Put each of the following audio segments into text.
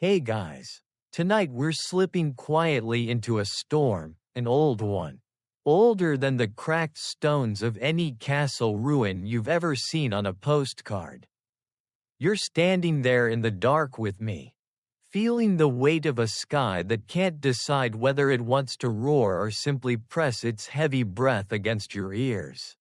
Hey guys. Tonight we're slipping quietly into a storm, an old one. Older than the cracked stones of any castle ruin you've ever seen on a postcard. You're standing there in the dark with me, feeling the weight of a sky that can't decide whether it wants to roar or simply press its heavy breath against your ears.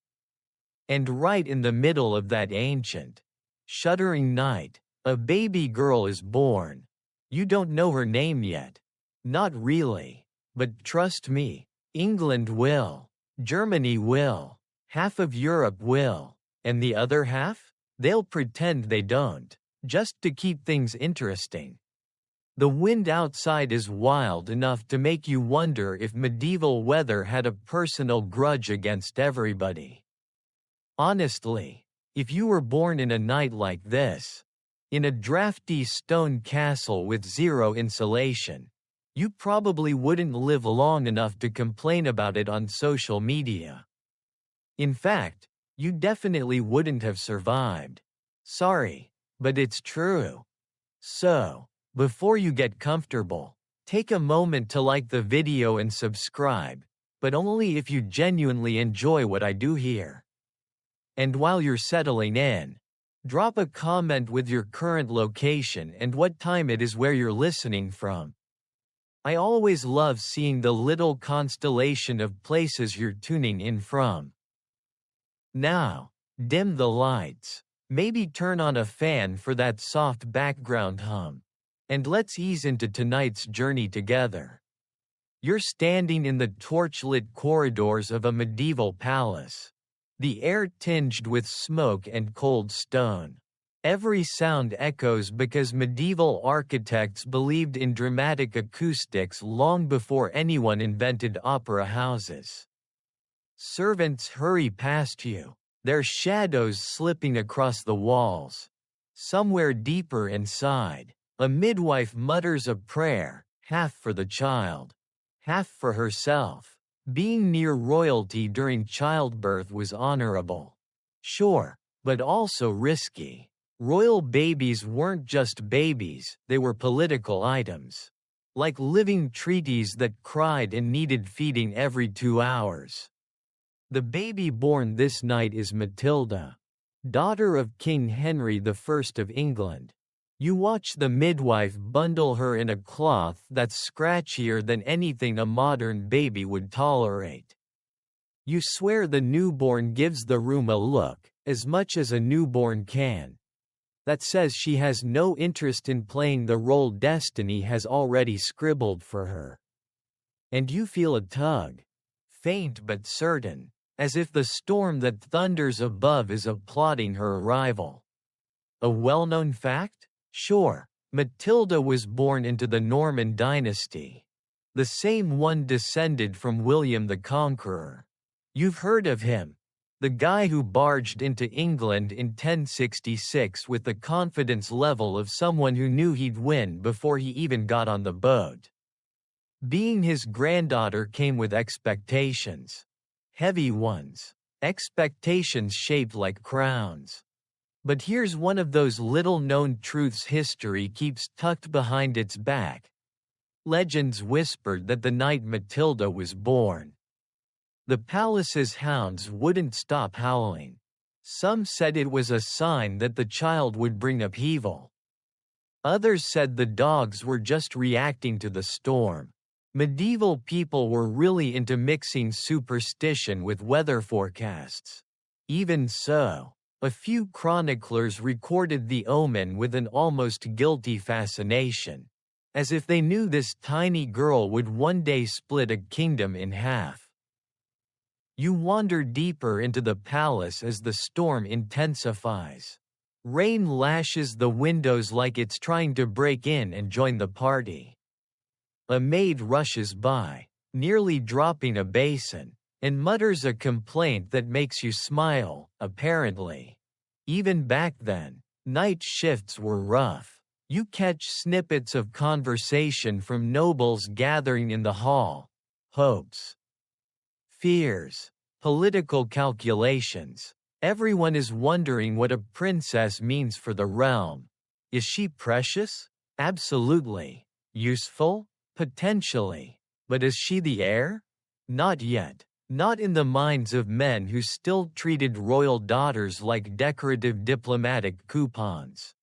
And right in the middle of that ancient, shuddering night, a baby girl is born. You don't know her name yet. Not really. But trust me, England will. Germany will. Half of Europe will. And the other half? They'll pretend they don't, just to keep things interesting. The wind outside is wild enough to make you wonder if medieval weather had a personal grudge against everybody. Honestly, if you were born in a night like this, in a drafty stone castle with zero insulation, you probably wouldn't live long enough to complain about it on social media. In fact, you definitely wouldn't have survived. Sorry, but it's true. So, before you get comfortable, take a moment to like the video and subscribe, but only if you genuinely enjoy what I do here. And while you're settling in, drop a comment with your current location and what time it is where you're listening from. I always love seeing the little constellation of places you're tuning in from. Now, dim the lights, maybe turn on a fan for that soft background hum, and let's ease into tonight's journey together. You're standing in the torchlit corridors of a medieval palace. The air tinged with smoke and cold stone. Every sound echoes because medieval architects believed in dramatic acoustics long before anyone invented opera houses. Servants hurry past you, their shadows slipping across the walls. Somewhere deeper inside, a midwife mutters a prayer, half for the child, half for herself. Being near royalty during childbirth was honorable. Sure, but also risky. Royal babies weren't just babies, they were political items. Like living treaties that cried and needed feeding every 2 hours. The baby born this night is Matilda, daughter of King Henry I of England. You watch the midwife bundle her in a cloth that's scratchier than anything a modern baby would tolerate. You swear the newborn gives the room a look, as much as a newborn can, that says she has no interest in playing the role destiny has already scribbled for her. And you feel a tug, faint but certain, as if the storm that thunders above is applauding her arrival. A well-known fact? Sure, Matilda was born into the Norman dynasty. The same one descended from William the Conqueror. You've heard of him. The guy who barged into England in 1066 with the confidence level of someone who knew he'd win before he even got on the boat. Being his granddaughter came with expectations. Heavy ones. Expectations shaped like crowns. But here's one of those little-known truths history keeps tucked behind its back. Legends whispered that the night Matilda was born, the palace's hounds wouldn't stop howling. Some said it was a sign that the child would bring upheaval. Others said the dogs were just reacting to the storm. Medieval people were really into mixing superstition with weather forecasts. Even so, a few chroniclers recorded the omen with an almost guilty fascination, as if they knew this tiny girl would one day split a kingdom in half. You wander deeper into the palace as the storm intensifies. Rain lashes the windows like it's trying to break in and join the party. A maid rushes by, nearly dropping a basin, and mutters a complaint that makes you smile, apparently. Even back then, night shifts were rough. You catch snippets of conversation from nobles gathering in the hall. Hopes. Fears. Political calculations. Everyone is wondering what a princess means for the realm. Is she precious? Absolutely. Useful? Potentially. But is she the heir? Not yet. Not in the minds of men who still treated royal daughters like decorative diplomatic coupons.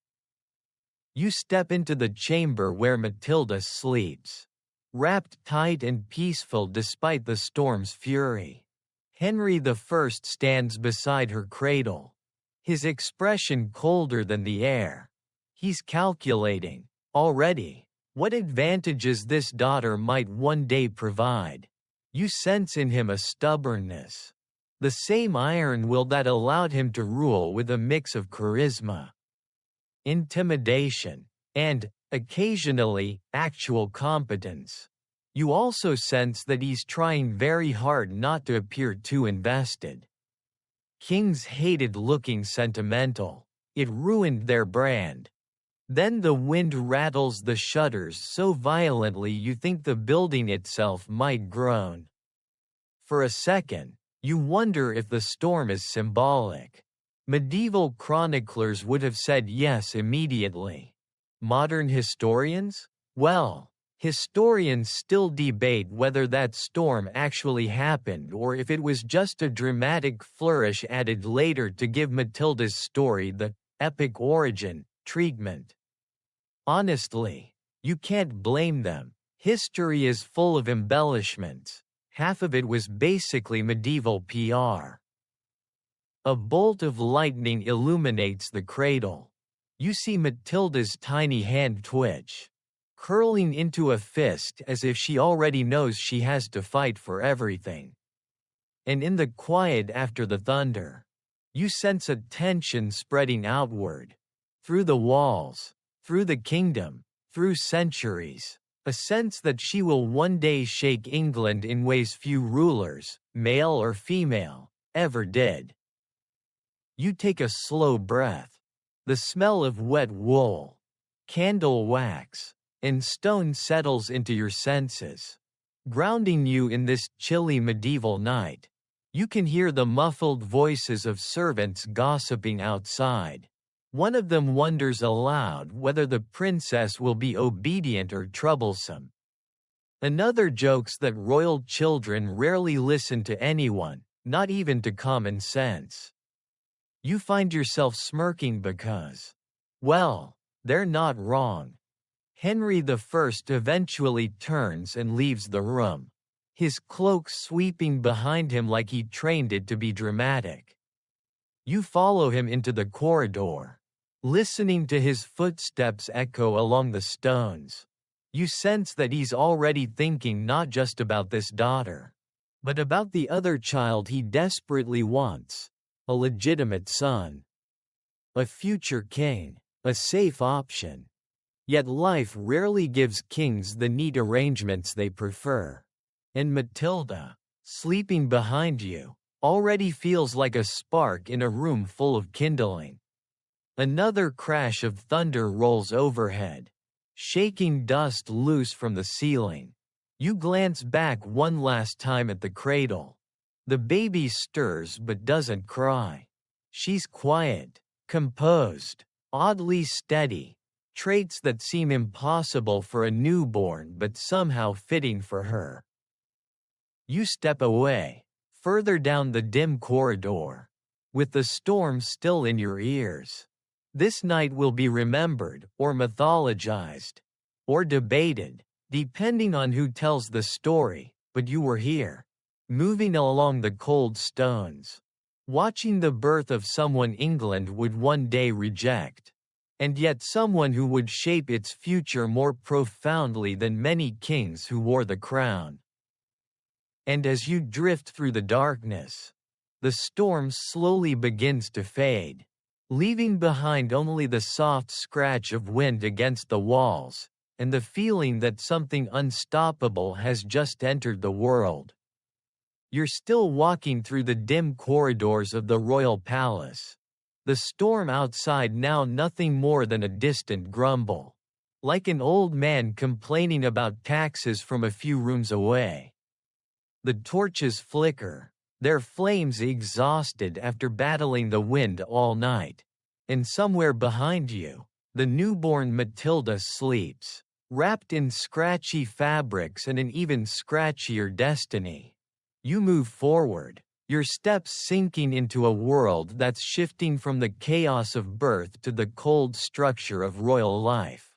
You step into the chamber where Matilda sleeps, wrapped tight and peaceful despite the storm's fury. Henry I stands beside her cradle, his expression colder than the air. He's calculating, already, what advantages this daughter might one day provide. You sense in him a stubbornness, the same iron will that allowed him to rule with a mix of charisma, intimidation, and, occasionally, actual competence. You also sense that he's trying very hard not to appear too invested. Kings hated looking sentimental. It ruined their brand. Then the wind rattles the shutters so violently you think the building itself might groan. For a second, you wonder if the storm is symbolic. Medieval chroniclers would have said yes immediately. Modern historians? Well, historians still debate whether that storm actually happened or if it was just a dramatic flourish added later to give Matilda's story the epic origin treatment. Honestly, you can't blame them. History is full of embellishments. Half of it was basically medieval PR. A bolt of lightning illuminates the cradle. You see Matilda's tiny hand twitch, curling into a fist as if she already knows she has to fight for everything. And in the quiet after the thunder, you sense a tension spreading outward, through the walls, through the kingdom, through centuries, a sense that she will one day shake England in ways few rulers, male or female, ever did. You take a slow breath. The smell of wet wool, candle wax, and stone settles into your senses, grounding you in this chilly medieval night. You can hear the muffled voices of servants gossiping outside. One of them wonders aloud whether the princess will be obedient or troublesome. Another jokes that royal children rarely listen to anyone, not even to common sense. You find yourself smirking because, well, they're not wrong. Henry I eventually turns and leaves the room, his cloak sweeping behind him like he trained it to be dramatic. You follow him into the corridor, listening to his footsteps echo along the stones. You sense that he's already thinking not just about this daughter, but about the other child he desperately wants, a legitimate son, a future king, a safe option. Yet life rarely gives kings the neat arrangements they prefer. And Matilda, sleeping behind you, already feels like a spark in a room full of kindling. Another crash of thunder rolls overhead, shaking dust loose from the ceiling. You glance back one last time at the cradle. The baby stirs but doesn't cry. She's quiet, composed, oddly steady, traits that seem impossible for a newborn but somehow fitting for her. You step away, further down the dim corridor, with the storm still in your ears. This night will be remembered, or mythologized, or debated, depending on who tells the story, but you were here, moving along the cold stones, watching the birth of someone England would one day reject, and yet someone who would shape its future more profoundly than many kings who wore the crown. And as you drift through the darkness, the storm slowly begins to fade, leaving behind only the soft scratch of wind against the walls, and the feeling that something unstoppable has just entered the world. You're still walking through the dim corridors of the royal palace, the storm outside now nothing more than a distant grumble, like an old man complaining about taxes from a few rooms away. The torches flicker, their flames exhausted after battling the wind all night. And somewhere behind you, The newborn Matilda sleeps, wrapped in scratchy fabrics and an even scratchier destiny. You move forward, your steps sinking into a world that's shifting from the chaos of birth to the cold structure of royal life.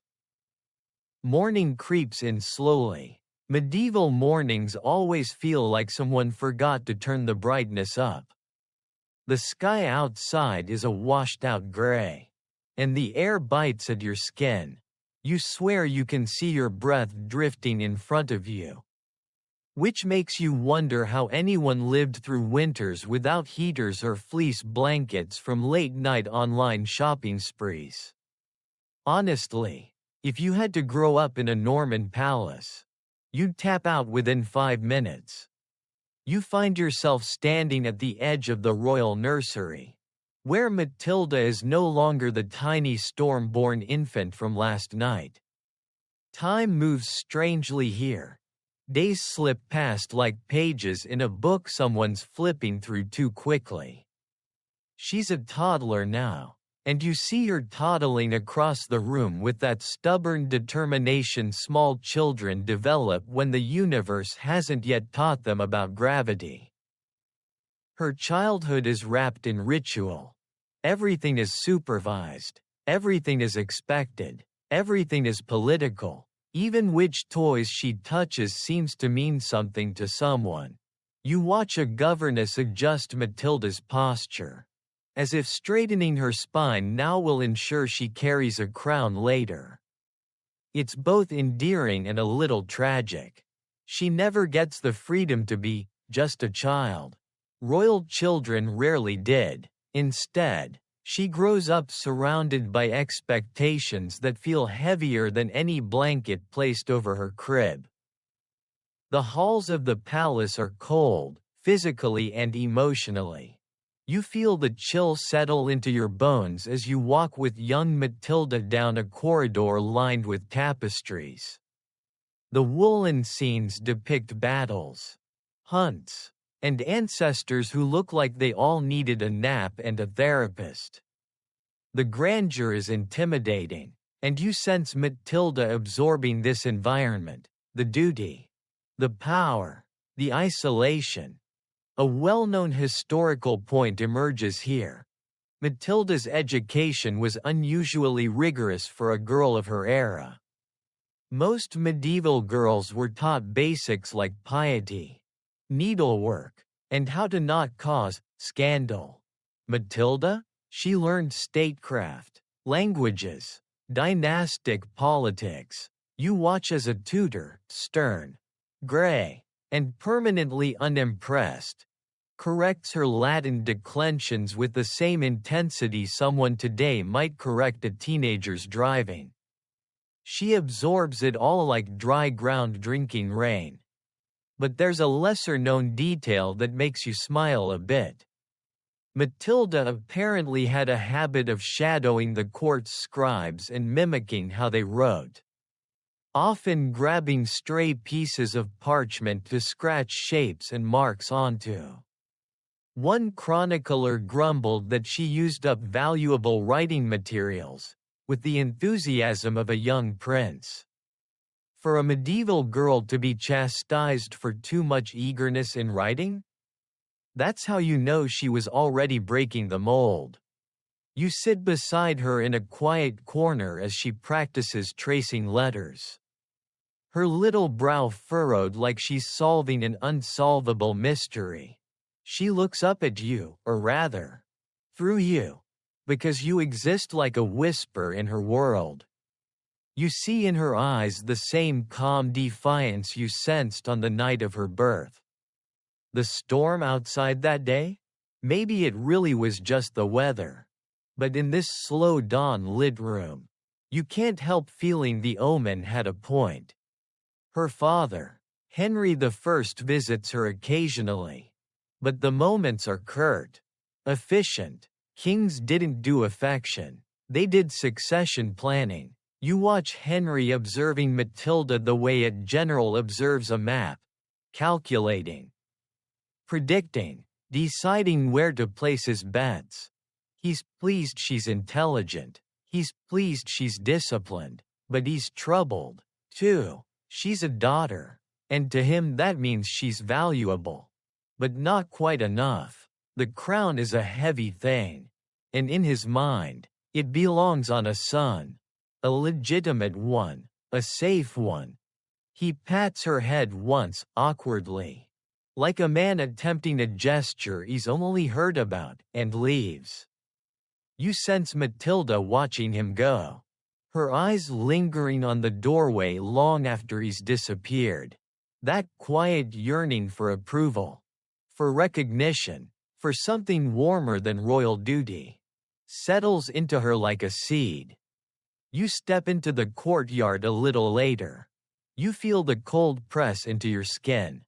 Morning creeps in slowly. Medieval mornings always feel like someone forgot to turn the brightness up. The sky outside is a washed-out gray, and the air bites at your skin. You swear you can see your breath drifting in front of you. Which makes you wonder how anyone lived through winters without heaters or fleece blankets from late-night online shopping sprees. Honestly, if you had to grow up in a Norman palace, you'd tap out within 5 minutes. You find yourself standing at the edge of the royal nursery, where Matilda is no longer the tiny storm-born infant from last night. Time moves strangely here. Days slip past like pages in a book someone's flipping through too quickly. She's a toddler now, and you see her toddling across the room with that stubborn determination small children develop when the universe hasn't yet taught them about gravity. Her childhood is wrapped in ritual. Everything is supervised, everything is expected, everything is political. Even which toys she touches seems to mean something to someone. You watch a governess adjust Matilda's posture, as if straightening her spine now will ensure she carries a crown later. It's both endearing and a little tragic. She never gets the freedom to be just a child. Royal children rarely did. Instead, she grows up surrounded by expectations that feel heavier than any blanket placed over her crib. The halls of the palace are cold, physically and emotionally. You feel the chill settle into your bones as you walk with young Matilda down a corridor lined with tapestries. The woolen scenes depict battles, hunts, and ancestors who look like they all needed a nap and a therapist. The grandeur is intimidating, and you sense Matilda absorbing this environment, the duty, the power, the isolation. A well-known historical point emerges here. Matilda's education was unusually rigorous for a girl of her era. Most medieval girls were taught basics like piety, needlework, and how to not cause scandal. Matilda? She learned statecraft, languages, dynastic politics. You watch as a tutor, stern, gray, and permanently unimpressed, corrects her Latin declensions with the same intensity someone today might correct a teenager's driving. She absorbs it all like dry ground drinking rain. But there's a lesser-known detail that makes you smile a bit. Matilda apparently had a habit of shadowing the court's scribes and mimicking how they wrote, often grabbing stray pieces of parchment to scratch shapes and marks onto. One chronicler grumbled that she used up valuable writing materials, with the enthusiasm of a young prince. For a medieval girl to be chastised for too much eagerness in writing? That's how you know she was already breaking the mold. You sit beside her in a quiet corner as she practices tracing letters. Her little brow furrowed like she's solving an unsolvable mystery. She looks up at you, or rather, through you, because you exist like a whisper in her world. You see in her eyes the same calm defiance you sensed on the night of her birth. The storm outside that day? Maybe it really was just the weather. But in this slow dawn-lit room, you can't help feeling the omen had a point. Her father, Henry I, visits her occasionally. But the moments are curt, efficient. Kings didn't do affection, they did succession planning. You watch Henry observing Matilda the way a general observes a map, calculating, predicting, deciding where to place his bets. He's pleased she's intelligent. He's pleased she's disciplined, but he's troubled, too. She's a daughter, and to him that means she's valuable. But not quite enough. The crown is a heavy thing, and in his mind, it belongs on a son. A legitimate one, a safe one. He pats her head once, awkwardly, like a man attempting a gesture he's only heard about, and leaves. You sense Matilda watching him go, her eyes lingering on the doorway long after he's disappeared. That quiet yearning for approval, for recognition, for something warmer than royal duty, settles into her like a seed. You step into the courtyard a little later. You feel the cold press into your skin,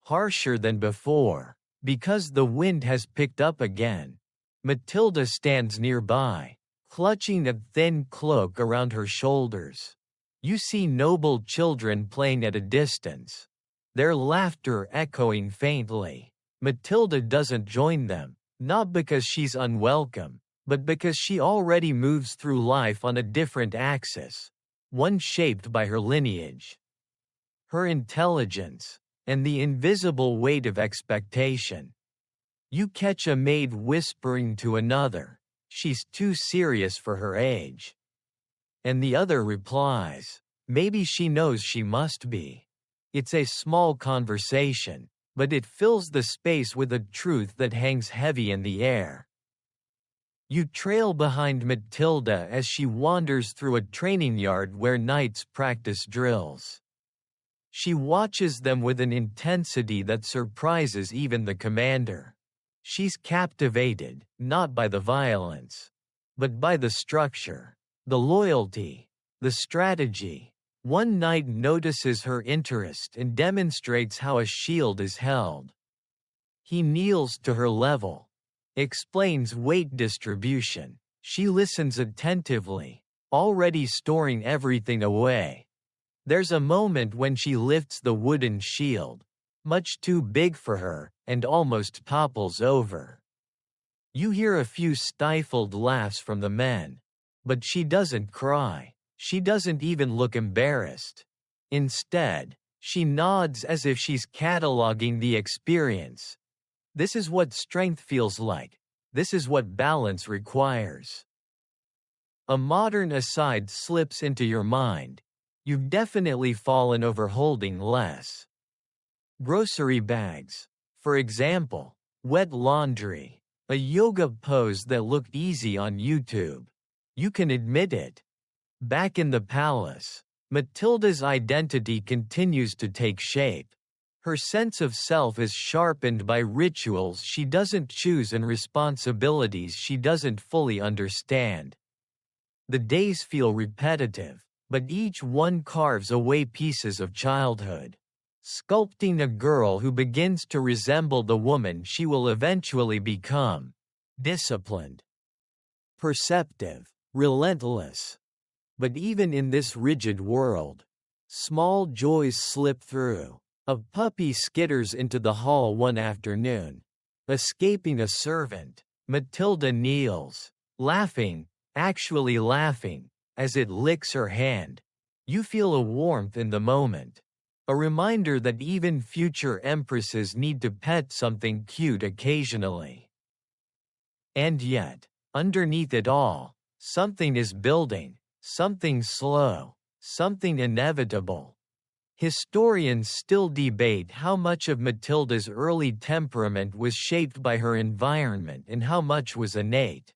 harsher than before, because the wind has picked up again. Matilda stands nearby, clutching a thin cloak around her shoulders. You see noble children playing at a distance, their laughter echoing faintly. Matilda doesn't join them, not because she's unwelcome, but because she already moves through life on a different axis, one shaped by her lineage, her intelligence, and the invisible weight of expectation. You catch a maid whispering to another, "She's too serious for her age." And the other replies, "Maybe she knows she must be." It's a small conversation, but it fills the space with a truth that hangs heavy in the air. You trail behind Matilda as she wanders through a training yard where knights practice drills. She watches them with an intensity that surprises even the commander. She's captivated, not by the violence, but by the structure, the loyalty, the strategy. One knight notices her interest and demonstrates how a shield is held. He kneels to her level, explains weight distribution. She listens attentively, already storing everything away. There's a moment when she lifts the wooden shield, much too big for her, and almost topples over. You hear a few stifled laughs from the men, but she doesn't cry. She doesn't even look embarrassed. Instead, she nods as if she's cataloging the experience. This is what strength feels like. This is what balance requires. A modern aside slips into your mind. You've definitely fallen over holding less. Grocery bags, for example, wet laundry, a yoga pose that looked easy on YouTube. You can admit it. Back in the palace, Matilda's identity continues to take shape. Her sense of self is sharpened by rituals she doesn't choose and responsibilities she doesn't fully understand. The days feel repetitive, but each one carves away pieces of childhood, sculpting a girl who begins to resemble the woman she will eventually become. Disciplined, perceptive, relentless. But even in this rigid world, small joys slip through. A puppy skitters into the hall one afternoon. Escaping a servant, Matilda kneels, laughing, actually laughing, as it licks her hand. You feel a warmth in the moment. A reminder that even future empresses need to pet something cute occasionally. And yet, underneath it all, something is building, something slow, something inevitable. Historians still debate how much of Matilda's early temperament was shaped by her environment and how much was innate.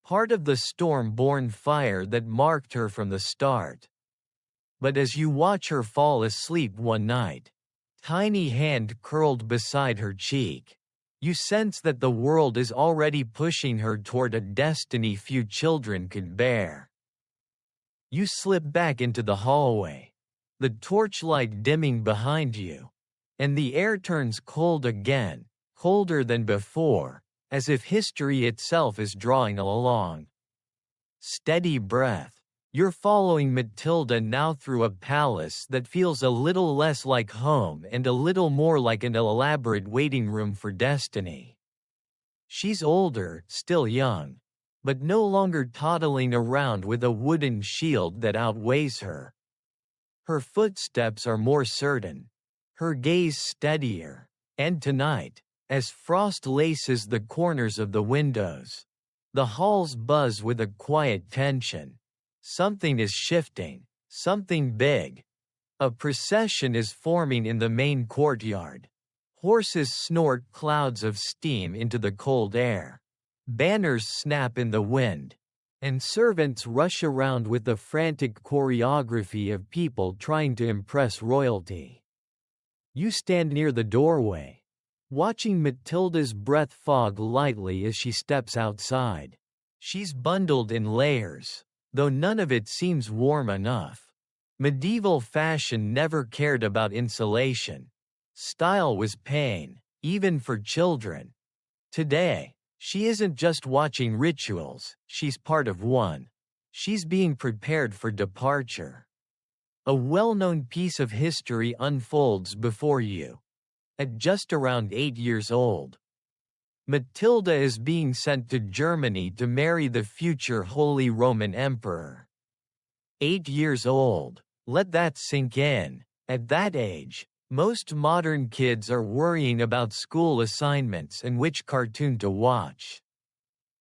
Part of the storm-born fire that marked her from the start. But as you watch her fall asleep one night, tiny hand curled beside her cheek, you sense that the world is already pushing her toward a destiny few children could bear. You slip back into the hallway, the torchlight dimming behind you, and the air turns cold again, colder than before, as if history itself is drawing along. Steady breath. You're following Matilda now through a palace that feels a little less like home and a little more like an elaborate waiting room for destiny. She's older, still young, but no longer toddling around with a wooden shield that outweighs her. Her footsteps are more certain, her gaze steadier, and tonight, as frost laces the corners of the windows, the halls buzz with a quiet tension. Something is shifting, something big. A procession is forming in the main courtyard. Horses snort clouds of steam into the cold air. Banners snap in the wind, and servants rush around with the frantic choreography of people trying to impress royalty. You stand near the doorway, watching Matilda's breath fog lightly as she steps outside. She's bundled in layers, though none of it seems warm enough. Medieval fashion never cared about insulation. Style was pain, even for children. Today, she isn't just watching rituals, she's part of one. She's being prepared for departure. A well-known piece of history unfolds before you. At just around 8 years old, Matilda is being sent to Germany to marry the future Holy Roman Emperor. 8 years old, let that sink in. At that age, most modern kids are worrying about school assignments and which cartoon to watch.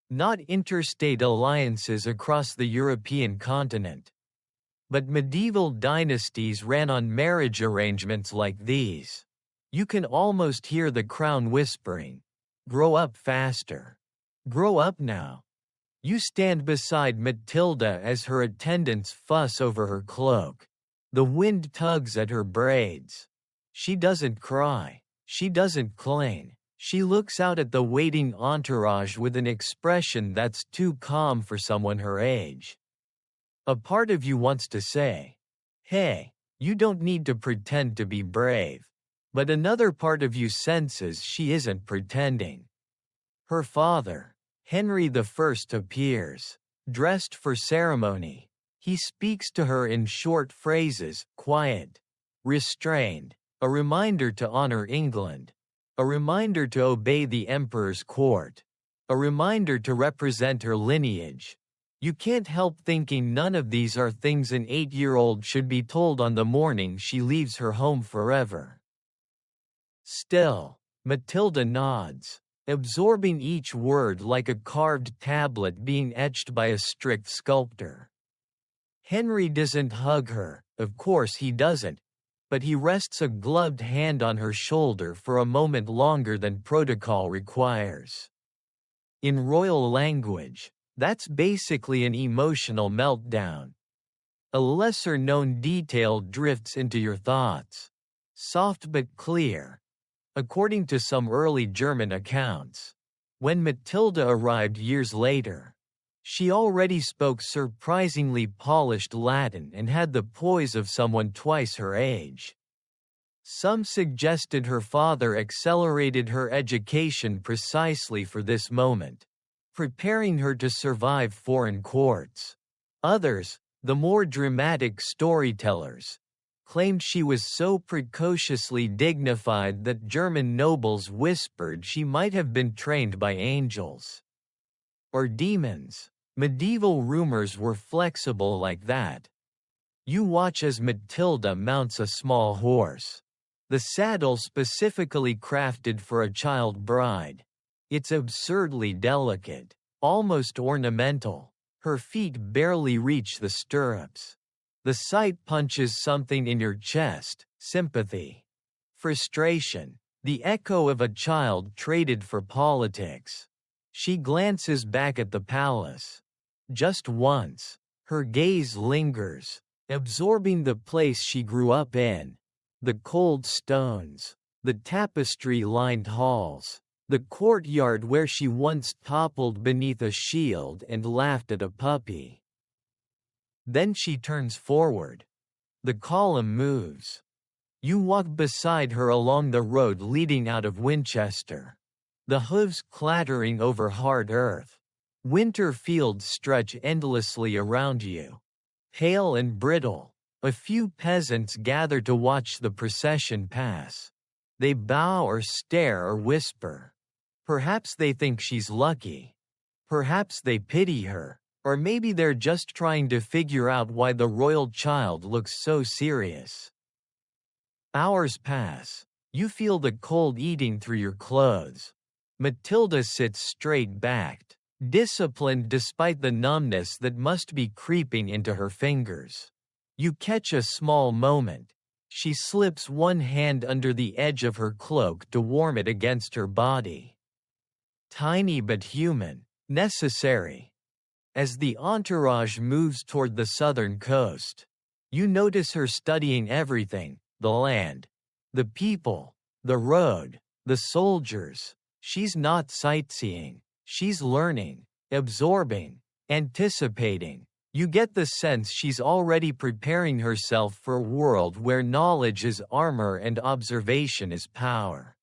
Not interstate alliances across the European continent. But medieval dynasties ran on marriage arrangements like these. You can almost hear the crown whispering, "Grow up faster. Grow up now." You stand beside Matilda as her attendants fuss over her cloak. The wind tugs at her braids. She doesn't cry. She doesn't cling. She looks out at the waiting entourage with an expression that's too calm for someone her age. A part of you wants to say, "Hey, you don't need to pretend to be brave." But another part of you senses she isn't pretending. Her father, Henry I, appears, dressed for ceremony. He speaks to her in short phrases, quiet, restrained, a reminder to honor England, a reminder to obey the emperor's court, a reminder to represent her lineage. You can't help thinking none of these are things an 8-year-old should be told on the morning she leaves her home forever. Still, Matilda nods, absorbing each word like a carved tablet being etched by a strict sculptor. Henry doesn't hug her, of course he doesn't, but he rests a gloved hand on her shoulder for a moment longer than protocol requires. In royal language, that's basically an emotional meltdown. A lesser-known detail drifts into your thoughts, soft but clear. According to some early German accounts, when Matilda arrived years later, she already spoke surprisingly polished Latin and had the poise of someone twice her age. Some suggested her father accelerated her education precisely for this moment, preparing her to survive foreign courts. Others, the more dramatic storytellers, claimed she was so precociously dignified that German nobles whispered she might have been trained by angels or demons. Medieval rumors were flexible like that. You watch as Matilda mounts a small horse, the saddle specifically crafted for a child bride. It's absurdly delicate, almost ornamental. Her feet barely reach the stirrups. The sight punches something in your chest, sympathy, frustration, the echo of a child traded for politics. She glances back at the palace. Just once, her gaze lingers, absorbing the place she grew up in. The cold stones, the tapestry-lined halls, the courtyard where she once toppled beneath a shield and laughed at a puppy. Then she turns forward. The column moves. You walk beside her along the road leading out of Winchester. The hooves clattering over hard earth. Winter fields stretch endlessly around you. Pale and brittle, a few peasants gather to watch the procession pass. They bow or stare or whisper. Perhaps they think she's lucky. Perhaps they pity her, or maybe they're just trying to figure out why the royal child looks so serious. Hours pass. You feel the cold eating through your clothes. Matilda sits straight-backed, disciplined despite the numbness that must be creeping into her fingers. You catch a small moment. She slips one hand under the edge of her cloak to warm it against her body. Tiny but human, necessary. As the entourage moves toward the southern coast, you notice her studying everything: the land, the people, the road, the soldiers. She's not sightseeing, she's learning, absorbing, anticipating. You get the sense she's already preparing herself for a world where knowledge is armor and observation is power.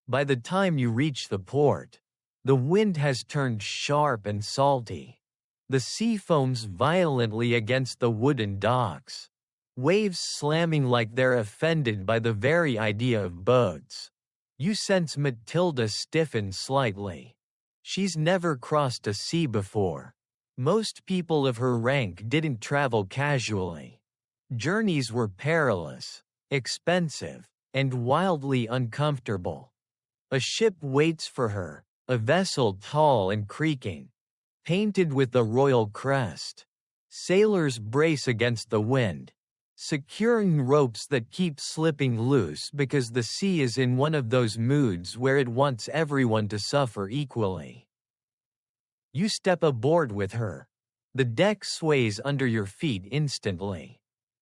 By the time you reach the port, the wind has turned sharp and salty. The sea foams violently against the wooden docks, waves slamming like they're offended by the very idea of boats. You sense Matilda stiffen slightly. She's never crossed a sea before. Most people of her rank didn't travel casually. Journeys were perilous, expensive, and wildly uncomfortable. A ship waits for her, a vessel tall and creaking, painted with the royal crest. Sailors brace against the wind, securing ropes that keep slipping loose because the sea is in one of those moods where it wants everyone to suffer equally. You step aboard with her. The deck sways under your feet instantly,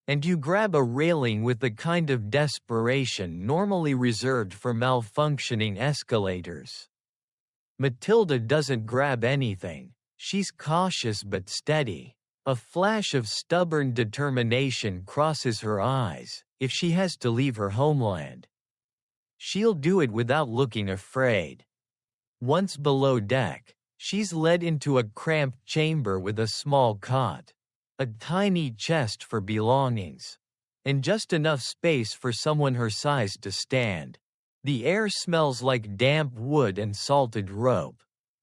and you grab a railing with the kind of desperation normally reserved for malfunctioning escalators. Matilda doesn't grab anything. She's cautious but steady. A flash of stubborn determination crosses her eyes. If she has to leave her homeland, she'll do it without looking afraid. Once below deck, she's led into a cramped chamber with a small cot, a tiny chest for belongings, and just enough space for someone her size to stand. The air smells like damp wood and salted rope.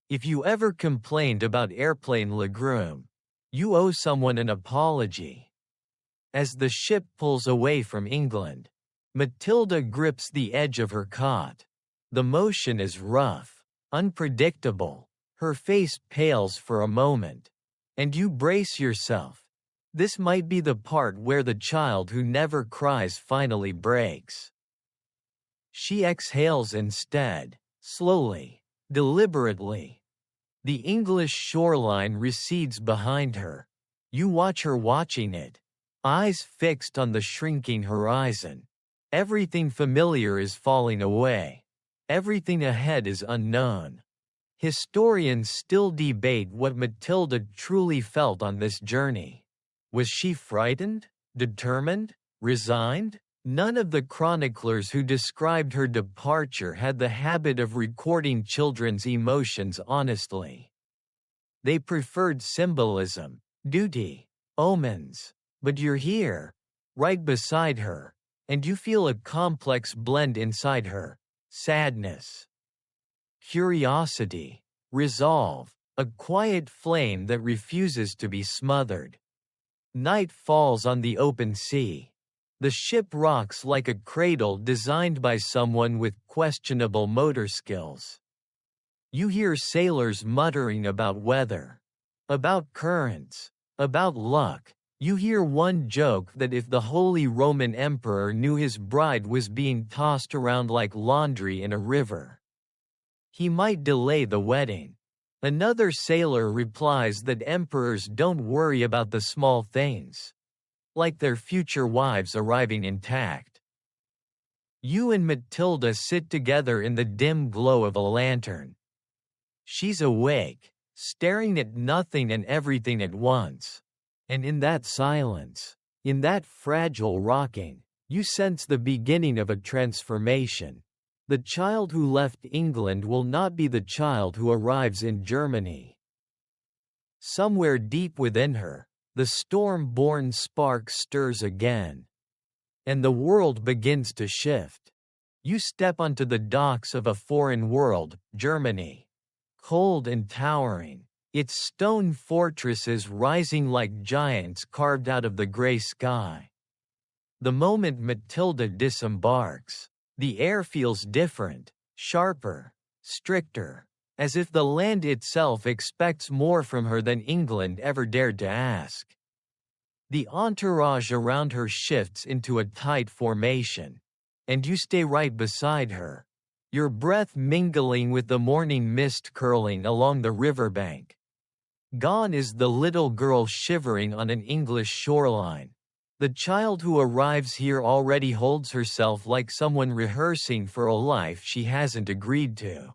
If you ever complained about airplane legroom, you owe someone an apology. As the ship pulls away from England, Matilda grips the edge of her cot. The motion is rough, unpredictable. Her face pales for a moment, and you brace yourself. This might be the part where the child who never cries finally breaks. She exhales instead, slowly, deliberately. The English shoreline recedes behind her. You watch her watching it, eyes fixed on the shrinking horizon. Everything familiar is falling away. Everything ahead is unknown. Historians still debate what Matilda truly felt on this journey. Was she frightened, determined, resigned? None of the chroniclers who described her departure had the habit of recording children's emotions honestly. They preferred symbolism, duty, omens. But you're here, right beside her, and you feel a complex blend inside her: sadness, curiosity, resolve, a quiet flame that refuses to be smothered. Night falls on the open sea. The ship rocks like a cradle designed by someone with questionable motor skills. You hear sailors muttering about weather, about currents, about luck. You hear one joke that if the Holy Roman Emperor knew his bride was being tossed around like laundry in a river, he might delay the wedding. Another sailor replies that emperors don't worry about the small things, like their future wives arriving intact. You and Matilda sit together in the dim glow of a lantern. She's awake, staring at nothing and everything at once. And in that silence, in that fragile rocking, you sense the beginning of a transformation. The child who left England will not be the child who arrives in Germany. Somewhere deep within her, the storm-born spark stirs again, and the world begins to shift. You step onto the docks of a foreign world, Germany. cold and towering, its stone fortresses rising like giants carved out of the gray sky. The moment Matilda disembarks, the air feels different, sharper, stricter, as if the land itself expects more from her than England ever dared to ask. The entourage around her shifts into a tight formation, and you stay right beside her, your breath mingling with the morning mist curling along the riverbank. Gone is the little girl shivering on an English shoreline. The child who arrives here already holds herself like someone rehearsing for a life she hasn't agreed to,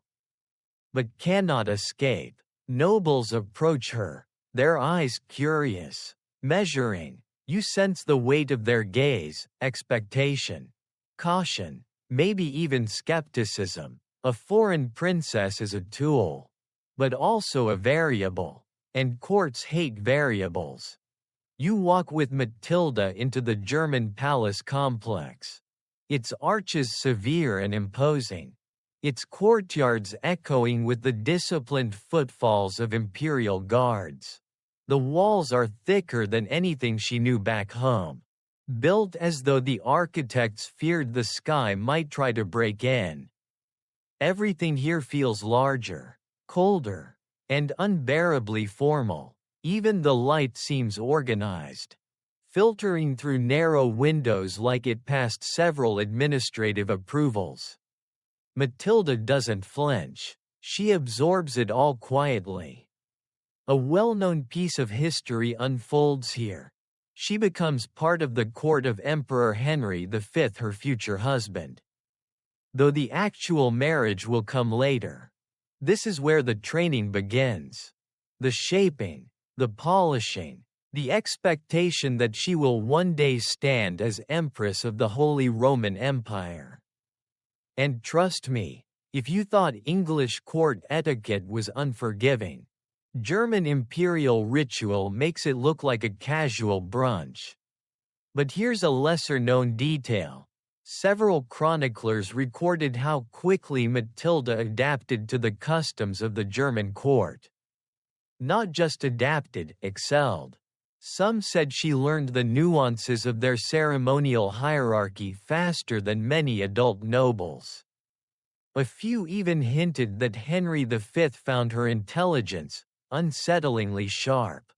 but cannot escape. Nobles approach her, their eyes curious, measuring. You sense the weight of their gaze, expectation, caution, maybe even skepticism. A foreign princess is a tool, but also a variable, and courts hate variables. You walk with Matilda into the German palace complex. Its arches severe and imposing, its courtyards echoing with the disciplined footfalls of imperial guards. The walls are thicker than anything she knew back home, built as though the architects feared the sky might try to break in. Everything here feels larger, colder, and unbearably formal. Even the light seems organized, filtering through narrow windows like it passed several administrative approvals. Matilda doesn't flinch. She absorbs it all quietly. A well-known piece of history unfolds here. She becomes part of the court of Emperor Henry V, her future husband. Though the actual marriage will come later. This is where the training begins. The shaping, the polishing, the expectation that she will one day stand as Empress of the Holy Roman Empire. And trust me, if you thought English court etiquette was unforgiving, German imperial ritual makes it look like a casual brunch. But here's a lesser-known detail. Several chroniclers recorded how quickly Matilda adapted to the customs of the German court. Not just adapted, excelled. Some said she learned the nuances of their ceremonial hierarchy faster than many adult nobles. A few even hinted that Henry V found her intelligence unsettlingly sharp.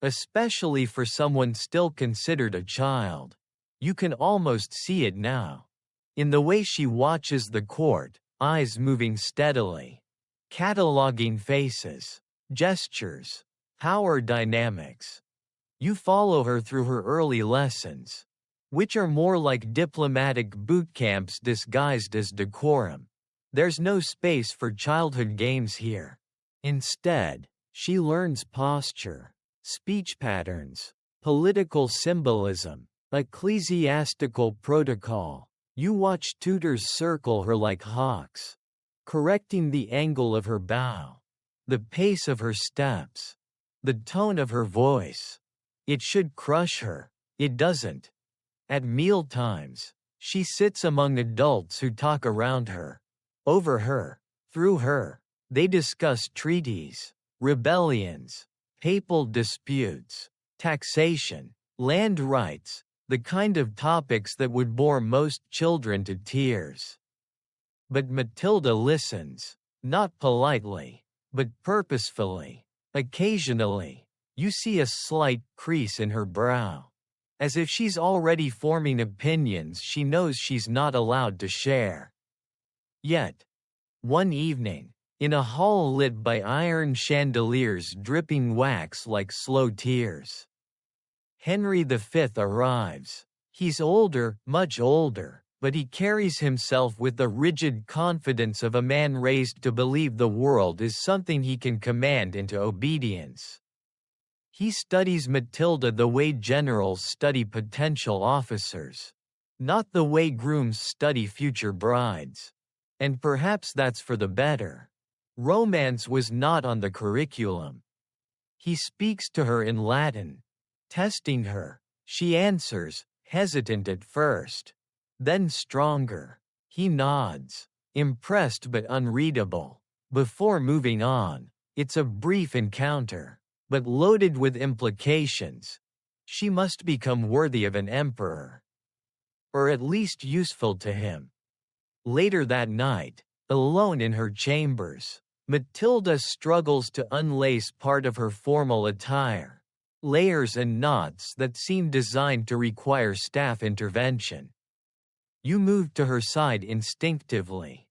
Especially for someone still considered a child. You can almost see it now. In the way she watches the court, eyes moving steadily. Cataloging faces, gestures, power dynamics. You follow her through her early lessons, which are more like diplomatic boot camps disguised as decorum. There's no space for childhood games here. Instead, she learns posture, speech patterns, political symbolism, ecclesiastical protocol. You watch tutors circle her like hawks, correcting the angle of her bow, the pace of her steps, the tone of her voice. It should crush her. It doesn't. At meal times, she sits among adults who talk around her, over her, through her. They discuss treaties, rebellions, papal disputes, taxation, land rights, the kind of topics that would bore most children to tears. But Matilda listens, not politely, but purposefully. Occasionally, you see a slight crease in her brow, as if she's already forming opinions she knows she's not allowed to share. Yet, one evening, in a hall lit by iron chandeliers dripping wax like slow tears, Henry V arrives. He's older, much older, but he carries himself with the rigid confidence of a man raised to believe the world is something he can command into obedience. He studies Matilda the way generals study potential officers, not the way grooms study future brides. And perhaps that's for the better. Romance was not on the curriculum. He speaks to her in Latin, testing her. She answers, hesitant at first, then stronger. He nods, impressed but unreadable. Before moving on, it's a brief encounter, but loaded with implications. She must become worthy of an emperor, or at least useful to him. Later that night, alone in her chambers, Matilda struggles to unlace part of her formal attire, layers and knots that seem designed to require staff intervention. You move to her side instinctively.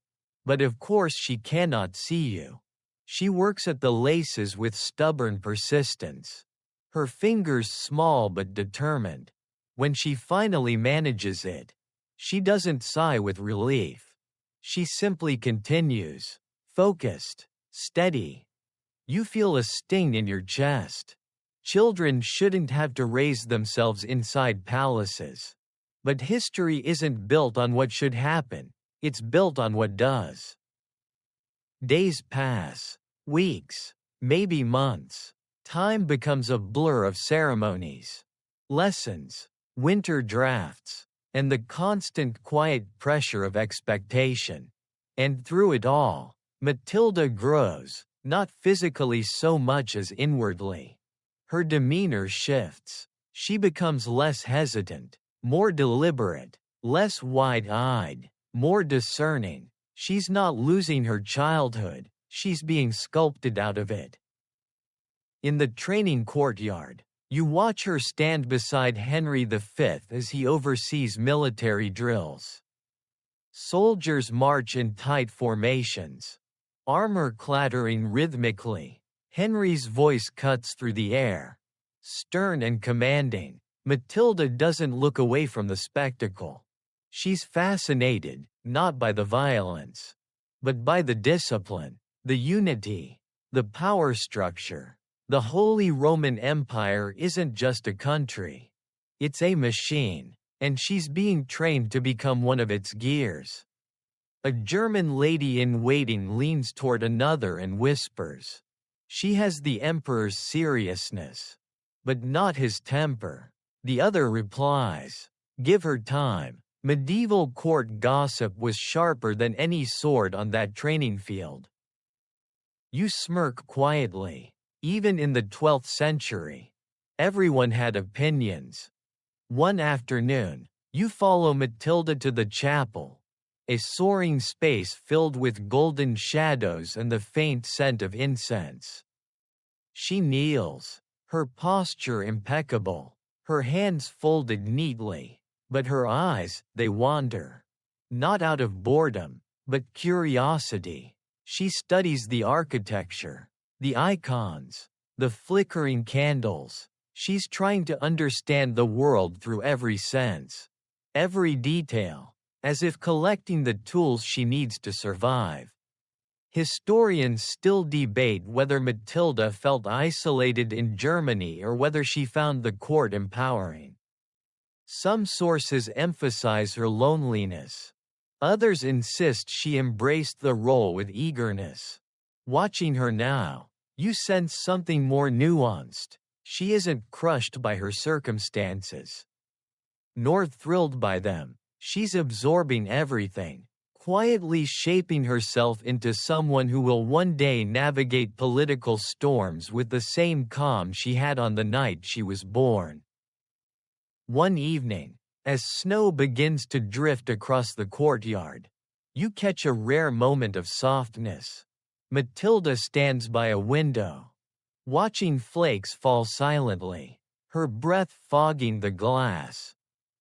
But of course she cannot see you. She works at the laces with stubborn persistence. Her fingers small but determined. When she finally manages it, she doesn't sigh with relief. She simply continues, focused, steady. You feel a sting in your chest. Children shouldn't have to raise themselves inside palaces. But history isn't built on what should happen. It's built on what does. Days pass, weeks, maybe months. Time becomes a blur of ceremonies, lessons, winter drafts, and the constant quiet pressure of expectation. And through it all, Matilda grows, not physically so much as inwardly. Her demeanor shifts. She becomes less hesitant, more deliberate, less wide-eyed, more discerning. She's not losing her childhood, she's being sculpted out of it. In the training courtyard, you watch her stand beside Henry V as he oversees military drills. Soldiers march in tight formations, armor clattering rhythmically. Henry's voice cuts through the air, stern and commanding. Matilda doesn't look away from the spectacle. She's fascinated, not by the violence, but by the discipline, the unity, the power structure. The Holy Roman Empire isn't just a country. It's a machine, and she's being trained to become one of its gears. A German lady-in-waiting leans toward another and whispers. She has the emperor's seriousness, but not his temper. The other replies, "Give her time." Medieval court gossip was sharper than any sword on that training field. You smirk quietly. Even in the 12th century, everyone had opinions. One afternoon, you follow Matilda to the chapel, a soaring space filled with golden shadows and the faint scent of incense. She kneels, her posture impeccable, her hands folded neatly. But her eyes, they wander. Not out of boredom, but curiosity. She studies the architecture, the icons, the flickering candles. She's trying to understand the world through every sense, every detail, as if collecting the tools she needs to survive. Historians still debate whether Matilda felt isolated in Germany or whether she found the court empowering. Some sources emphasize her loneliness. Others insist she embraced the role with eagerness. Watching her now, you sense something more nuanced. She isn't crushed by her circumstances, nor thrilled by them. She's absorbing everything, quietly shaping herself into someone who will one day navigate political storms with the same calm she had on the night she was born. One evening, as snow begins to drift across the courtyard, you catch a rare moment of softness. Matilda stands by a window, watching flakes fall silently, her breath fogging the glass.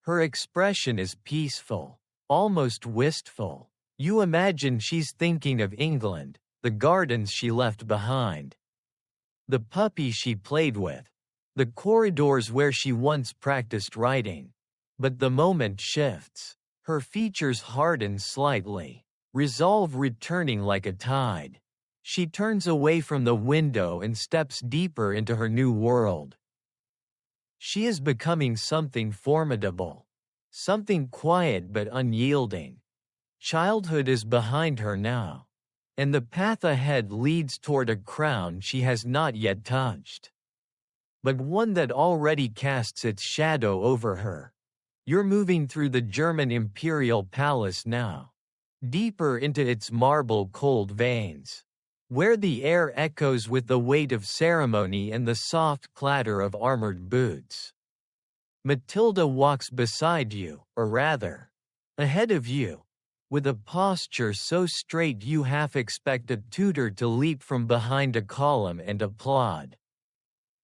Her expression is peaceful, almost wistful. You imagine she's thinking of England, the gardens she left behind, the puppy she played with, the corridors where she once practiced writing. But the moment shifts. Her features harden slightly, resolve returning like a tide. She turns away from the window and steps deeper into her new world. She is becoming something formidable, something quiet but unyielding. Childhood is behind her now, and the path ahead leads toward a crown she has not yet touched, but one that already casts its shadow over her. You're moving through the German imperial palace now, deeper into its marble cold veins. where the air echoes with the weight of ceremony and the soft clatter of armored boots. Matilda walks beside you, or rather, ahead of you, with a posture so straight you half expect a tutor to leap from behind a column and applaud.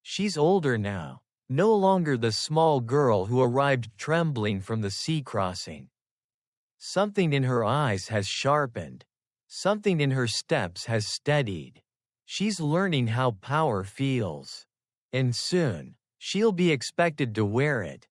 She's older now, no longer the small girl who arrived trembling from the sea crossing. Something in her eyes has sharpened. Something in her steps has steadied. She's learning how power feels. And soon, she'll be expected to wear it.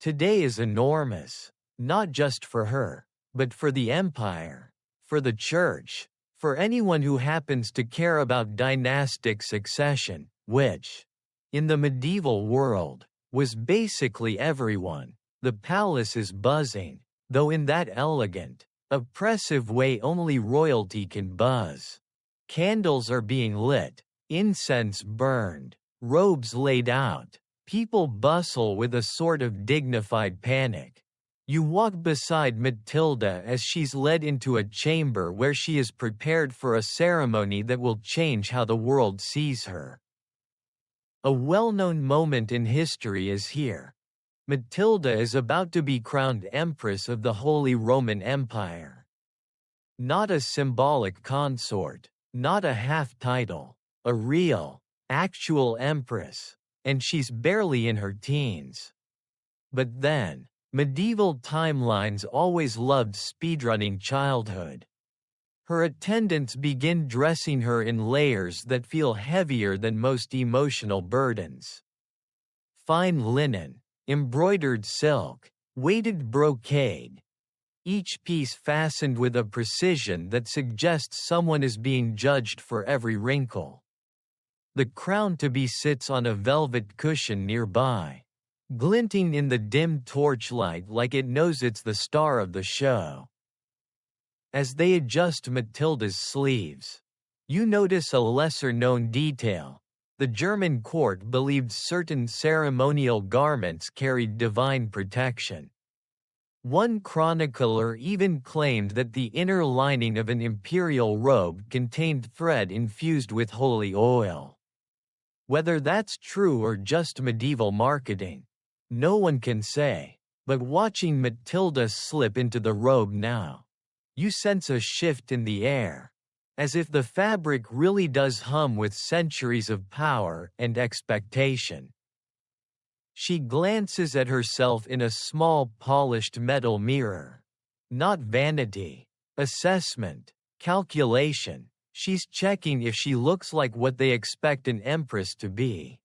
Today is enormous, not just for her, but for the empire, for the church, for anyone who happens to care about dynastic succession, which, in the medieval world, was basically everyone. The palace is buzzing, though in that elegant, oppressive way only royalty can buzz. Candles are being lit, incense burned, robes laid out. People bustle with a sort of dignified panic. You walk beside Matilda as she's led into a chamber where she is prepared for a ceremony that will change how the world sees her. A well-known moment in history is here. Matilda is about to be crowned Empress of the Holy Roman Empire. Not a symbolic consort, not a half-title, a real, actual empress, and she's barely in her teens. But then, medieval timelines always loved speedrunning childhood. Her attendants begin dressing her in layers that feel heavier than most emotional burdens. Fine linen, embroidered silk, weighted brocade, each piece fastened with a precision that suggests someone is being judged for every wrinkle. The crown to be sits on a velvet cushion nearby, glinting in the dim torchlight like it knows it's the star of the show. As they adjust Matilda's sleeves, you notice a lesser-known detail. The German court believed certain ceremonial garments carried divine protection. One chronicler even claimed that the inner lining of an imperial robe contained thread infused with holy oil. Whether that's true or just medieval marketing, no one can say, but watching Matilda slip into the robe now, you sense a shift in the air, as if the fabric really does hum with centuries of power and expectation. She glances at herself in a small polished metal mirror. Not vanity, assessment, calculation. She's checking if she looks like what they expect an empress to be.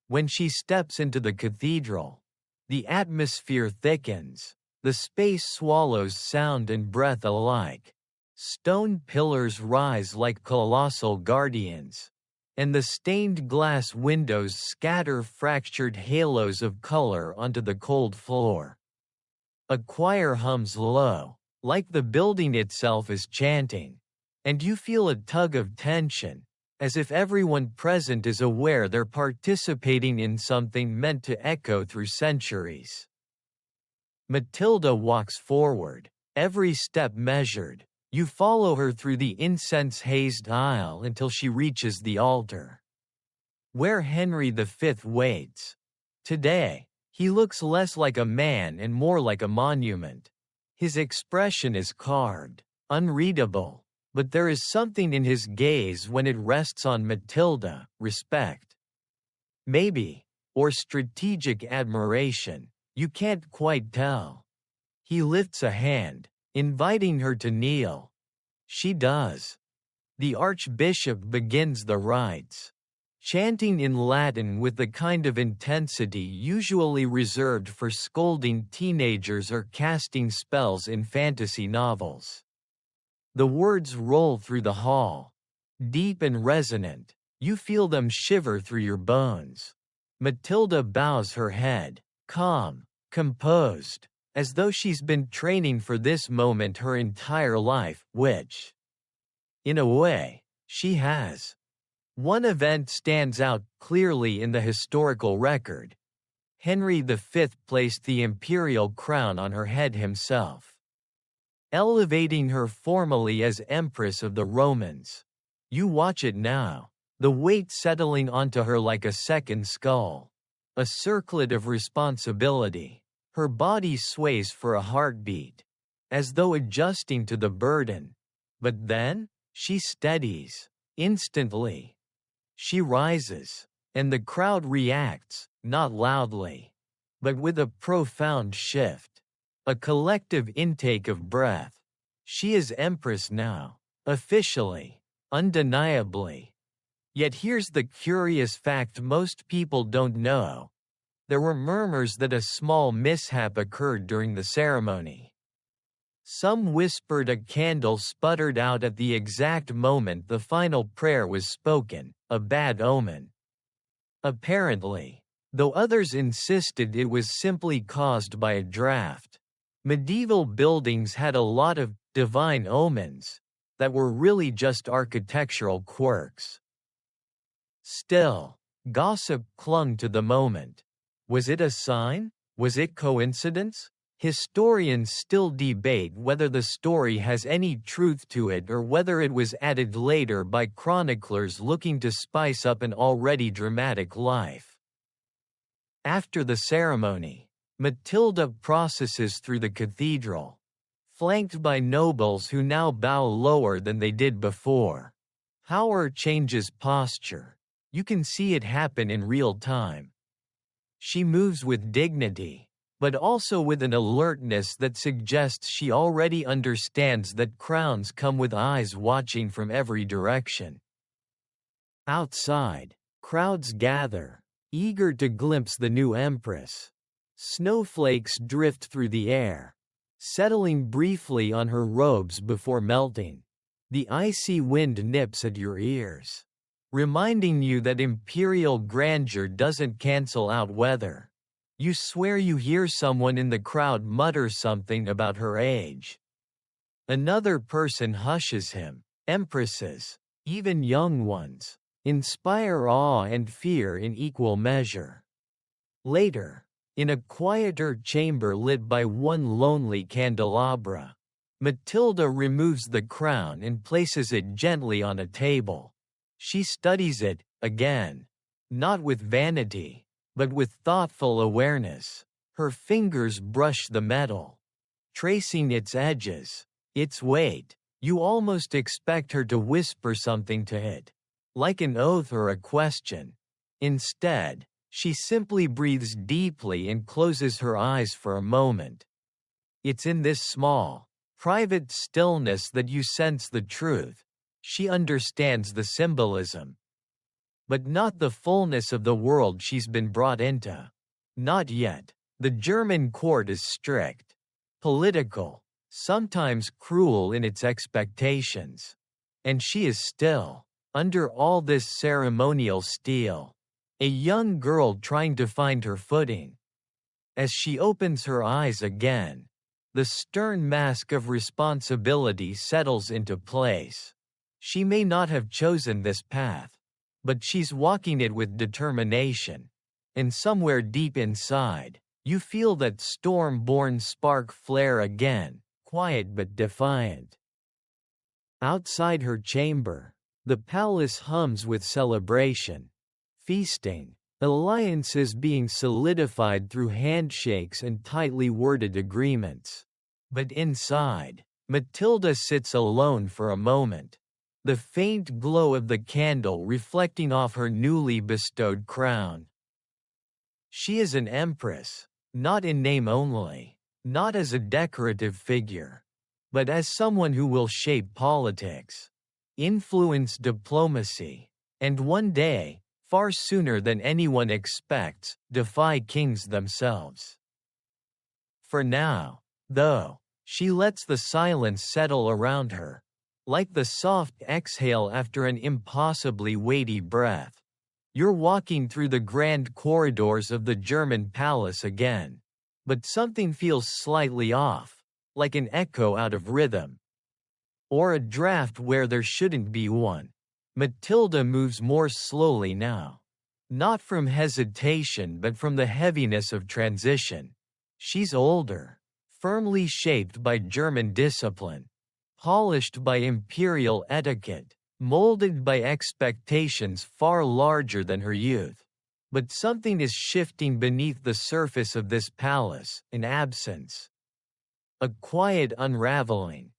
When she steps into the cathedral, the atmosphere thickens. The space swallows sound and breath alike. Stone pillars rise like colossal guardians, and the stained glass windows scatter fractured halos of color onto the cold floor. A choir hums low, like the building itself is chanting, and you feel a tug of tension, as if everyone present is aware they're participating in something meant to echo through centuries. Matilda walks forward, every step measured. You follow her through the incense-hazed aisle until she reaches the altar, where Henry V waits. Today, he looks less like a man and more like a monument. His expression is carved, unreadable, but there is something in his gaze when it rests on Matilda, respect. Maybe, or strategic admiration. You can't quite tell. He lifts a hand, inviting her to kneel. She does. The archbishop begins the rites, chanting in Latin with the kind of intensity usually reserved for scolding teenagers or casting spells in fantasy novels. The words roll through the hall, deep and resonant. You feel them shiver through your bones. Matilda bows her head, calm, composed, as though she's been training for this moment her entire life, which, in a way, she has. One event stands out clearly in the historical record. Henry V placed the imperial crown on her head himself, elevating her formally as Empress of the Romans. You watch it now, the weight settling onto her like a second skull. A circlet of responsibility. Her body sways for a heartbeat, as though adjusting to the burden. But then, she steadies. Instantly. She rises, and the crowd reacts, not loudly, but with a profound shift. A collective intake of breath. She is Empress now, officially, undeniably. Yet here's the curious fact most people don't know. There were murmurs that a small mishap occurred during the ceremony. Some whispered a candle sputtered out at the exact moment the final prayer was spoken, a bad omen. Apparently, though others insisted it was simply caused by a draft. Medieval buildings had a lot of divine omens that were really just architectural quirks. Still, gossip clung to the moment. Was it a sign? Was it coincidence? Historians still debate whether the story has any truth to it or whether it was added later by chroniclers looking to spice up an already dramatic life. After the ceremony, Matilda processes through the cathedral, flanked by nobles who now bow lower than they did before. Power changes posture. You can see it happen in real time. She moves with dignity, but also with an alertness that suggests she already understands that crowns come with eyes watching from every direction. Outside, crowds gather, eager to glimpse the new empress. Snowflakes drift through the air, settling briefly on her robes before melting. The icy wind nips at your ears, reminding you that imperial grandeur doesn't cancel out weather. You swear you hear someone in the crowd mutter something about her age. Another person hushes him. Empresses, even young ones, inspire awe and fear in equal measure. Later, in a quieter chamber lit by one lonely candelabra, Matilda removes the crown and places it gently on a table. She studies it, again, not with vanity, but with thoughtful awareness. Her fingers brush the metal, tracing its edges, its weight. You almost expect her to whisper something to it, like an oath or a question. Instead, she simply breathes deeply and closes her eyes for a moment. It's in this small, private stillness that you sense the truth. She understands the symbolism, but not the fullness of the world she's been brought into. Not yet. The German court is strict, political, sometimes cruel in its expectations. And she is still, under all this ceremonial steel, a young girl trying to find her footing. As she opens her eyes again, the stern mask of responsibility settles into place. She may not have chosen this path, but she's walking it with determination. And somewhere deep inside, you feel that storm-born spark flare again, quiet but defiant. Outside her chamber, the palace hums with celebration, feasting, alliances being solidified through handshakes and tightly worded agreements. But inside, Matilda sits alone for a moment, the faint glow of the candle reflecting off her newly bestowed crown. She is an empress, not in name only, not as a decorative figure, but as someone who will shape politics, influence diplomacy, and one day, far sooner than anyone expects, defy kings themselves. For now, though, she lets the silence settle around her, like the soft exhale after an impossibly weighty breath. You're walking through the grand corridors of the German palace again, but something feels slightly off, like an echo out of rhythm, or a draft where there shouldn't be one. Matilda moves more slowly now, not from hesitation but from the heaviness of transition. She's older, firmly shaped by German discipline, polished by imperial etiquette, molded by expectations far larger than her youth. But something is shifting beneath the surface of this palace, an absence. A quiet unraveling.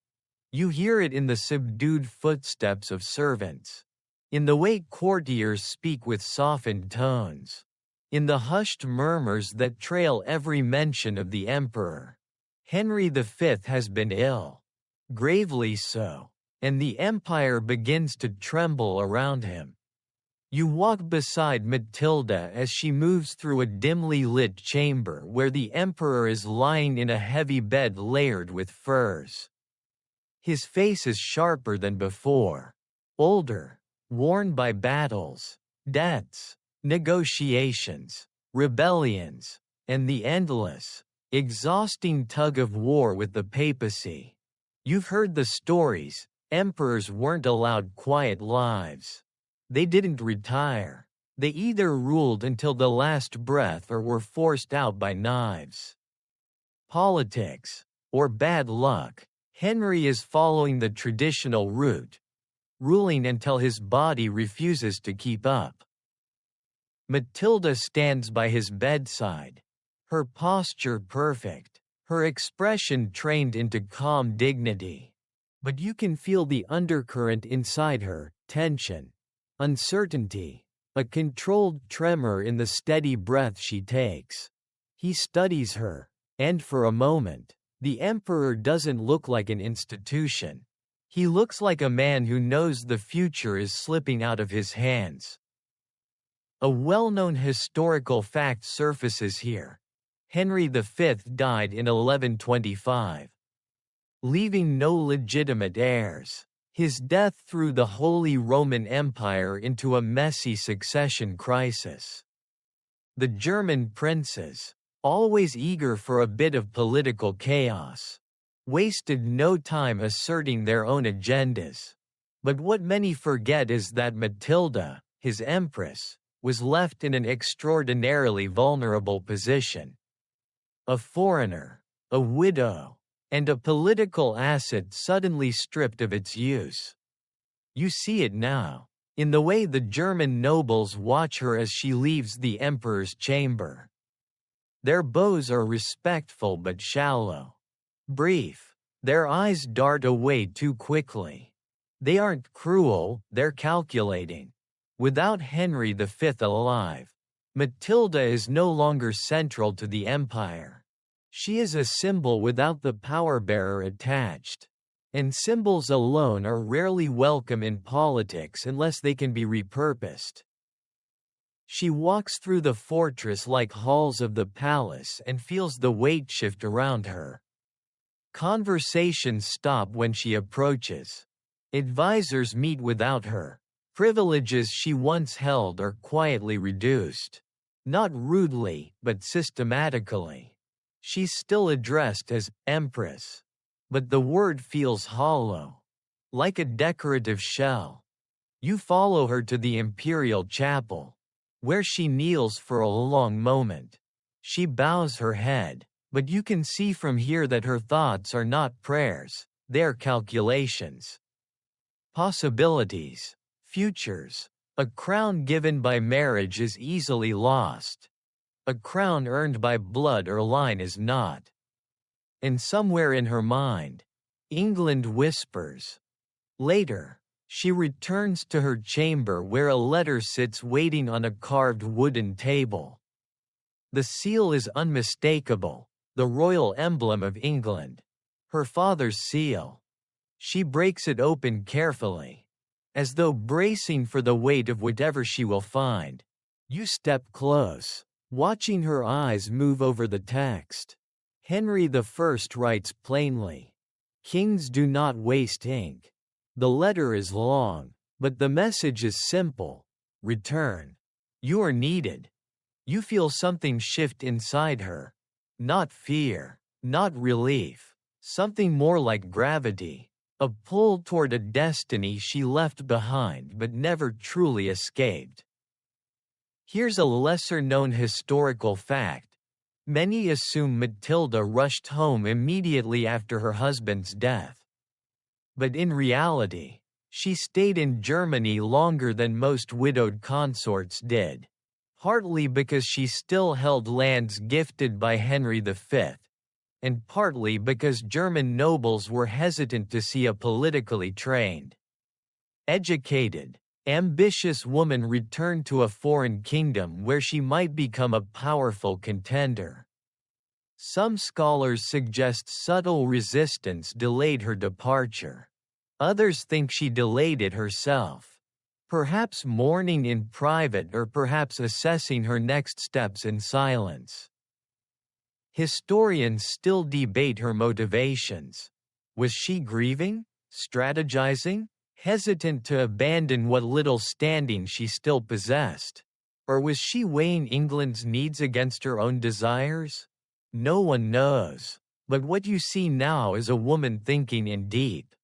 You hear it in the subdued footsteps of servants. In the way courtiers speak with softened tones. In the hushed murmurs that trail every mention of the emperor. Henry V has been ill. Gravely so. And the empire begins to tremble around him. You walk beside Matilda as she moves through a dimly lit chamber where the emperor is lying in a heavy bed layered with furs. His face is sharper than before. Older, worn by battles, debts, negotiations, rebellions, and the endless, exhausting tug of war with the papacy. You've heard the stories. Emperors weren't allowed quiet lives. They didn't retire. They either ruled until the last breath or were forced out by knives. Politics, or bad luck. Henry is following the traditional route, ruling until his body refuses to keep up. Matilda stands by his bedside, her posture perfect, her expression trained into calm dignity. But you can feel the undercurrent inside her, tension, uncertainty, a controlled tremor in the steady breath she takes. He studies her, and for a moment, the emperor doesn't look like an institution. He looks like a man who knows the future is slipping out of his hands. A well-known historical fact surfaces here. Henry V died in 1125. Leaving no legitimate heirs. His death threw the Holy Roman Empire into a messy succession crisis. The German princes, always eager for a bit of political chaos, wasted no time asserting their own agendas. But what many forget is that Matilda, his empress, was left in an extraordinarily vulnerable position. A foreigner, a widow, and a political asset suddenly stripped of its use. You see it now, in the way the German nobles watch her as she leaves the emperor's chamber. Their bows are respectful but shallow. Brief, their eyes dart away too quickly. They aren't cruel, they're calculating. Without Henry V alive, Matilda is no longer central to the empire. She is a symbol without the power-bearer attached. And symbols alone are rarely welcome in politics unless they can be repurposed. She walks through the fortress like halls of the palace and feels the weight shift around her. Conversations stop when she approaches. Advisors meet without her. Privileges she once held are quietly reduced. Not rudely, but systematically. She's still addressed as Empress. But the word feels hollow. Like a decorative shell. You follow her to the imperial chapel, where she kneels for a long moment. She bows her head, but you can see from here that her thoughts are not prayers, they're calculations. Possibilities, futures. A crown given by marriage is easily lost. A crown earned by blood or line is not. And somewhere in her mind, England whispers. Later, she returns to her chamber where a letter sits waiting on a carved wooden table. The seal is unmistakable, the royal emblem of England. Her father's seal. She breaks it open carefully, as though bracing for the weight of whatever she will find. You step close, watching her eyes move over the text. Henry I writes plainly, "Kings do not waste ink." The letter is long, but the message is simple. Return. You are needed. You feel something shift inside her. Not fear, not relief, something more like gravity. A pull toward a destiny she left behind but never truly escaped. Here's a lesser-known historical fact. Many assume Matilda rushed home immediately after her husband's death. But in reality, She stayed in Germany longer than most widowed consorts did, partly because she still held lands gifted by Henry V, and partly because German nobles were hesitant to see a politically trained, educated, ambitious woman return to a foreign kingdom where she might become a powerful contender. Some scholars suggest subtle resistance delayed her departure. Others think she delayed it herself, perhaps mourning in private or perhaps assessing her next steps in silence. Historians still debate her motivations. Was she grieving, strategizing, hesitant to abandon what little standing she still possessed? Or was she weighing England's needs against her own desires? No one knows. But what you see now is a woman thinking in deep,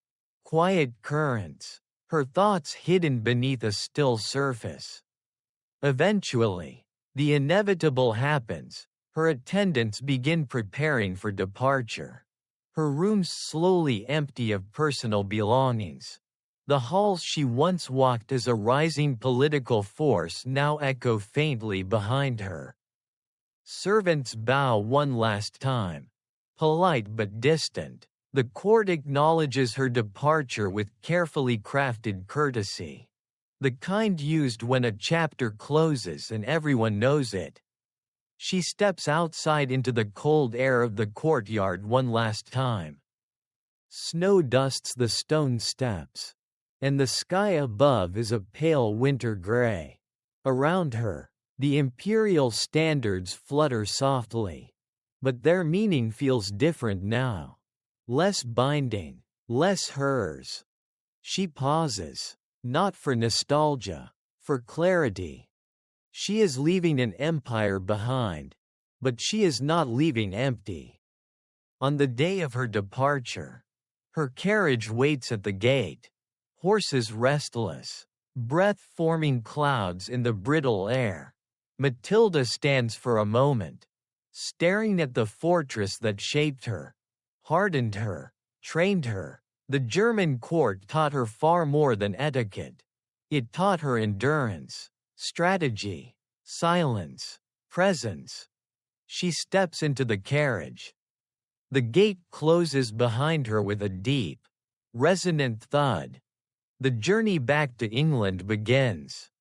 quiet currents, her thoughts hidden beneath a still surface. Eventually, the inevitable happens. Her attendants begin preparing for departure. Her rooms slowly empty of personal belongings. The halls she once walked as a rising political force now echo faintly behind her. Servants bow one last time. Polite but distant, the court acknowledges her departure with carefully crafted courtesy. The kind used when a chapter closes and everyone knows it. She steps outside into the cold air of the courtyard one last time. Snow dusts the stone steps, and the sky above is a pale winter gray. Around her, the imperial standards flutter softly, but their meaning feels different now. Less binding, less hers. She pauses, not for nostalgia, for clarity. She is leaving an empire behind, but she is not leaving empty. On the day of her departure, her carriage waits at the gate, horses restless, breath forming clouds in the brittle air. Matilda stands for a moment, staring at the fortress that shaped her, hardened her, trained her. The German court taught her far more than etiquette. It taught her endurance, strategy, silence, presence. She steps into the carriage. The gate closes behind her with a deep, resonant thud. The journey back to England begins.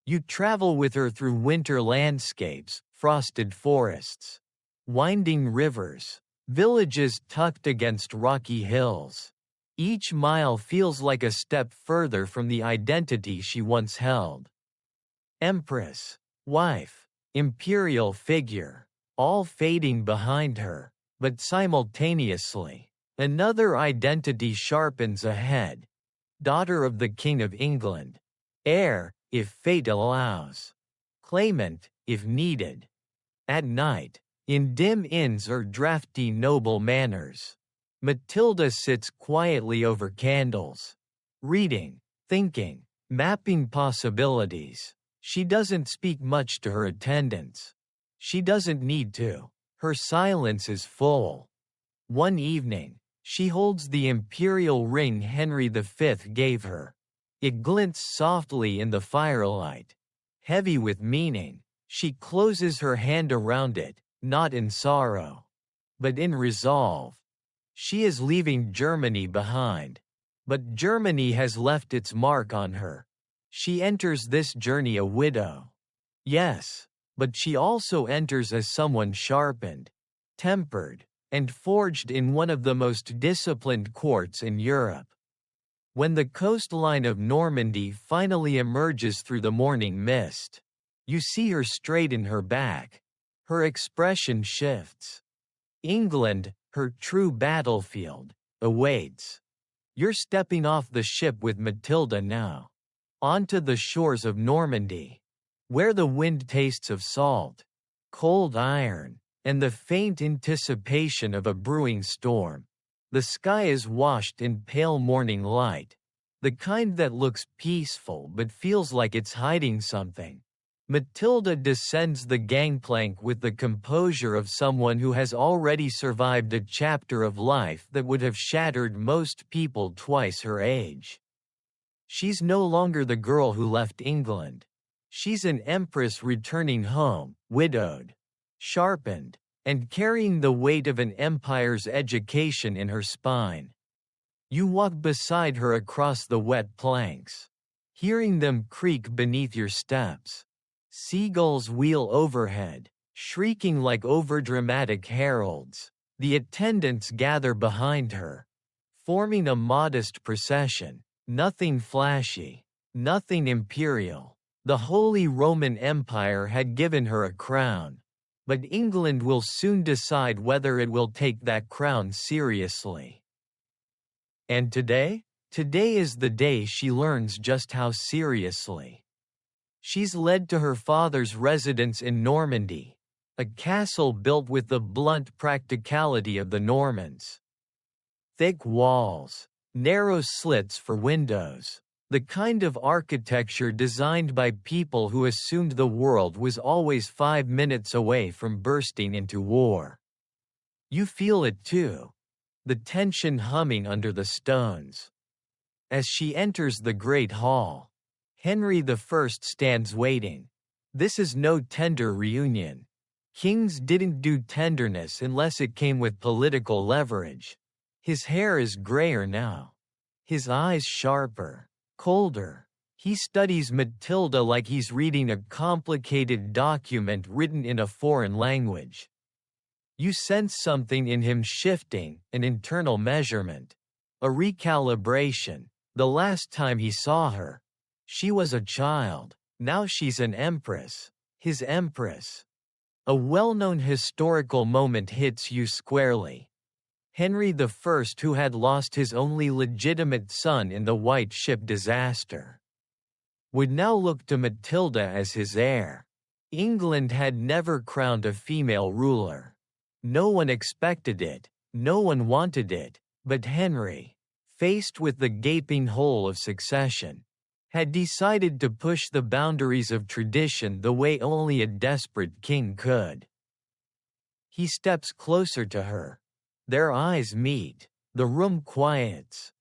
You travel with her through winter landscapes, frosted forests, winding rivers, villages tucked against rocky hills. Each mile feels like a step further from the identity she once held. Empress, wife, imperial figure, all fading behind her, but simultaneously, another identity sharpens ahead. Daughter of the King of England. Heir, if fate allows. Claimant, if needed. At night, in dim inns or drafty noble manors, Matilda sits quietly over candles, reading, thinking, mapping possibilities. She doesn't speak much to her attendants. She doesn't need to. Her silence is full. One evening, she holds the imperial ring Henry V gave her. It glints softly in the firelight. Heavy with meaning, she closes her hand around it, not in sorrow, but in resolve. She is leaving Germany behind. But Germany has left its mark on her. She enters this journey a widow. Yes, but she also enters as someone sharpened, tempered, and forged in one of the most disciplined courts in Europe. When the coastline of Normandy finally emerges through the morning mist, you see her straighten her back. Her expression shifts. England, her true battlefield, awaits. You're stepping off the ship with Matilda now. Onto the shores of Normandy, where the wind tastes of salt, cold iron, and the faint anticipation of a brewing storm. The sky is washed in pale morning light, the kind that looks peaceful but feels like it's hiding something. Matilda descends the gangplank with the composure of someone who has already survived a chapter of life that would have shattered most people twice her age. She's no longer the girl who left England. She's an empress returning home, widowed, sharpened, and carrying the weight of an empire's education in her spine. You walk beside her across the wet planks, hearing them creak beneath your steps. Seagulls wheel overhead, shrieking like overdramatic heralds. The attendants gather behind her, forming a modest procession. Nothing flashy, nothing imperial. The Holy Roman Empire had given her a crown, but England will soon decide whether it will take that crown seriously. And today? Today is the day she learns just how seriously. She's led to her father's residence in Normandy, a castle built with the blunt practicality of the Normans. Thick walls, narrow slits for windows, the kind of architecture designed by people who assumed the world was always 5 minutes away from bursting into war. You feel it too, the tension humming under the stones. As she enters the great hall, Henry I stands waiting. This is no tender reunion. Kings didn't do tenderness unless it came with political leverage. His hair is grayer now. His eyes sharper, colder. He studies Matilda like he's reading a complicated document written in a foreign language. You sense something in him shifting, an internal measurement, a recalibration. The last time he saw her, she was a child. Now she's an empress, his empress. A well-known historical moment hits you squarely. Henry I, who had lost his only legitimate son in the White Ship disaster, would now look to Matilda as his heir. England had never crowned a female ruler. No one expected it, no one wanted it, but Henry, faced with the gaping hole of succession, had decided to push the boundaries of tradition the way only a desperate king could. He steps closer to her. Their eyes meet. The room quiets.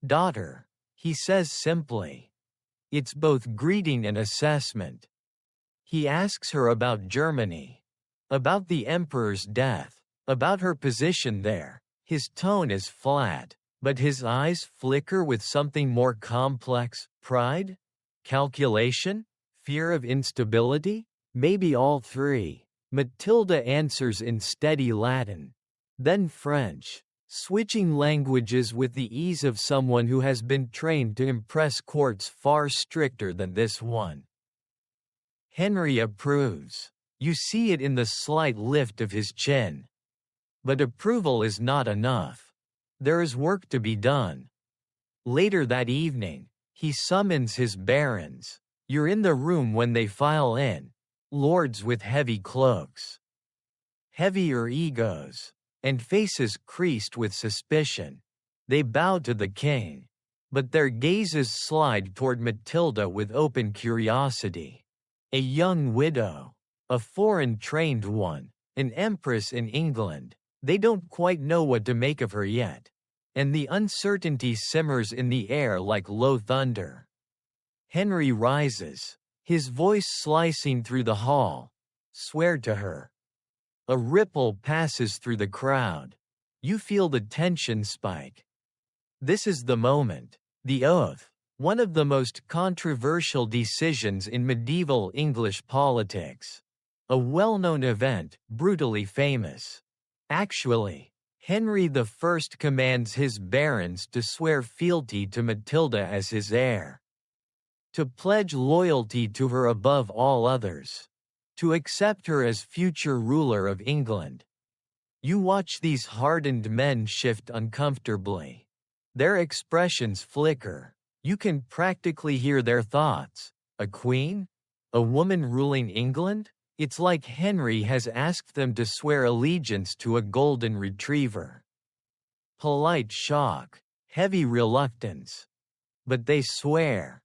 "Daughter," he says simply. It's both greeting and assessment. He asks her about Germany, about the emperor's death, about her position there. His tone is flat, but his eyes flicker with something more complex. Pride? Calculation? Fear of instability? Maybe all three. Matilda answers in steady Latin, then French, switching languages with the ease of someone who has been trained to impress courts far stricter than this one. Henry approves. You see it in the slight lift of his chin. But approval is not enough. There is work to be done. Later that evening, he summons his barons. You're in the room when they file in. Lords with heavy cloaks, heavier egos, and faces creased with suspicion. They bow to the king, but their gazes slide toward Matilda with open curiosity. A young widow, a foreign-trained one, an empress in England. They don't quite know what to make of her yet, and the uncertainty simmers in the air like low thunder. Henry rises, his voice slicing through the hall. Swear to her. A ripple passes through the crowd. You feel the tension spike. This is the moment. The oath, one of the most controversial decisions in medieval English politics. A well-known event, brutally famous. Actually, Henry I commands his barons to swear fealty to Matilda as his heir. To pledge loyalty to her above all others. To accept her as future ruler of England. You watch these hardened men shift uncomfortably. Their expressions flicker. You can practically hear their thoughts. A queen? A woman ruling England? It's like Henry has asked them to swear allegiance to a golden retriever. Polite shock, heavy reluctance. But they swear.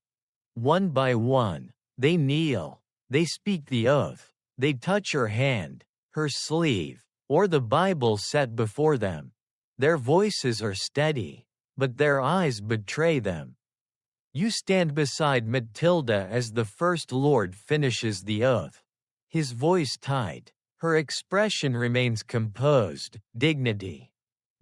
One by one, they kneel, they speak the oath, they touch her hand, her sleeve, or the Bible set before them. Their voices are steady, but their eyes betray them. You stand beside Matilda as the First Lord finishes the oath. His voice tight. Her expression remains composed, dignity,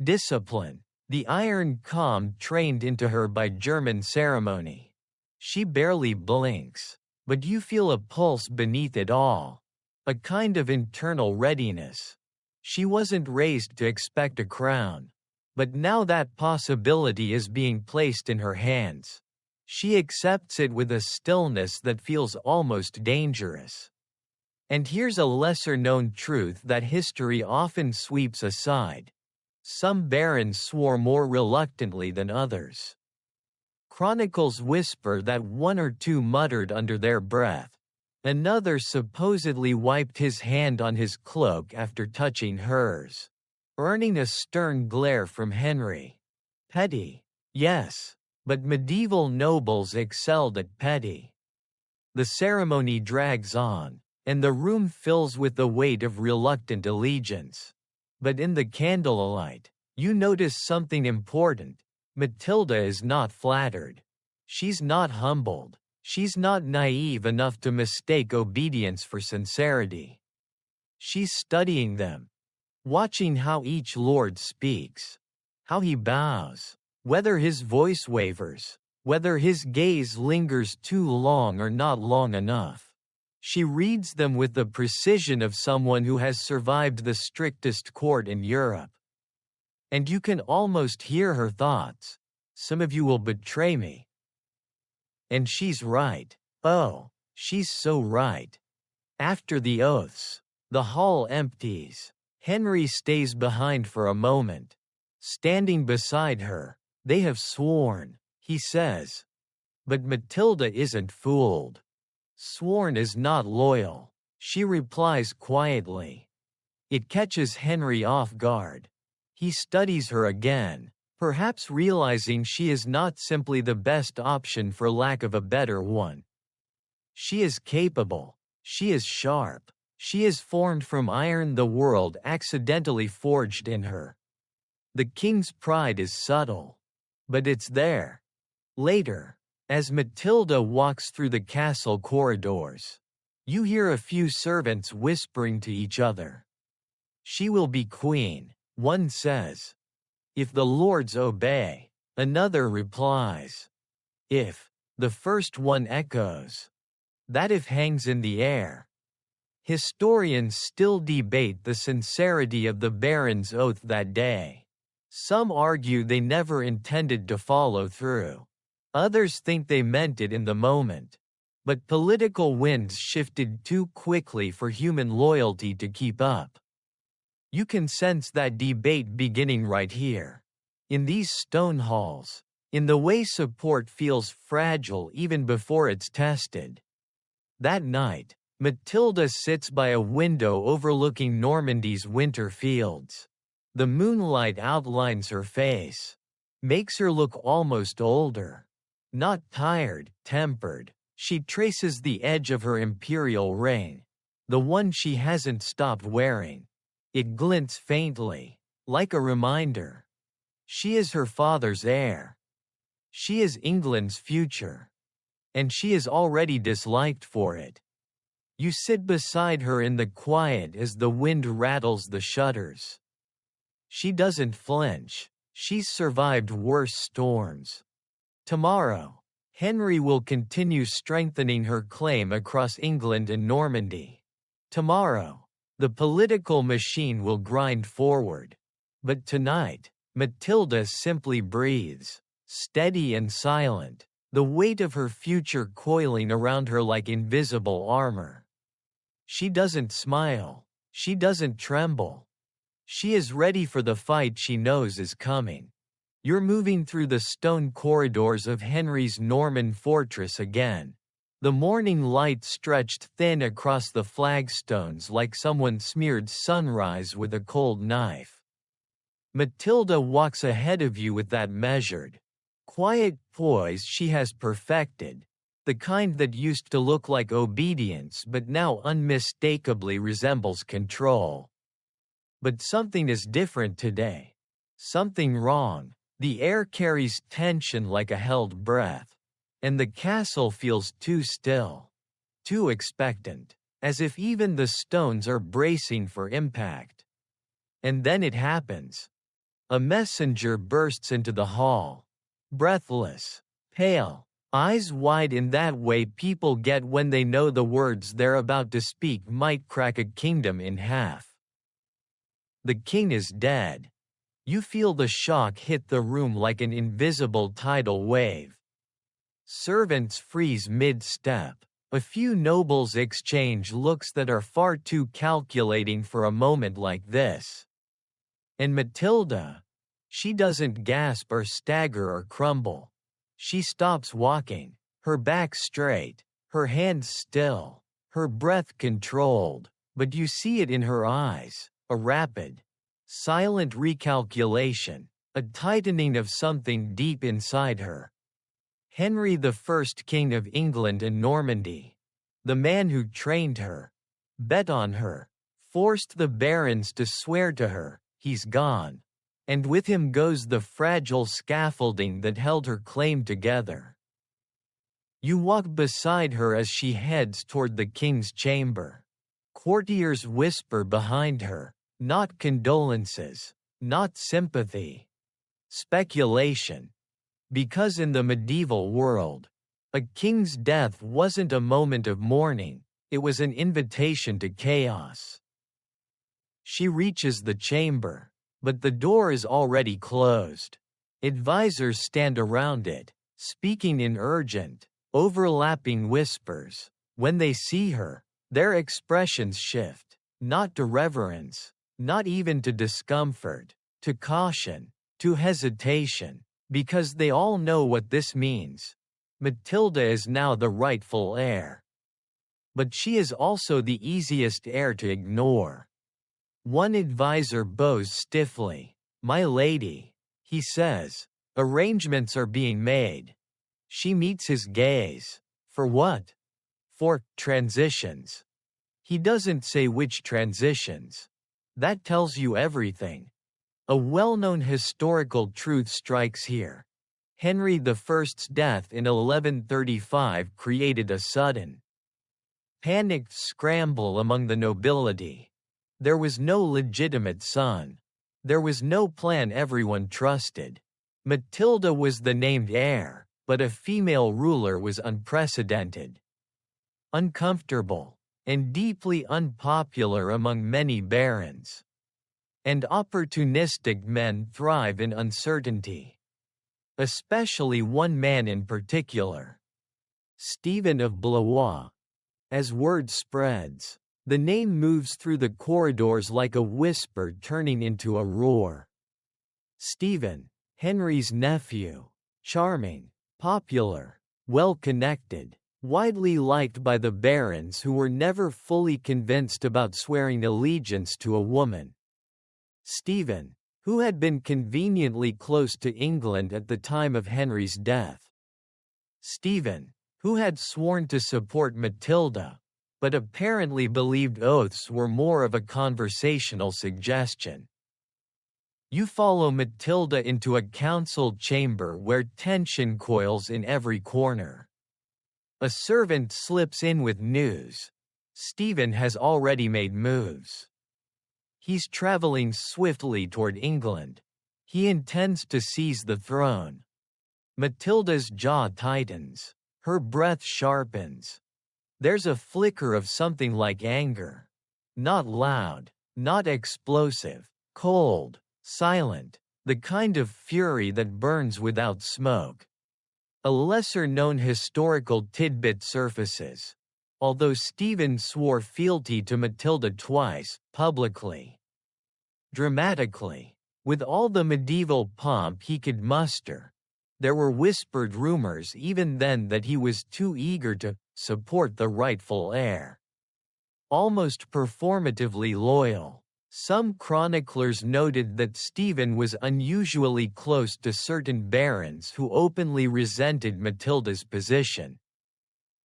discipline, the iron calm trained into her by German ceremony. She barely blinks, but you feel a pulse beneath it all, a kind of internal readiness. She wasn't raised to expect a crown, but now that possibility is being placed in her hands. She accepts it with a stillness that feels almost dangerous. And here's a lesser-known truth that history often sweeps aside. Some barons swore more reluctantly than others. Chronicles whisper that one or two muttered under their breath. Another supposedly wiped his hand on his cloak after touching hers, earning a stern glare from Henry. Petty, yes, but medieval nobles excelled at petty. The ceremony drags on, and the room fills with the weight of reluctant allegiance. But in the candlelight, you notice something important. Matilda is not flattered. She's not humbled. She's not naive enough to mistake obedience for sincerity. She's studying them, watching how each lord speaks, how he bows, whether his voice wavers, whether his gaze lingers too long or not long enough. She reads them with the precision of someone who has survived the strictest court in Europe. And you can almost hear her thoughts. Some of you will betray me. And she's right. Oh, she's so right. After the oaths, the hall empties. Henry stays behind for a moment. Standing beside her, they have sworn, he says. But Matilda isn't fooled. Sworn is not loyal, she replies quietly. It catches Henry off guard. He studies her again, perhaps realizing she is not simply the best option for lack of a better one. She is capable, she is sharp, she is formed from iron the world accidentally forged in her. The king's pride is subtle, but it's there. Later, as Matilda walks through the castle corridors, you hear a few servants whispering to each other. She will be queen, one says. If the lords obey, another replies. If, the first one echoes. That if hangs in the air. Historians still debate the sincerity of the baron's oath that day. Some argue they never intended to follow through. Others think they meant it in the moment. But political winds shifted too quickly for human loyalty to keep up. You can sense that debate beginning right here. In these stone halls. In the way support feels fragile even before it's tested. That night, Matilda sits by a window overlooking Normandy's winter fields. The moonlight outlines her face. Makes her look almost older. Not tired, tempered, she traces the edge of her imperial ring, the one she hasn't stopped wearing. It glints faintly, like a reminder. She is her father's heir. She is England's future. And she is already disliked for it. You sit beside her in the quiet as the wind rattles the shutters. She doesn't flinch. She's survived worse storms. Tomorrow, Henry will continue strengthening her claim across England and Normandy. Tomorrow, the political machine will grind forward. But tonight, Matilda simply breathes, steady and silent, the weight of her future coiling around her like invisible armor. She doesn't smile. She doesn't tremble. She is ready for the fight she knows is coming. You're moving through the stone corridors of Henry's Norman fortress again. The morning light stretched thin across the flagstones like someone smeared sunrise with a cold knife. Matilda walks ahead of you with that measured, quiet poise she has perfected, the kind that used to look like obedience but now unmistakably resembles control. But something is different today. Something wrong. The air carries tension like a held breath. And the castle feels too still, too expectant, as if even the stones are bracing for impact. And then it happens. A messenger bursts into the hall. Breathless, pale, eyes wide in that way people get when they know the words they're about to speak might crack a kingdom in half. The king is dead. You feel the shock hit the room like an invisible tidal wave. Servants freeze mid-step. A few nobles exchange looks that are far too calculating for a moment like this. And Matilda, she doesn't gasp or stagger or crumble. She stops walking, her back straight, her hands still, her breath controlled, but you see it in her eyes, a rapid, silent recalculation, a tightening of something deep inside her. Henry I, King of England and Normandy, the man who trained her, bet on her, forced the barons to swear to her, he's gone. And with him goes the fragile scaffolding that held her claim together. You walk beside her as she heads toward the king's chamber. Courtiers whisper behind her, not condolences, not sympathy. Speculation. Because in the medieval world, a king's death wasn't a moment of mourning, it was an invitation to chaos. She reaches the chamber, but the door is already closed. Advisors stand around it, speaking in urgent, overlapping whispers. When they see her, their expressions shift, not to reverence, not even to discomfort, to caution, to hesitation. Because they all know what this means. Matilda is now the rightful heir. But she is also the easiest heir to ignore. One advisor bows stiffly. "My lady," he says, "arrangements are being made." She meets his gaze. For what? For transitions. He doesn't say which transitions. That tells you everything. A well-known historical truth strikes here. Henry I's death in 1135 created a sudden, panicked scramble among the nobility. There was no legitimate son. There was no plan everyone trusted. Matilda was the named heir, but a female ruler was unprecedented. Uncomfortable, and deeply unpopular among many barons. And opportunistic men thrive in uncertainty. Especially one man in particular. Stephen of Blois. As word spreads, the name moves through the corridors like a whisper turning into a roar. Stephen, Henry's nephew, charming, popular, well-connected, widely liked by the barons who were never fully convinced about swearing allegiance to a woman. Stephen, who had been conveniently close to England at the time of Henry's death. Stephen, who had sworn to support Matilda, but apparently believed oaths were more of a conversational suggestion. You follow Matilda into a council chamber where tension coils in every corner. A servant slips in with news. Stephen has already made moves. He's traveling swiftly toward England. He intends to seize the throne. Matilda's jaw tightens. Her breath sharpens. There's a flicker of something like anger. Not loud, not explosive, cold, silent, the kind of fury that burns without smoke. A lesser-known historical tidbit surfaces. Although Stephen swore fealty to Matilda twice, publicly, dramatically, with all the medieval pomp he could muster, there were whispered rumors even then that he was too eager to support the rightful heir. Almost performatively loyal. Some chroniclers noted that Stephen was unusually close to certain barons who openly resented Matilda's position.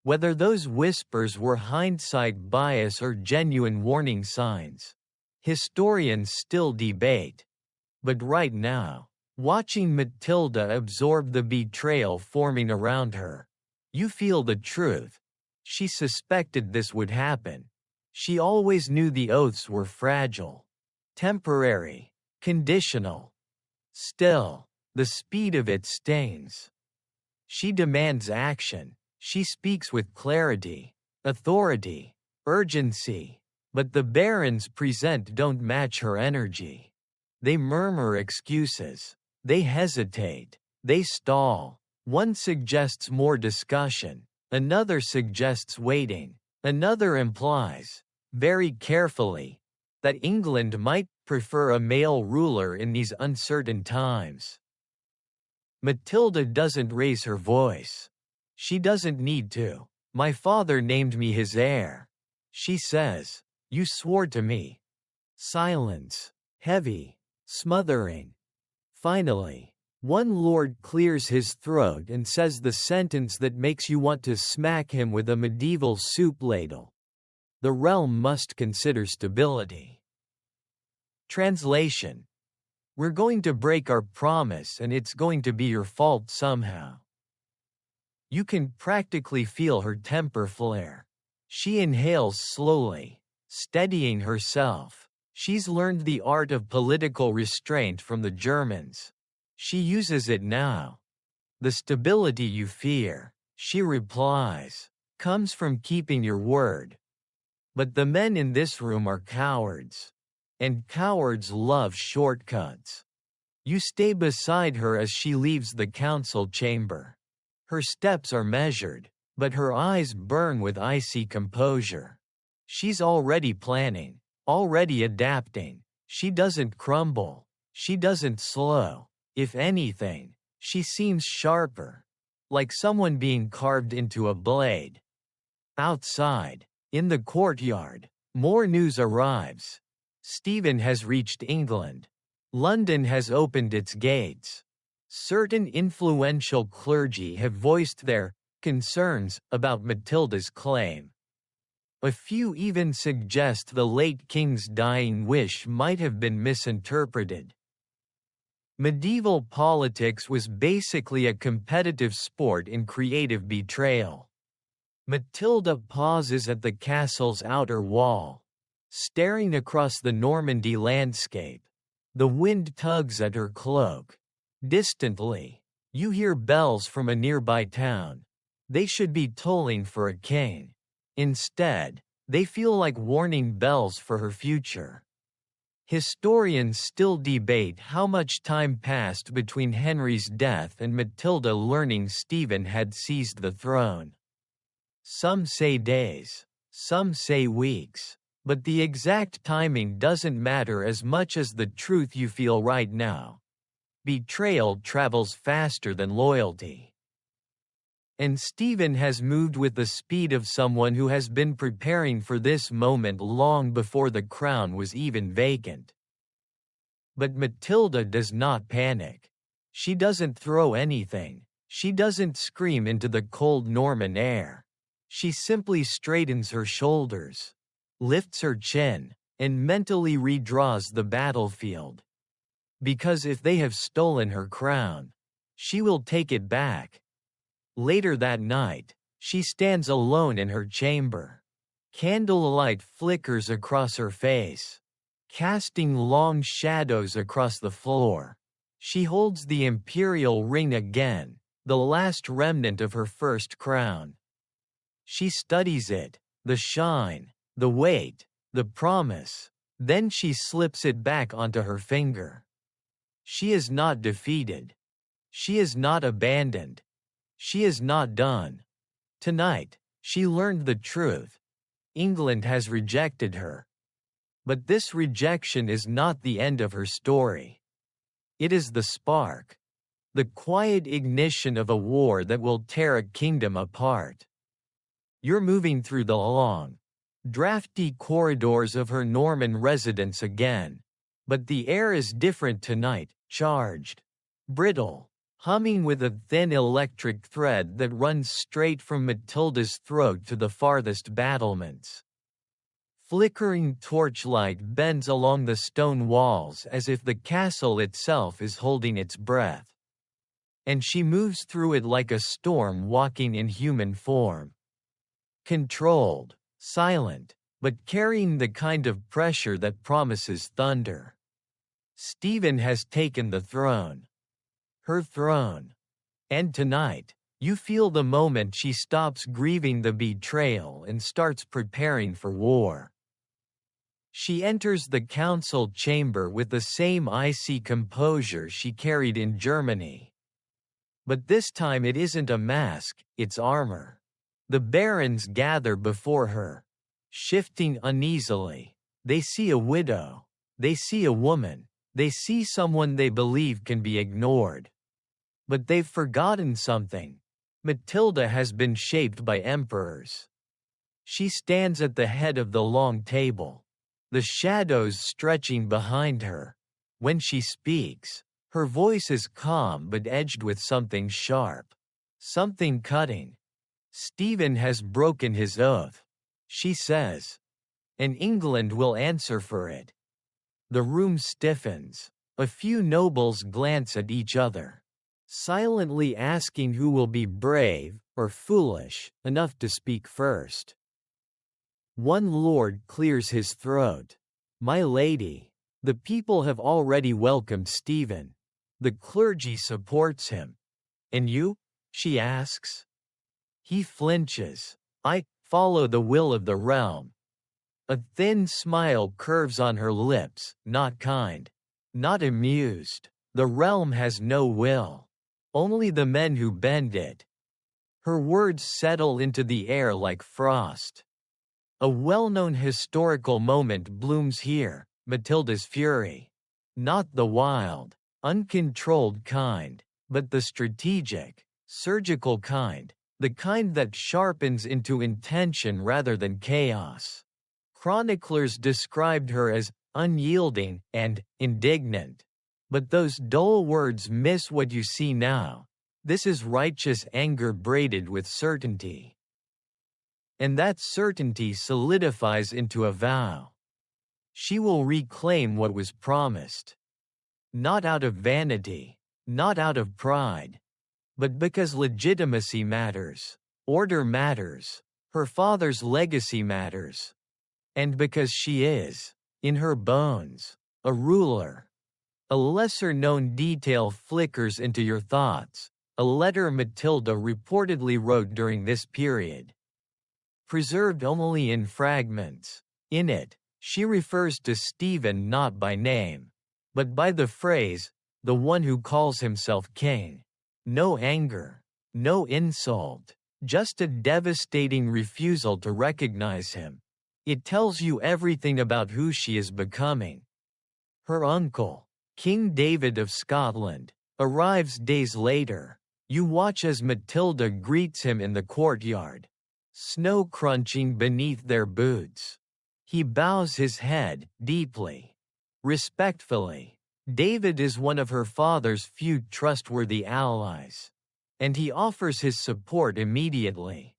Whether those whispers were hindsight bias or genuine warning signs, historians still debate. But right now, watching Matilda absorb the betrayal forming around her, You feel the truth. She suspected this would happen. She always knew the oaths were fragile, temporary, conditional. Still, the speed of it stings. She demands action. She speaks with clarity, authority, urgency. But the barons present don't match her energy. They murmur excuses. They hesitate. They stall. One suggests more discussion. Another suggests waiting. Another implies, very carefully, that England might prefer a male ruler in these uncertain times. Matilda doesn't raise her voice. She doesn't need to. My father named me his heir. She says, you swore to me. Silence. Heavy. Smothering. Finally, one lord clears his throat and says the sentence that makes you want to smack him with a medieval soup ladle. The realm must consider stability. Translation. We're going to break our promise and it's going to be your fault somehow. You can practically feel her temper flare. She inhales slowly, steadying herself. She's learned the art of political restraint from the Germans. She uses it now. The stability you fear, she replies, comes from keeping your word. But the men in this room are cowards. And cowards love shortcuts. You stay beside her as she leaves the council chamber. Her steps are measured, but her eyes burn with icy composure. She's already planning, already adapting. She doesn't crumble. She doesn't slow. If anything, she seems sharper, like someone being carved into a blade. Outside, in the courtyard, more news arrives. Stephen has reached England. London has opened its gates. Certain influential clergy have voiced their concerns about Matilda's claim. A few even suggest the late king's dying wish might have been misinterpreted. Medieval politics was basically a competitive sport in creative betrayal. Matilda pauses at the castle's outer wall, staring across the Normandy landscape. The wind tugs at her cloak. Distantly, you hear bells from a nearby town. They should be tolling for a king. Instead, they feel like warning bells for her future. Historians still debate how much time passed between Henry's death and Matilda learning Stephen had seized the throne. Some say days, some say weeks, but the exact timing doesn't matter as much as the truth you feel right now. Betrayal travels faster than loyalty. And Stephen has moved with the speed of someone who has been preparing for this moment long before the crown was even vacant. But Matilda does not panic. She doesn't throw anything. She doesn't scream into the cold Norman air. She simply straightens her shoulders, lifts her chin, and mentally redraws the battlefield. Because if they have stolen her crown, she will take it back. Later that night, she stands alone in her chamber. Candlelight flickers across her face, casting long shadows across the floor. She holds the imperial ring again, the last remnant of her first crown. She studies it, the shine, the weight, the promise. Then she slips it back onto her finger. She is not defeated. She is not abandoned. She is not done. Tonight, she learned the truth. England has rejected her. But this rejection is not the end of her story. It is the spark, the quiet ignition of a war that will tear a kingdom apart. You're moving through the long, drafty corridors of her Norman residence again. But the air is different tonight, charged, brittle, humming with a thin electric thread that runs straight from Matilda's throat to the farthest battlements. Flickering torchlight bends along the stone walls as if the castle itself is holding its breath. and she moves through it like a storm walking in human form. Controlled, silent, but carrying the kind of pressure that promises thunder. Stephen has taken the throne. Her throne. And tonight, you feel the moment she stops grieving the betrayal and starts preparing for war. She enters the council chamber with the same icy composure she carried in Germany. But this time it isn't a mask, it's armor. The barons gather before her, shifting uneasily. They see a widow. They see a woman. They see someone they believe can be ignored. But they've forgotten something. Matilda has been shaped by emperors. She stands at the head of the long table, the shadows stretching behind her. When she speaks, her voice is calm but edged with something sharp, something cutting. Stephen has broken his oath, she says, and England will answer for it. The room stiffens. A few nobles glance at each other, silently asking who will be brave or foolish enough to speak first. One lord clears his throat. "My lady, the people have already welcomed Stephen. The clergy supports him. And you?" she asks. He flinches. "I follow the will of the realm." A thin smile curves on her lips, not kind, not amused. The realm has no will. Only the men who bend it. Her words settle into the air like frost. A well-known historical moment blooms here, Matilda's fury. Not the wild, uncontrolled kind, but the strategic, surgical kind, the kind that sharpens into intention rather than chaos. Chroniclers described her as unyielding and indignant. But those dull words miss what you see now. This is righteous anger braided with certainty. And that certainty solidifies into a vow. She will reclaim what was promised. Not out of vanity, not out of pride, but because legitimacy matters, order matters, her father's legacy matters. And because she is, in her bones, a ruler. A lesser-known detail flickers into your thoughts, a letter Matilda reportedly wrote during this period. Preserved only in fragments. In it, she refers to Stephen not by name, but by the phrase, "the one who calls himself king." No anger, no insult, just a devastating refusal to recognize him. It tells you everything about who she is becoming. Her uncle, King David of Scotland, arrives days later. You watch as Matilda greets him in the courtyard, snow crunching beneath their boots. He bows his head, deeply, respectfully. David is one of her father's few trustworthy allies, and he offers his support immediately.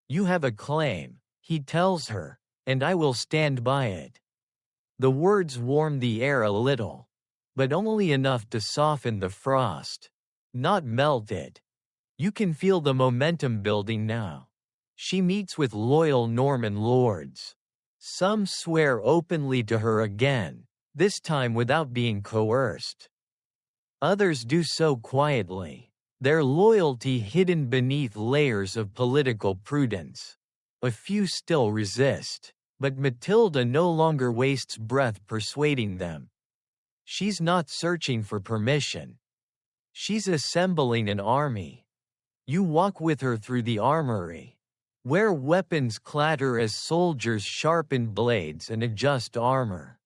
"You have a claim," he tells her, "and I will stand by it." The words warm the air a little, but only enough to soften the frost, not melt it. You can feel the momentum building now. She meets with loyal Norman lords. Some swear openly to her again, this time without being coerced. Others do so quietly, their loyalty hidden beneath layers of political prudence. A few still resist, but Matilda no longer wastes breath persuading them. She's not searching for permission. She's assembling an army. You walk with her through the armory, where weapons clatter as soldiers sharpen blades and adjust armor.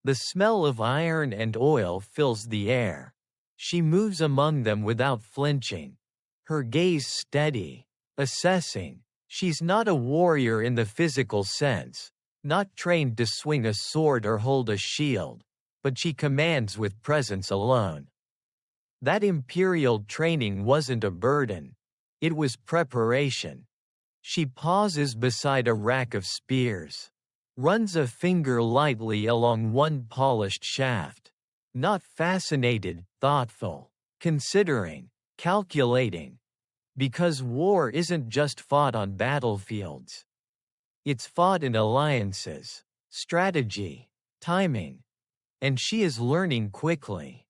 The smell of iron and oil fills the air. She moves among them without flinching, her gaze steady, assessing. She's not a warrior in the physical sense, not trained to swing a sword or hold a shield, but she commands with presence alone. That imperial training wasn't a burden. It was preparation. She pauses beside a rack of spears, runs a finger lightly along one polished shaft. Not fascinated, thoughtful, considering. calculating. Because war isn't just fought on battlefields. It's fought in alliances, strategy, timing. And she is learning quickly.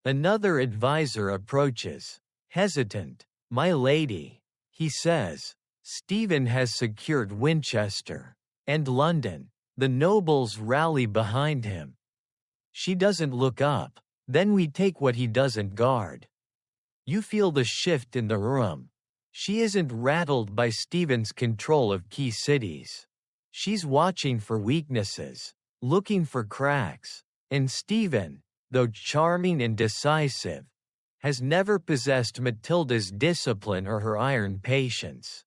Another advisor approaches, hesitant. "My lady," he says, "Stephen has secured Winchester and London. The nobles rally behind him." She doesn't look up. "Then we take what he doesn't guard." You feel the shift in the room. She isn't rattled by Stephen's control of key cities. She's watching for weaknesses, looking for cracks. And Stephen, though charming and decisive, has never possessed Matilda's discipline or her iron patience.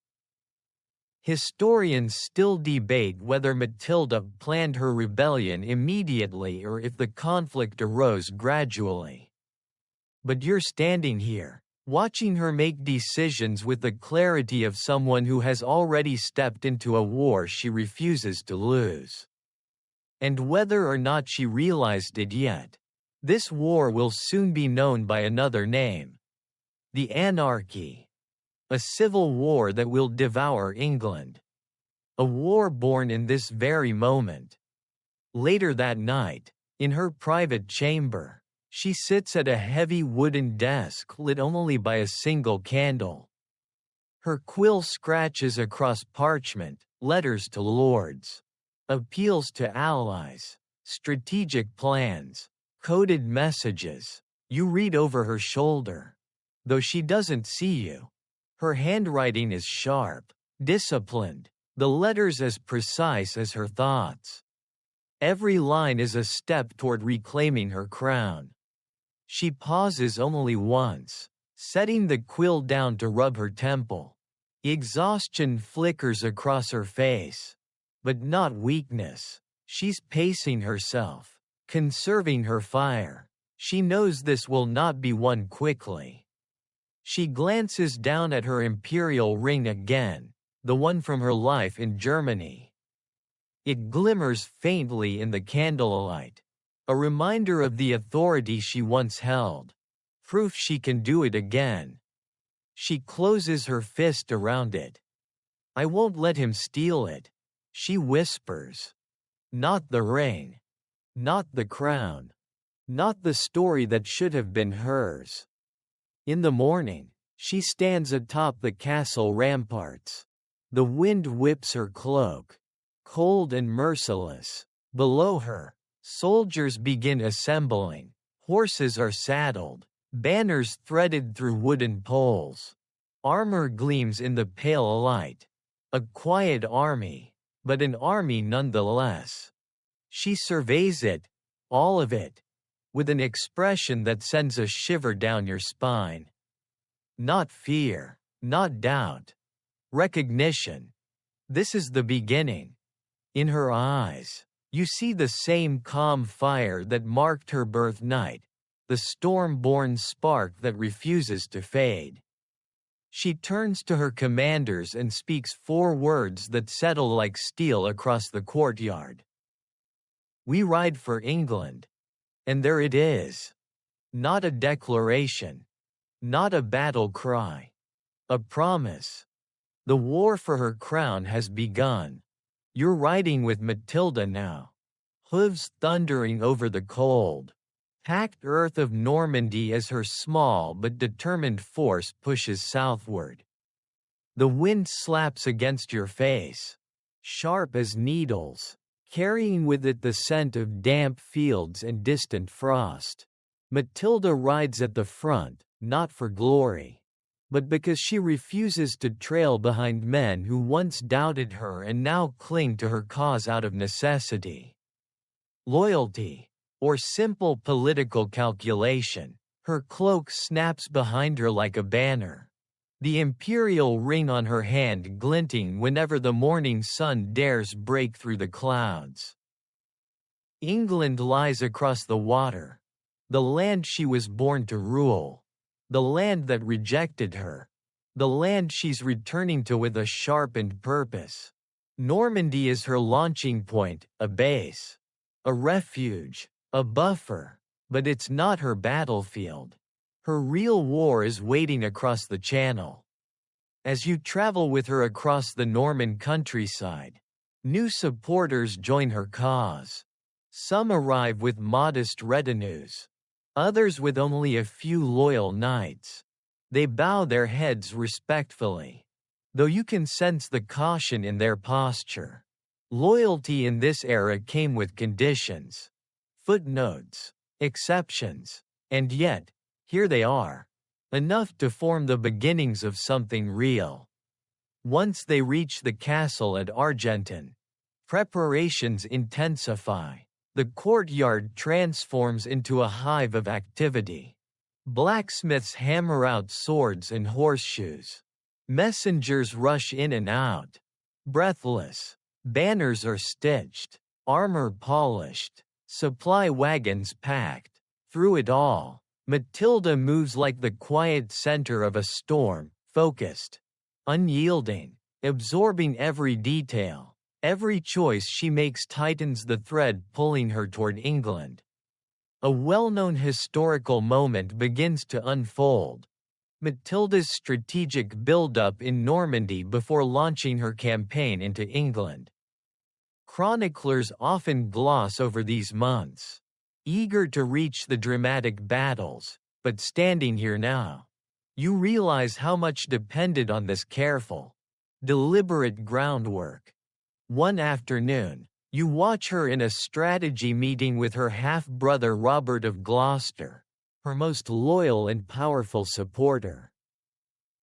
Historians still debate whether Matilda planned her rebellion immediately or if the conflict arose gradually. But you're standing here, watching her make decisions with the clarity of someone who has already stepped into a war she refuses to lose. And whether or not she realized it yet, this war will soon be known by another name. The Anarchy. A civil war that will devour England. A war born in this very moment. Later that night, in her private chamber, she sits at a heavy wooden desk lit only by a single candle. Her quill scratches across parchment, letters to lords. Appeals to allies, strategic plans, coded messages. You read over her shoulder. Though she doesn't see you. Her handwriting is sharp, disciplined, the letters as precise as her thoughts. Every line is a step toward reclaiming her crown. She pauses only once, setting the quill down to rub her temple. Exhaustion flickers across her face. But not weakness. She's pacing herself, conserving her fire. She knows this will not be won quickly. She glances down at her imperial ring again, the one from her life in Germany. It glimmers faintly in the candlelight, a reminder of the authority she once held, proof she can do it again. She closes her fist around it. "I won't let him steal it," she whispers. "Not the ring. Not the crown. Not the story that should have been hers." In the morning, she stands atop the castle ramparts. The wind whips her cloak, cold and merciless. Below her, soldiers begin assembling. Horses are saddled, banners threaded through wooden poles. Armor gleams in the pale light. A quiet army, but an army nonetheless. She surveys it, all of it, with an expression that sends a shiver down your spine. Not fear, not doubt. Recognition. This is the beginning. In her eyes, you see the same calm fire that marked her birth night, the storm-born spark that refuses to fade. She turns to her commanders and speaks 4 words that settle like steel across the courtyard. "We ride for England." And there it is. Not a declaration. Not a battle cry. A promise. The war for her crown has begun. You're riding with Matilda now. Hooves thundering over the cold, packed earth of Normandy as her small but determined force pushes southward. The wind slaps against your face, sharp as needles, carrying with it the scent of damp fields and distant frost. Matilda rides at the front, not for glory, but because she refuses to trail behind men who once doubted her and now cling to her cause out of necessity. Loyalty, or simple political calculation. Her cloak snaps behind her like a banner, the imperial ring on her hand glinting whenever the morning sun dares break through the clouds. England lies across the water, the land she was born to rule, the land that rejected her, the land she's returning to with a sharpened purpose. Normandy is her launching point, a base, a refuge, a buffer, but it's not her battlefield. Her real war is waiting across the channel. As you travel with her across the Norman countryside, new supporters join her cause. Some arrive with modest retinues, others with only a few loyal knights. They bow their heads respectfully, though you can sense the caution in their posture. Loyalty in this era came with conditions, footnotes, exceptions, and yet, here they are, enough to form the beginnings of something real. Once they reach the castle at Argenton, preparations intensify. The courtyard transforms into a hive of activity. Blacksmiths hammer out swords and horseshoes. Messengers rush in and out, breathless. Banners are stitched, armor polished, supply wagons packed. Through it all, Matilda moves like the quiet center of a storm, focused, unyielding, absorbing every detail. Every choice she makes tightens the thread pulling her toward England. A well-known historical moment begins to unfold. Matilda's strategic build-up in Normandy before launching her campaign into England. Chroniclers often gloss over these months, eager to reach the dramatic battles, but standing here now, you realize how much depended on this careful, deliberate groundwork. One afternoon, you watch her in a strategy meeting with her half-brother Robert of Gloucester, her most loyal and powerful supporter.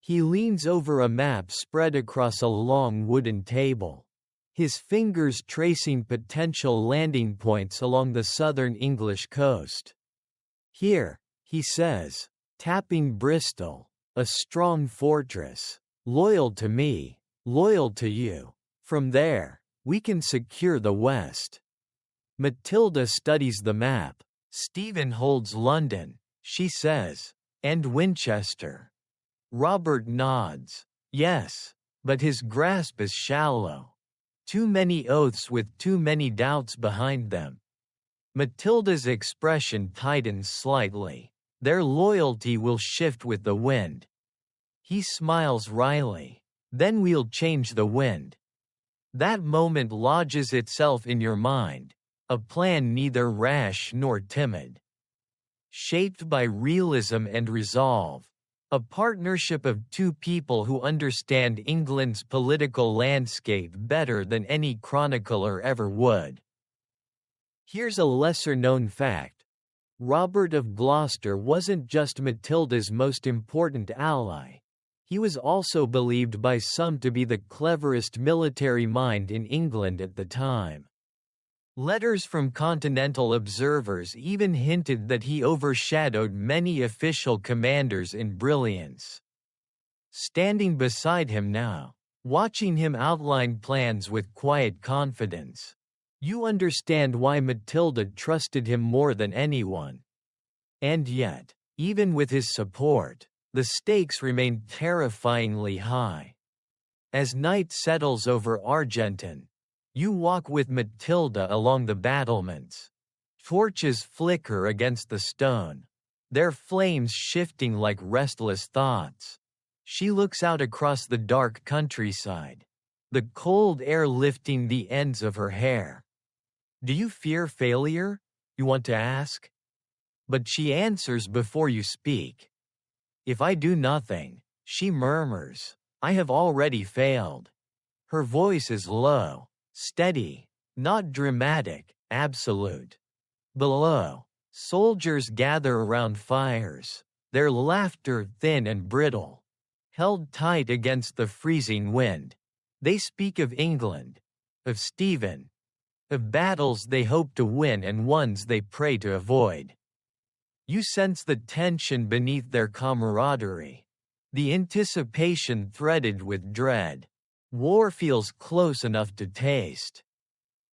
He leans over a map spread across a long wooden table, his fingers tracing potential landing points along the southern English coast. "Here," he says, tapping Bristol, "a strong fortress, loyal to me, loyal to you. From there, we can secure the West." Matilda studies the map. "Stephen holds London," she says, "and Winchester." Robert nods. "Yes, but his grasp is shallow. Too many oaths with too many doubts behind them." Matilda's expression tightens slightly. "Their loyalty will shift with the wind." He smiles wryly. "Then we'll change the wind." That moment lodges itself in your mind, a plan neither rash nor timid. Shaped by realism and resolve, a partnership of two people who understand England's political landscape better than any chronicler ever would. Here's a lesser-known fact. Robert of Gloucester wasn't just Matilda's most important ally. He was also believed by some to be the cleverest military mind in England at the time. Letters from continental observers even hinted that he overshadowed many official commanders in brilliance. Standing beside him now, watching him outline plans with quiet confidence, you understand why Matilda trusted him more than anyone. And yet, even with his support, the stakes remain terrifyingly high. As night settles over Argenton, you walk with Matilda along the battlements. Torches flicker against the stone, their flames shifting like restless thoughts. She looks out across the dark countryside, the cold air lifting the ends of her hair. "Do you fear failure?" you want to ask. But she answers before you speak. "If I do nothing," she murmurs, "I have already failed." Her voice is low, steady, not dramatic, absolute. Below, soldiers gather around fires, their laughter thin and brittle, held tight against the freezing wind. They speak of England, of Stephen, of battles they hope to win and ones they pray to avoid. You sense the tension beneath their camaraderie, the anticipation threaded with dread. War feels close enough to taste.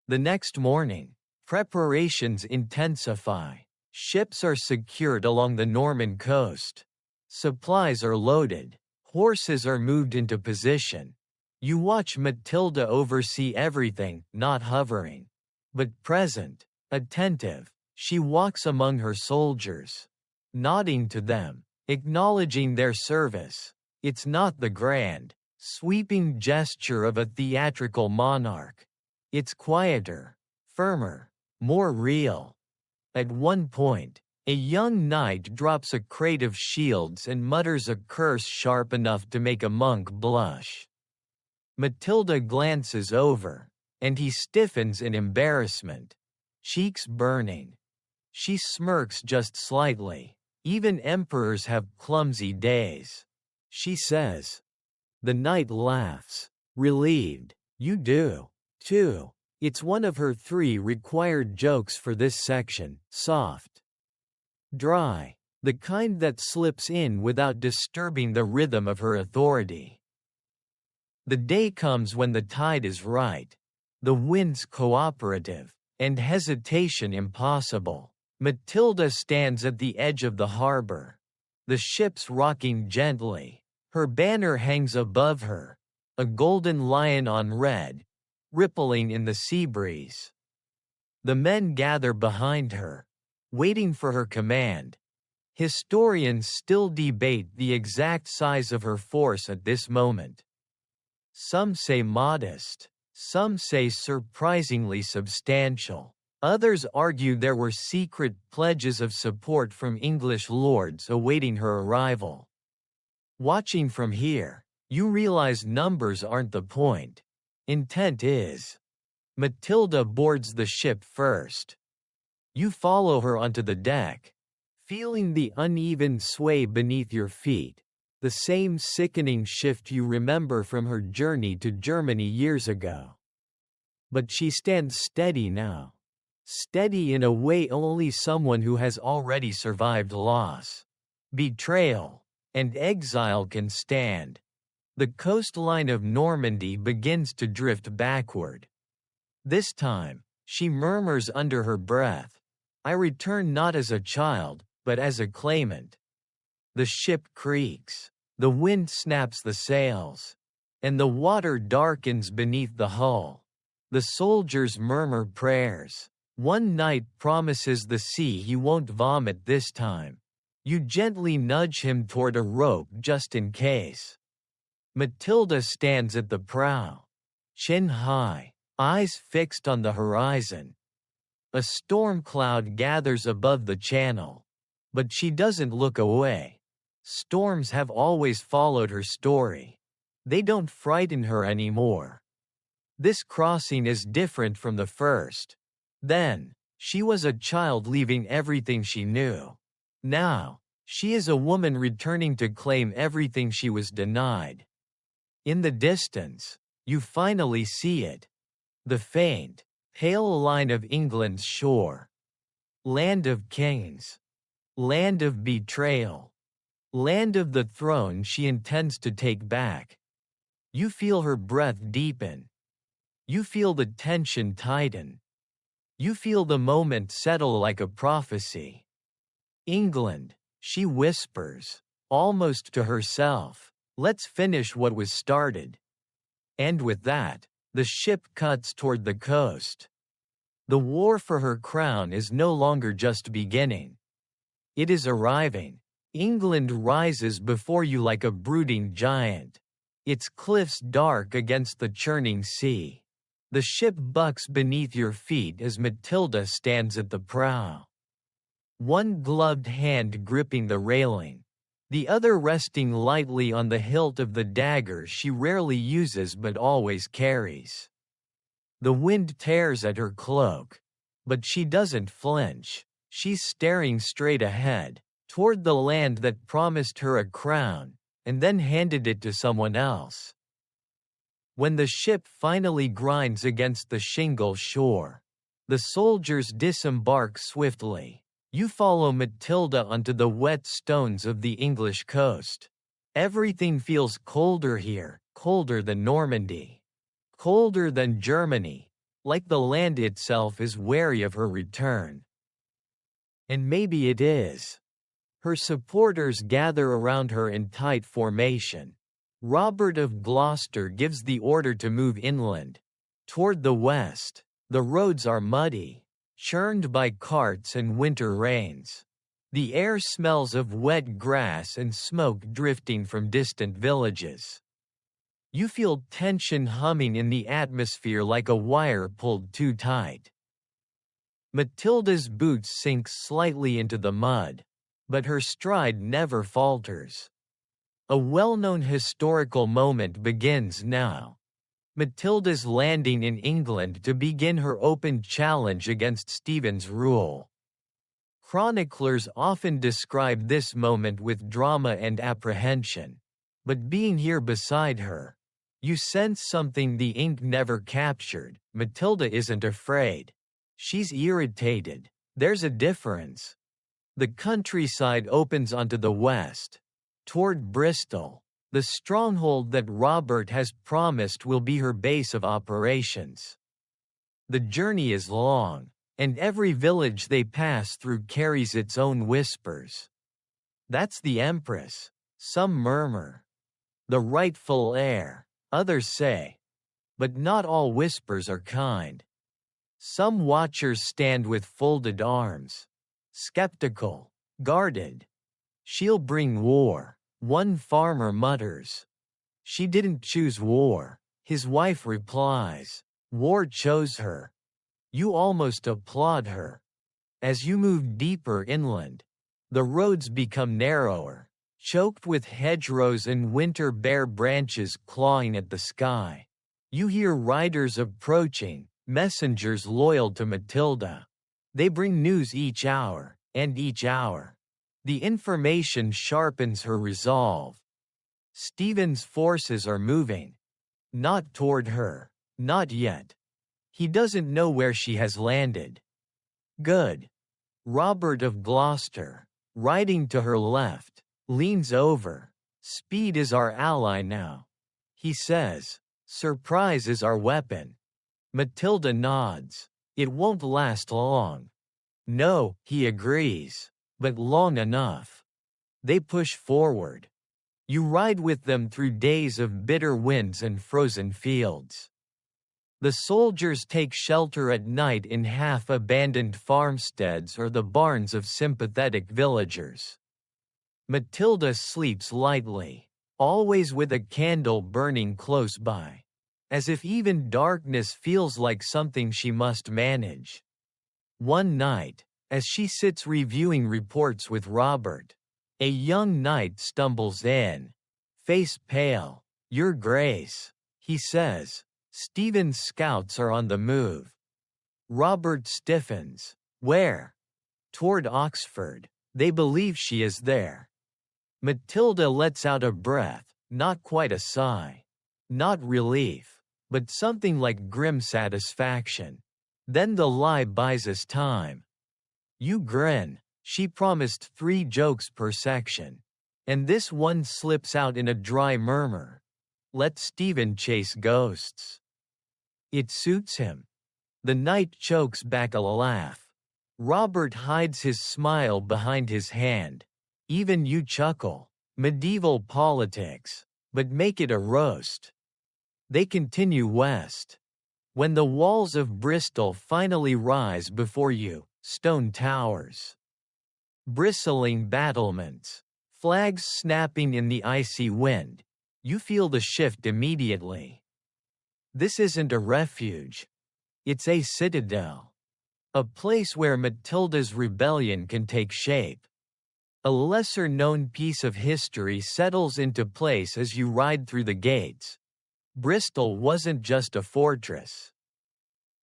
The next morning, preparations intensify. Ships are secured along the Norman coast. Supplies are loaded. Horses are moved into position. You watch Matilda oversee everything, not hovering, but present, attentive. She walks among her soldiers, nodding to them, acknowledging their service. It's not the grand, sweeping gesture of a theatrical monarch. It's quieter, firmer, more real. At one point, a young knight drops a crate of shields and mutters a curse sharp enough to make a monk blush. Matilda glances over, and he stiffens in embarrassment, cheeks burning. She smirks just slightly. Even emperors have clumsy days. She says. The knight laughs, relieved. You do, too. It's one of her 3 required jokes for this section, soft. Dry, the kind that slips in without disturbing the rhythm of her authority. The day comes when the tide is right, the winds cooperative, and hesitation impossible. Matilda stands at the edge of the harbor. The ship's rocking gently. Her banner hangs above her, a golden lion on red, rippling in the sea breeze. The men gather behind her, waiting for her command. Historians still debate the exact size of her force at this moment. Some say modest, some say surprisingly substantial. Others argue there were secret pledges of support from English lords awaiting her arrival. Watching from here, you realize numbers aren't the point. Intent is. Matilda boards the ship first. You follow her onto the deck, feeling the uneven sway beneath your feet, the same sickening shift you remember from her journey to Germany years ago. But she stands steady now. Steady in a way only someone who has already survived loss, betrayal, and exile can stand. The coastline of Normandy begins to drift backward. This time, she murmurs under her breath, I return not as a child, but as a claimant. The ship creaks, the wind snaps the sails, and the water darkens beneath the hull. The soldiers murmur prayers. One knight promises the sea he won't vomit this time. You gently nudge him toward a rope just in case. Matilda stands at the prow, chin high, eyes fixed on the horizon. A storm cloud gathers above the channel, but she doesn't look away. Storms have always followed her story. They don't frighten her anymore. This crossing is different from the first. Then, she was a child leaving everything she knew. Now, she is a woman returning to claim everything she was denied. In the distance, you finally see it. The faint, pale line of England's shore. Land of kings. Land of betrayal. Land of the throne she intends to take back. You feel her breath deepen. You feel the tension tighten. You feel the moment settle like a prophecy. England, she whispers, almost to herself, let's finish what was started. And with that, the ship cuts toward the coast. The war for her crown is no longer just beginning. It is arriving. England rises before you like a brooding giant. Its cliffs dark against the churning sea. The ship bucks beneath your feet as Matilda stands at the prow. One gloved hand gripping the railing, the other resting lightly on the hilt of the dagger she rarely uses but always carries. The wind tears at her cloak, but she doesn't flinch. She's staring straight ahead, toward the land that promised her a crown, and then handed it to someone else. When the ship finally grinds against the shingle shore, the soldiers disembark swiftly. You follow Matilda onto the wet stones of the English coast. Everything feels colder here, colder than Normandy, colder than Germany, like the land itself is wary of her return. And maybe it is. Her supporters gather around her in tight formation. Robert of Gloucester gives the order to move inland. Toward the west, the roads are muddy, churned by carts and winter rains. The air smells of wet grass and smoke drifting from distant villages. You feel tension humming in the atmosphere like a wire pulled too tight. Matilda's boots sink slightly into the mud, but her stride never falters. A well-known historical moment begins now. Matilda's landing in England to begin her open challenge against Stephen's rule. Chroniclers often describe this moment with drama and apprehension. But being here beside her, you sense something the ink never captured. Matilda isn't afraid. She's irritated. There's a difference. The countryside opens onto the west, toward Bristol, the stronghold that Robert has promised will be her base of operations. The journey is long, and every village they pass through carries its own whispers. That's the Empress, some murmur. The rightful heir, others say. But not all whispers are kind. Some watchers stand with folded arms, skeptical, guarded. She'll bring war, one farmer mutters. She didn't choose war, his wife replies. War chose her. You almost applaud her. As you move deeper inland, the roads become narrower, choked with hedgerows and winter bare branches clawing at the sky. You hear riders approaching, messengers loyal to Matilda. They bring news each hour, and each hour. The information sharpens her resolve. Stephen's forces are moving. Not toward her, not yet. He doesn't know where she has landed. Good. Robert of Gloucester, riding to her left, leans over. Speed is our ally now. He says, surprise is our weapon. Matilda nods. It won't last long. No, he agrees, but long enough. They push forward. You ride with them through days of bitter winds and frozen fields. The soldiers take shelter at night in half-abandoned farmsteads or the barns of sympathetic villagers. Matilda sleeps lightly, always with a candle burning close by, as if even darkness feels like something she must manage. One night, as she sits reviewing reports with Robert, a young knight stumbles in, face pale. Your Grace, he says. Stephen's scouts are on the move. Robert stiffens. Where? Toward Oxford. They believe she is there. Matilda lets out a breath, not quite a sigh. Not relief, but something like grim satisfaction. Then the lie buys us time. You grin. She promised 3 jokes per section. And this one slips out in a dry murmur. Let Stephen chase ghosts. It suits him. The knight chokes back a laugh. Robert hides his smile behind his hand. Even you chuckle. Medieval politics. But make it a roast. They continue west. When the walls of Bristol finally rise before you, stone towers. Bristling battlements. Flags snapping in the icy wind. You feel the shift immediately. This isn't a refuge. It's a citadel. A place where Matilda's rebellion can take shape. A lesser-known piece of history settles into place as you ride through the gates. Bristol wasn't just a fortress.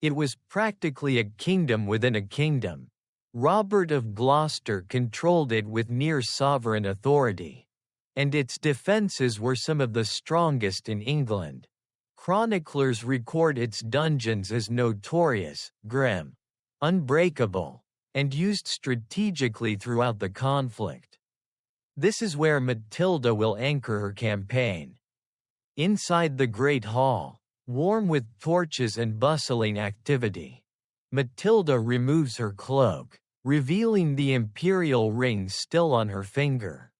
It was practically a kingdom within a kingdom. Robert of Gloucester controlled it with near-sovereign authority. And its defenses were some of the strongest in England. Chroniclers record its dungeons as notorious, grim, unbreakable, and used strategically throughout the conflict. This is where Matilda will anchor her campaign. Inside the Great Hall, warm with torches and bustling activity, Matilda removes her cloak, revealing the imperial ring still on her finger.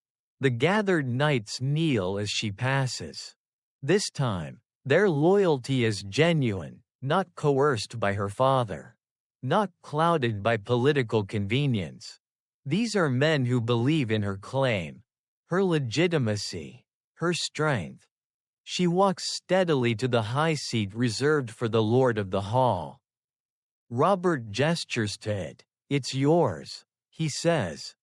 The gathered knights kneel as she passes. This time, their loyalty is genuine, not coerced by her father. Not clouded by political convenience. These are men who believe in her claim, her legitimacy, her strength. She walks steadily to the high seat reserved for the Lord of the Hall. Robert gestures to it. "It's yours," he says.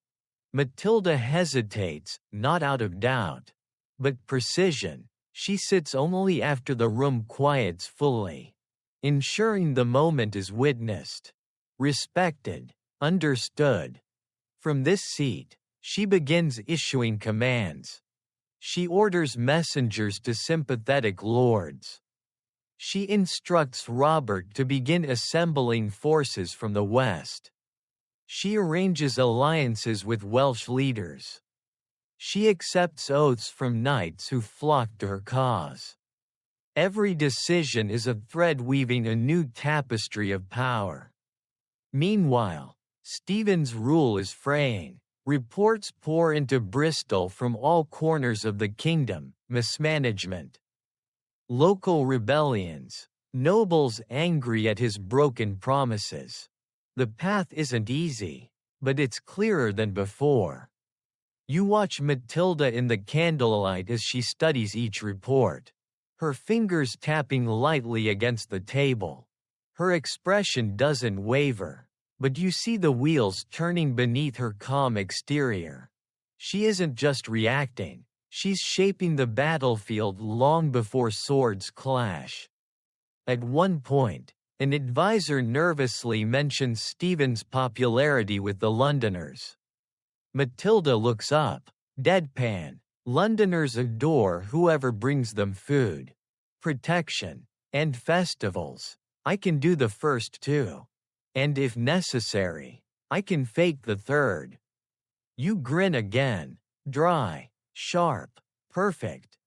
Matilda hesitates, not out of doubt, but precision. She sits only after the room quiets fully, ensuring the moment is witnessed, respected, understood. From this seat, she begins issuing commands. She orders messengers to sympathetic lords. She instructs Robert to begin assembling forces from the west. She arranges alliances with Welsh leaders. She accepts oaths from knights who flock to her cause. Every decision is a thread weaving a new tapestry of power. Meanwhile, Stephen's rule is fraying. Reports pour into Bristol from all corners of the kingdom, mismanagement, local rebellions, nobles angry at his broken promises. The path isn't easy, but it's clearer than before. You watch Matilda in the candlelight as she studies each report, her fingers tapping lightly against the table. Her expression doesn't waver, but you see the wheels turning beneath her calm exterior. She isn't just reacting, she's shaping the battlefield long before swords clash. At one point, an advisor nervously mentions Stephen's popularity with the Londoners. Matilda looks up, deadpan. Londoners adore whoever brings them food, protection, and festivals. I can do the first two. And if necessary, I can fake the third. You grin again, dry, sharp, perfect.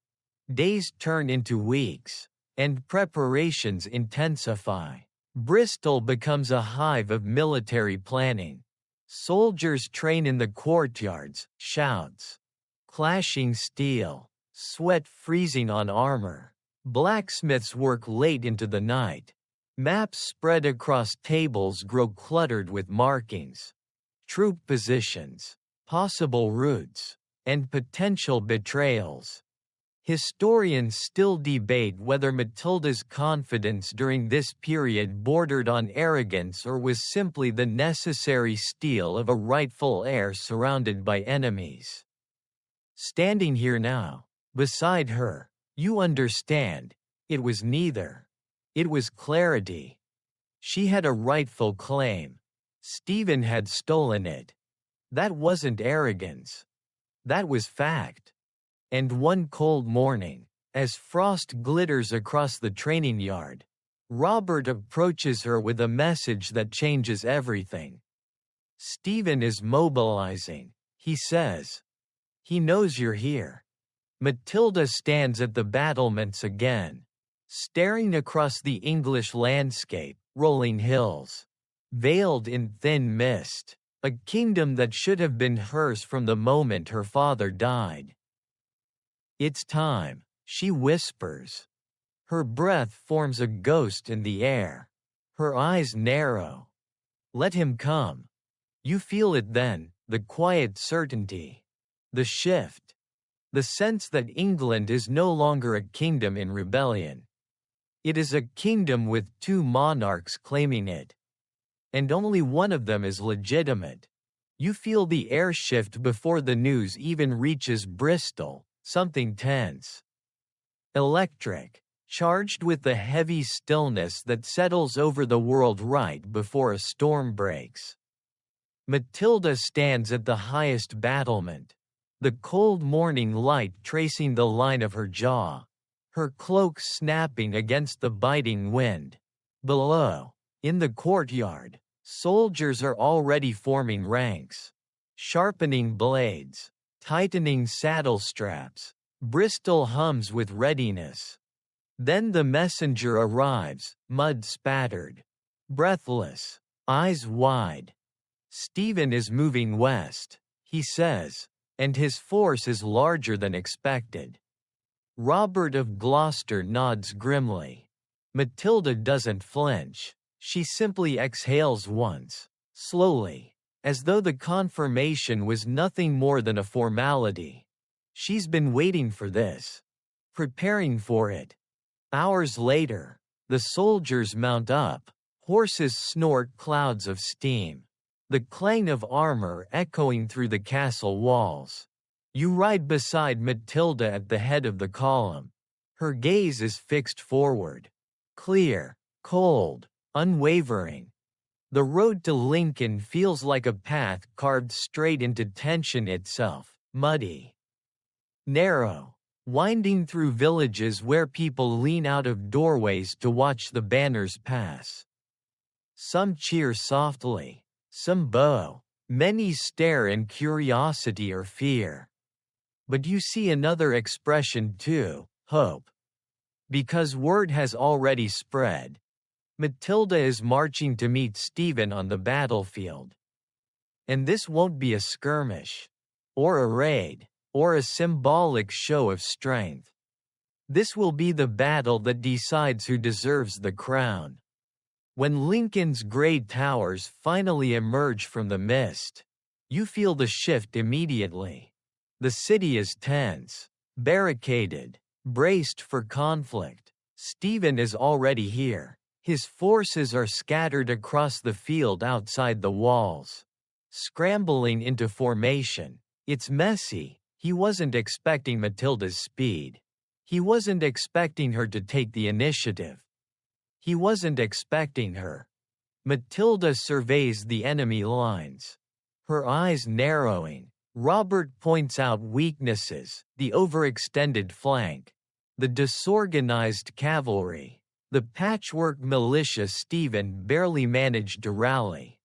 Days turn into weeks, and preparations intensify. Bristol becomes a hive of military planning. Soldiers train in the courtyards, shouts, clashing steel, sweat freezing on armor. Blacksmiths work late into the night. Maps spread across tables grow cluttered with markings, troop positions, possible routes, and potential betrayals. Historians still debate whether Matilda's confidence during this period bordered on arrogance or was simply the necessary steel of a rightful heir surrounded by enemies. Standing here now, beside her, you understand, it was neither. It was clarity. She had a rightful claim. Stephen had stolen it. That wasn't arrogance. That was fact. And one cold morning, as frost glitters across the training yard, Robert approaches her with a message that changes everything. Stephen is mobilizing, he says. He knows you're here. Matilda stands at the battlements again, staring across the English landscape, rolling hills, veiled in thin mist, a kingdom that should have been hers from the moment her father died. It's time, she whispers. Her breath forms a ghost in the air. Her eyes narrow. Let him come. You feel it then, the quiet certainty. The shift. The sense that England is no longer a kingdom in rebellion. It is a kingdom with two monarchs claiming it. And only one of them is legitimate. You feel the air shift before the news even reaches Bristol. Something tense, electric, charged with the heavy stillness that settles over the world right before a storm breaks. Matilda stands at the highest battlement, the cold morning light tracing the line of her jaw, her cloak snapping against the biting wind. Below, in the courtyard, soldiers are already forming ranks, sharpening blades, tightening saddle straps. Bristol hums with readiness. Then the messenger arrives, mud-spattered, breathless, eyes wide. Stephen is moving west, he says, and his force is larger than expected. Robert of Gloucester nods grimly. Matilda doesn't flinch. She simply exhales once, slowly, as though the confirmation was nothing more than a formality. She's been waiting for this, preparing for it. Hours later, the soldiers mount up, horses snort clouds of steam, the clang of armor echoing through the castle walls. You ride beside Matilda at the head of the column. Her gaze is fixed forward, clear, cold, unwavering. The road to Lincoln feels like a path carved straight into tension itself, muddy, narrow, winding through villages where people lean out of doorways to watch the banners pass. Some cheer softly, some bow, many stare in curiosity or fear. But you see another expression too, hope. Because word has already spread. Matilda is marching to meet Stephen on the battlefield. And this won't be a skirmish, or a raid, or a symbolic show of strength. This will be the battle that decides who deserves the crown. When Lincoln's gray towers finally emerge from the mist, you feel the shift immediately. The city is tense, barricaded, braced for conflict. Stephen is already here. His forces are scattered across the field outside the walls, scrambling into formation. It's messy. He wasn't expecting Matilda's speed. He wasn't expecting her to take the initiative. He wasn't expecting her. Matilda surveys the enemy lines, her eyes narrowing. Robert points out weaknesses, the overextended flank, the disorganized cavalry, the patchwork militia Stephen barely managed to rally.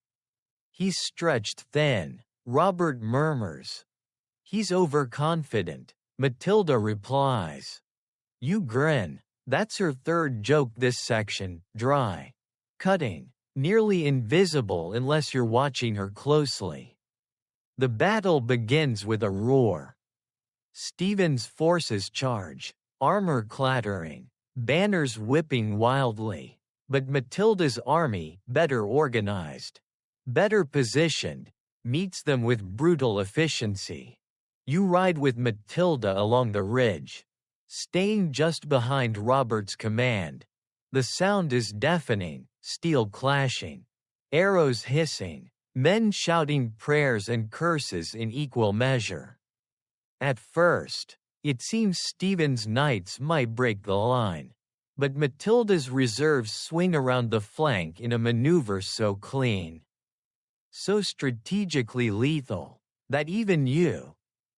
He's stretched thin, Robert murmurs. He's overconfident, Matilda replies. You grin. That's her third joke this section, dry, cutting, nearly invisible unless you're watching her closely. The battle begins with a roar. Stephen's forces charge, armor clattering, banners whipping wildly. But Matilda's army, better organized, better positioned, meets them with brutal efficiency. You ride with Matilda along the ridge, staying just behind Robert's command. The sound is deafening, steel clashing, arrows hissing, men shouting prayers and curses in equal measure. At first, it seems Stephen's knights might break the line, but Matilda's reserves swing around the flank in a maneuver so clean, so strategically lethal, that even you,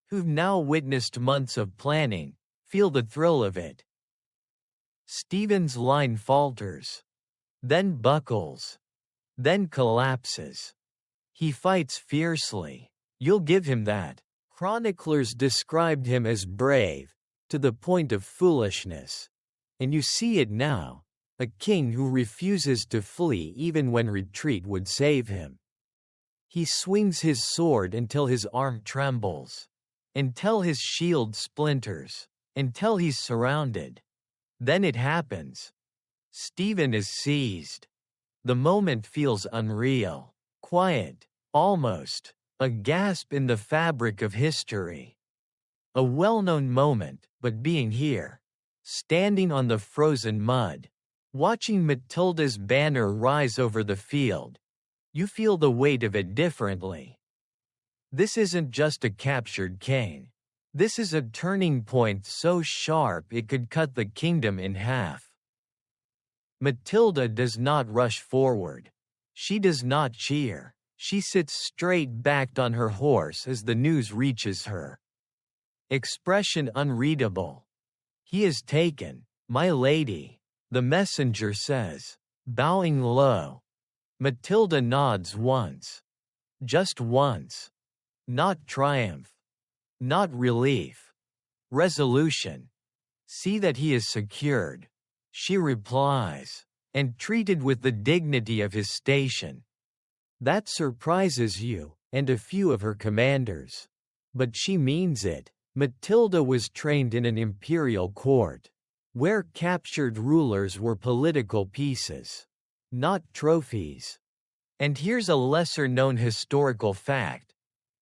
who've now witnessed months of planning, feel the thrill of it. Stephen's line falters, then buckles, then collapses. He fights fiercely. You'll give him that. Chroniclers described him as brave, to the point of foolishness. And you see it now, a king who refuses to flee even when retreat would save him. He swings his sword until his arm trembles, until his shield splinters, until he's surrounded. Then it happens. Stephen is seized. The moment feels unreal, quiet, almost a gasp in the fabric of history. A well-known moment, but being here, standing on the frozen mud, watching Matilda's banner rise over the field, you feel the weight of it differently. This isn't just a captured king. This is a turning point so sharp it could cut the kingdom in half. Matilda does not rush forward. She does not cheer. She sits straight backed on her horse as the news reaches her. Expression unreadable. He is taken, my lady, the messenger says, bowing low. Matilda nods once. Just once. Not triumph. Not relief. Resolution. See that he is secured, she replies, and treated with the dignity of his station. That surprises you, and a few of her commanders. But she means it. Matilda was trained in an imperial court, where captured rulers were political pieces, not trophies. And here's a lesser-known historical fact.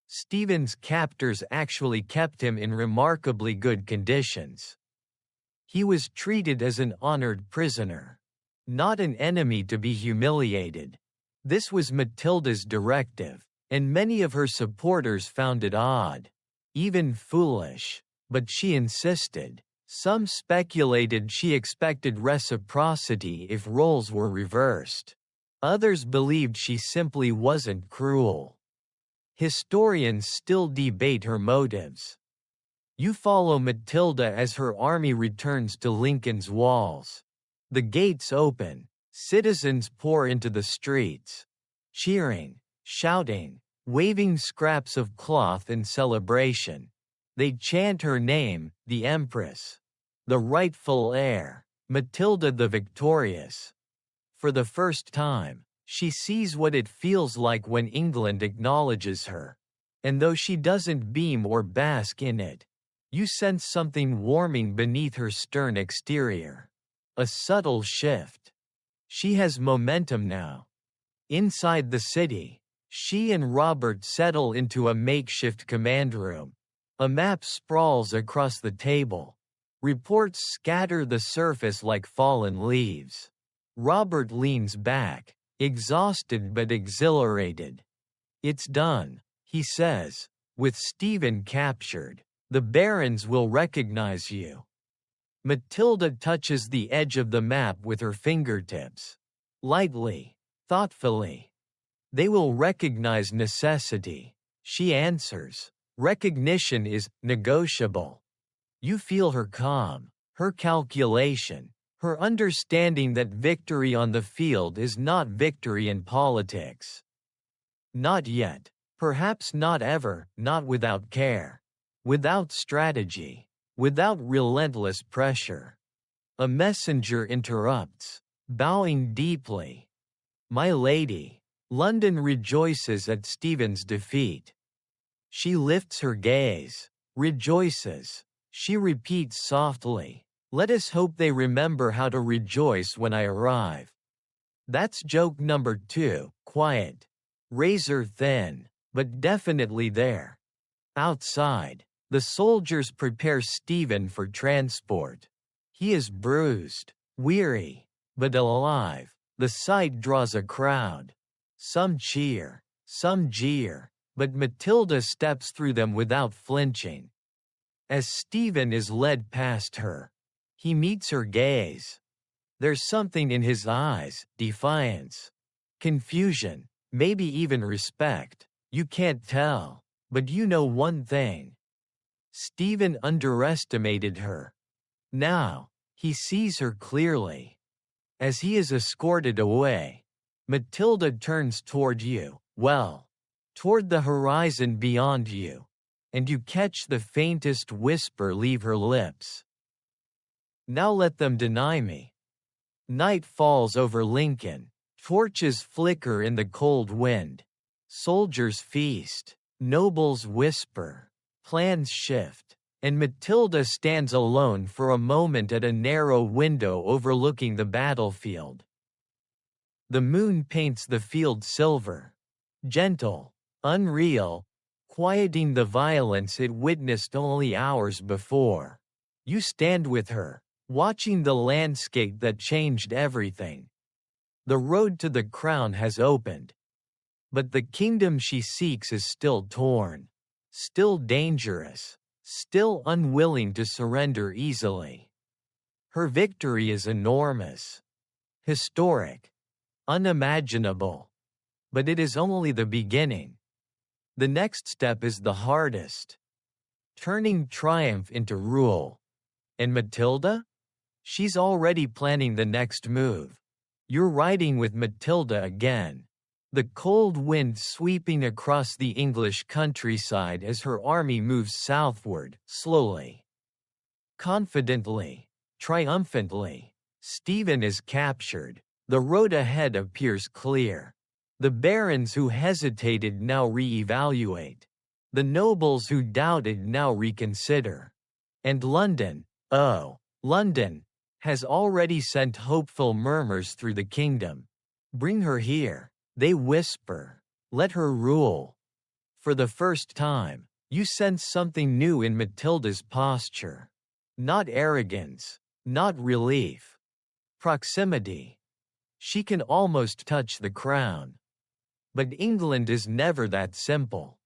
Stephen's captors actually kept him in remarkably good conditions. He was treated as an honored prisoner, not an enemy to be humiliated. This was Matilda's directive, and many of her supporters found it odd, even foolish, but she insisted. Some speculated she expected reciprocity if roles were reversed. Others believed she simply wasn't cruel. Historians still debate her motives. You follow Matilda as her army returns to Lincoln's walls. The gates open, citizens pour into the streets, cheering, shouting, waving scraps of cloth in celebration. They chant her name, the Empress, the rightful heir, Matilda the victorious. For the first time, she sees what it feels like when England acknowledges her. And though she doesn't beam or bask in it, you sense something warming beneath her stern exterior. A subtle shift. She has momentum now. Inside the city, she and Robert settle into a makeshift command room. A map sprawls across the table. Reports scatter the surface like fallen leaves. Robert leans back, exhausted but exhilarated. It's done, he says, with Stephen captured. The barons will recognize you. Matilda touches the edge of the map with her fingertips. Lightly, thoughtfully. They will recognize necessity, she answers. Recognition is negotiable. You feel her calm, her calculation, her understanding that victory on the field is not victory in politics. Not yet, perhaps not ever, not without care. Without strategy, without relentless pressure. A messenger interrupts, bowing deeply. My lady, London rejoices at Stephen's defeat. She lifts her gaze, rejoices. She repeats softly, let us hope they remember how to rejoice when I arrive. That's joke number 2, quiet. Razor thin, but definitely there. Outside, the soldiers prepare Stephen for transport. He is bruised, weary, but alive. The sight draws a crowd. Some cheer, some jeer, but Matilda steps through them without flinching. As Stephen is led past her, he meets her gaze. There's something in his eyes, defiance, confusion, maybe even respect. You can't tell, but you know one thing. Stephen underestimated her. Now, he sees her clearly. As he is escorted away, Matilda turns toward you, toward the horizon beyond you, and you catch the faintest whisper leave her lips. Now let them deny me. Night falls over Lincoln, torches flicker in the cold wind. Soldiers feast, nobles whisper. Plans shift, and Matilda stands alone for a moment at a narrow window overlooking the battlefield. The moon paints the field silver, gentle, unreal, quieting the violence it witnessed only hours before. You stand with her, watching the landscape that changed everything. The road to the crown has opened. But the kingdom she seeks is still torn. Still dangerous, still unwilling to surrender easily. Her victory is enormous, historic, unimaginable. But it is only the beginning. The next step is the hardest. Turning triumph into rule. And Matilda? She's already planning the next move. You're riding with Matilda again. The cold wind sweeping across the English countryside as her army moves southward, slowly. Confidently, triumphantly, Stephen is captured. The road ahead appears clear. The barons who hesitated now re-evaluate. The nobles who doubted now reconsider. And London, oh, London, has already sent hopeful murmurs through the kingdom. Bring her here. They whisper, "Let her rule." For the first time, you sense something new in Matilda's posture. Not arrogance, not relief. Proximity. She can almost touch the crown. But England is never that simple.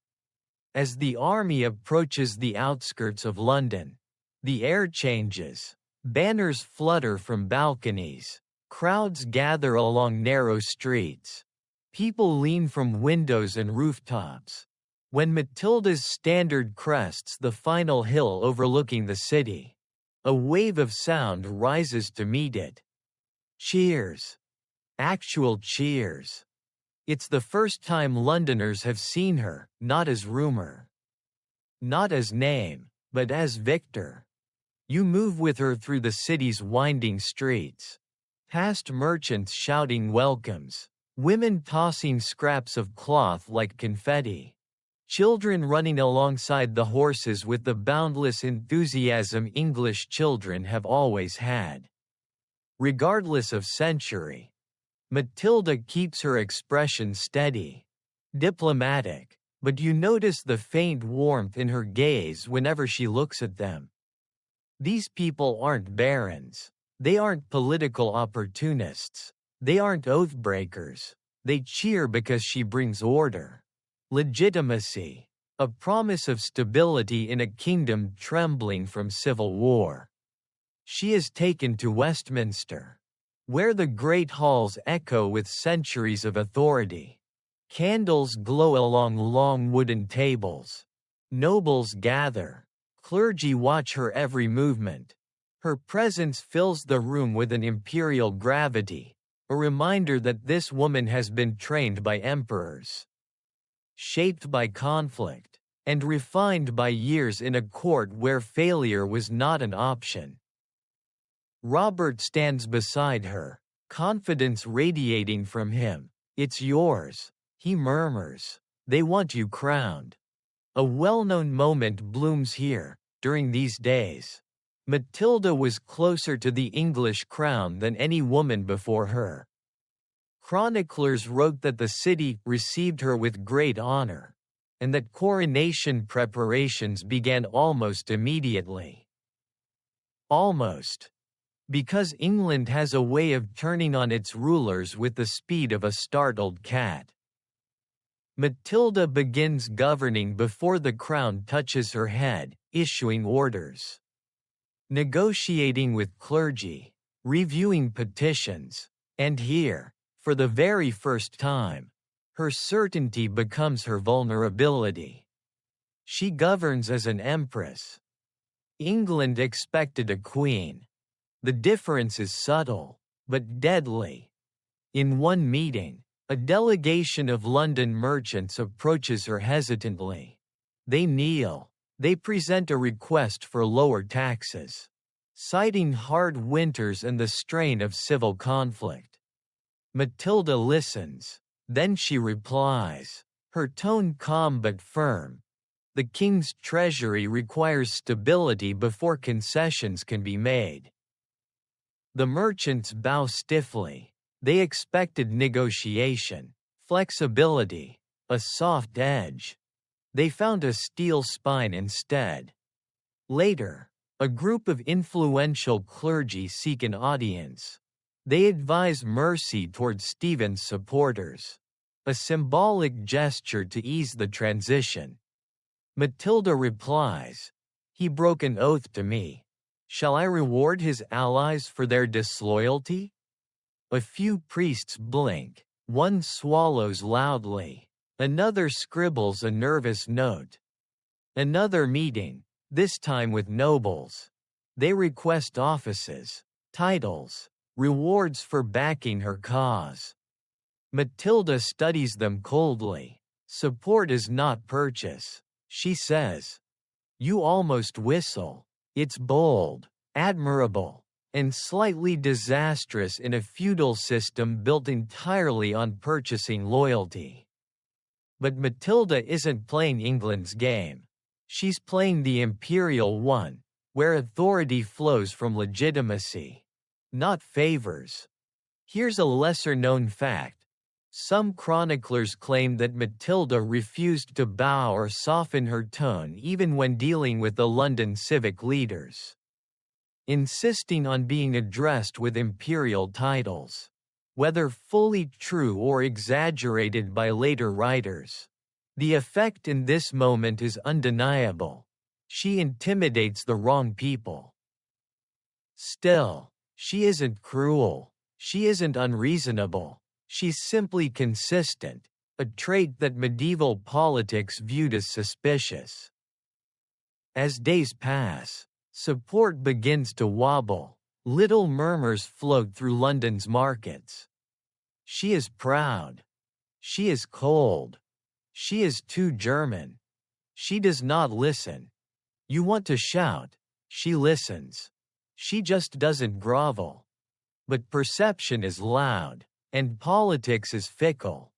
As the army approaches the outskirts of London, the air changes. Banners flutter from balconies. Crowds gather along narrow streets. People lean from windows and rooftops. When Matilda's standard crests the final hill overlooking the city, a wave of sound rises to meet it. Cheers. Actual cheers. It's the first time Londoners have seen her, not as rumor. Not as name, but as victor. You move with her through the city's winding streets. Past merchants shouting welcomes. Women tossing scraps of cloth like confetti. Children running alongside the horses with the boundless enthusiasm English children have always had. Regardless of century, Matilda keeps her expression steady, diplomatic, but you notice the faint warmth in her gaze whenever she looks at them. These people aren't barons. They aren't political opportunists. They aren't oath-breakers. They cheer because she brings order. Legitimacy. A promise of stability in a kingdom trembling from civil war. She is taken to Westminster, where the great halls echo with centuries of authority. Candles glow along long wooden tables. Nobles gather. Clergy watch her every movement. Her presence fills the room with an imperial gravity, a reminder that this woman has been trained by emperors, shaped by conflict, and refined by years in a court where failure was not an option. Robert stands beside her, confidence radiating from him. "It's yours," he murmurs. "They want you crowned." A well-known moment blooms here, during these days. Matilda was closer to the English crown than any woman before her. Chroniclers wrote that the city received her with great honor, and that coronation preparations began almost immediately. Almost. Because England has a way of turning on its rulers with the speed of a startled cat. Matilda begins governing before the crown touches her head, issuing orders, negotiating with clergy, reviewing petitions, and here, for the very first time, her certainty becomes her vulnerability. She governs as an empress. England expected a queen. The difference is subtle, but deadly. In one meeting, a delegation of London merchants approaches her hesitantly. They kneel. They present a request for lower taxes, citing hard winters and the strain of civil conflict. Matilda listens. Then she replies, her tone calm but firm. The king's treasury requires stability before concessions can be made. The merchants bow stiffly. They expected negotiation, flexibility, a soft edge. They found a steel spine instead. Later, a group of influential clergy seek an audience. They advise mercy toward Stephen's supporters, a symbolic gesture to ease the transition. Matilda replies, "He broke an oath to me. Shall I reward his allies for their disloyalty?" A few priests blink. One swallows loudly. Another scribbles a nervous note. Another meeting, this time with nobles. They request offices, titles, rewards for backing her cause. Matilda studies them coldly. Support is not purchase, she says. You almost whistle. It's bold, admirable, and slightly disastrous in a feudal system built entirely on purchasing loyalty. But Matilda isn't playing England's game. She's playing the imperial one, where authority flows from legitimacy, not favors. Here's a lesser-known fact. Some chroniclers claim that Matilda refused to bow or soften her tone even when dealing with the London civic leaders, insisting on being addressed with imperial titles. Whether fully true or exaggerated by later writers, the effect in this moment is undeniable. She intimidates the wrong people. Still, she isn't cruel. She isn't unreasonable. She's simply consistent, a trait that medieval politics viewed as suspicious. As days pass, support begins to wobble. Little murmurs float through London's markets. She is proud. She is cold. She is too German. She does not listen. You want to shout. She listens. She just doesn't grovel. But perception is loud, and politics is fickle.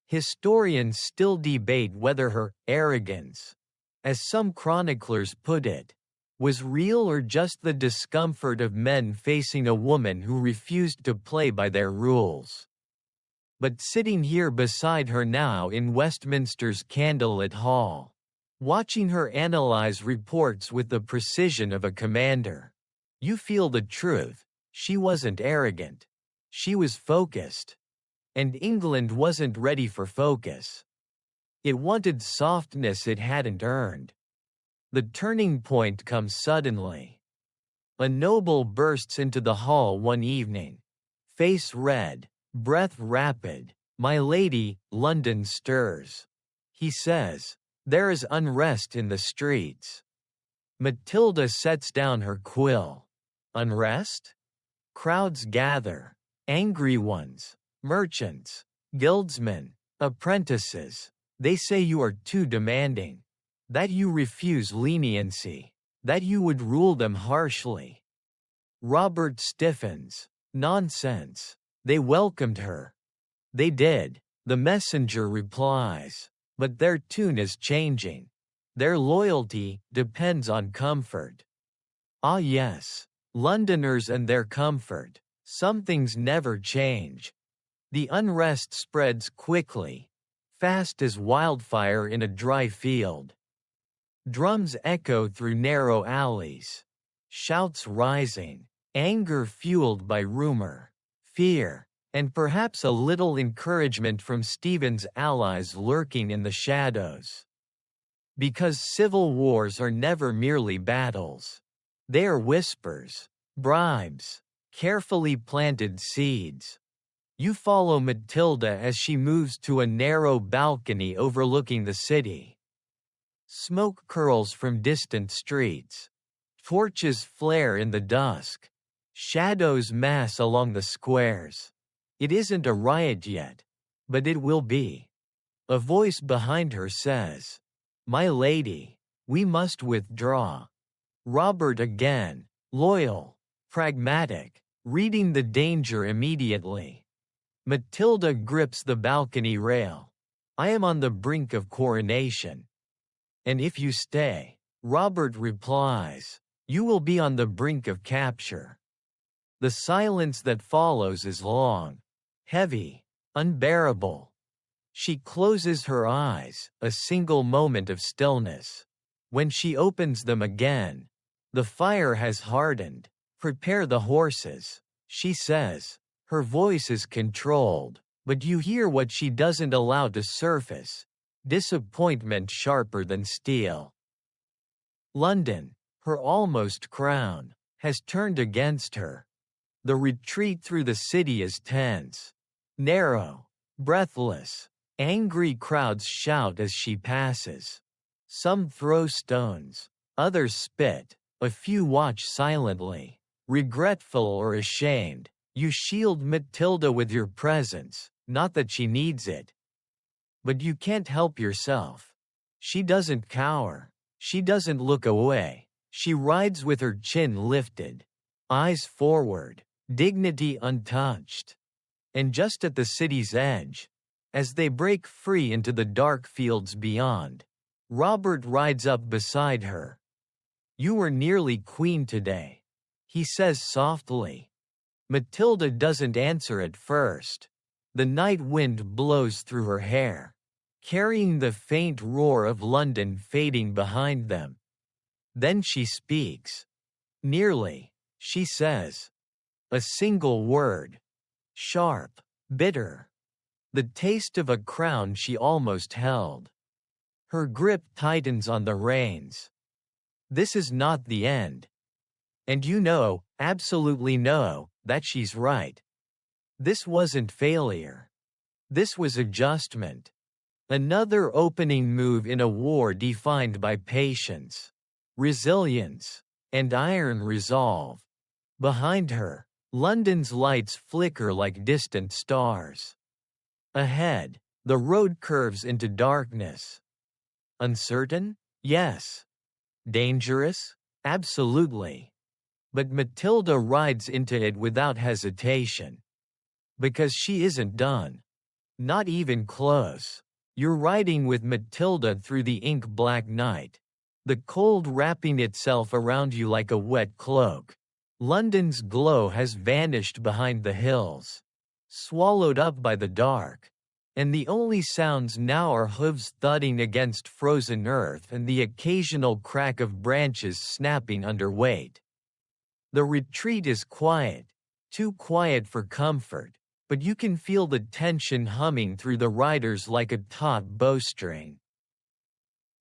Historians still debate whether her arrogance, as some chroniclers put it, was real or just the discomfort of men facing a woman who refused to play by their rules. But sitting here beside her now in Westminster's candlelit hall, watching her analyze reports with the precision of a commander, you feel the truth. She wasn't arrogant. She was focused. And England wasn't ready for focus. It wanted softness it hadn't earned. The turning point comes suddenly. A noble bursts into the hall one evening. Face red, breath rapid. "My lady, London stirs," he says. "There is unrest in the streets." Matilda sets down her quill. Unrest? Crowds gather. Angry ones. Merchants. Guildsmen. Apprentices. They say you are too demanding. That you refuse leniency. That you would rule them harshly. Robert stiffens. Nonsense. They welcomed her. They did, the messenger replies. But their tune is changing. Their loyalty depends on comfort. Ah yes, Londoners and their comfort. Some things never change. The unrest spreads quickly, fast as wildfire in a dry field. Drums echo through narrow alleys. Shouts rising, anger fueled by rumor, fear, and perhaps a little encouragement from Stephen's allies lurking in the shadows. Because civil wars are never merely battles. They are whispers, bribes, carefully planted seeds. You follow Matilda as she moves to a narrow balcony overlooking the city. Smoke curls from distant streets. Torches flare in the dusk. Shadows mass along the squares. It isn't a riot yet, but it will be. A voice behind her says, "My lady, we must withdraw." Robert again, loyal, pragmatic, reading the danger immediately. Matilda grips the balcony rail. "I am on the brink of coronation. And if you stay," Robert replies, "you will be on the brink of capture." The silence that follows is long, heavy, unbearable. She closes her eyes, a single moment of stillness. When she opens them again, the fire has hardened. "Prepare the horses," she says. Her voice is controlled, but you hear what she doesn't allow to surface. Disappointment sharper than steel. London, her almost crown, has turned against her. The retreat through the city is tense. Narrow, breathless, angry crowds shout as she passes. Some throw stones, others spit, a few watch silently. Regretful or ashamed, you shield Matilda with your presence, not that she needs it. But you can't help yourself. She doesn't cower. She doesn't look away. She rides with her chin lifted, eyes forward, dignity untouched. And just at the city's edge, as they break free into the dark fields beyond, Robert rides up beside her. "You were nearly queen today," he says softly. Matilda doesn't answer at first. The night wind blows through her hair, carrying the faint roar of London fading behind them. Then she speaks. Nearly, she says. A single word. Sharp, bitter. The taste of a crown she almost held. Her grip tightens on the reins. This is not the end. And you know, absolutely know, that she's right. This wasn't failure. This was adjustment. Another opening move in a war defined by patience, resilience, and iron resolve. Behind her, London's lights flicker like distant stars. Ahead, the road curves into darkness. Uncertain? Yes. Dangerous? Absolutely. But Matilda rides into it without hesitation. Because she isn't done. Not even close. You're riding with Matilda through the ink-black night. The cold wrapping itself around you like a wet cloak. London's glow has vanished behind the hills, swallowed up by the dark, and the only sounds now are hooves thudding against frozen earth and the occasional crack of branches snapping under weight. The retreat is quiet, too quiet for comfort, but you can feel the tension humming through the riders like a taut bowstring.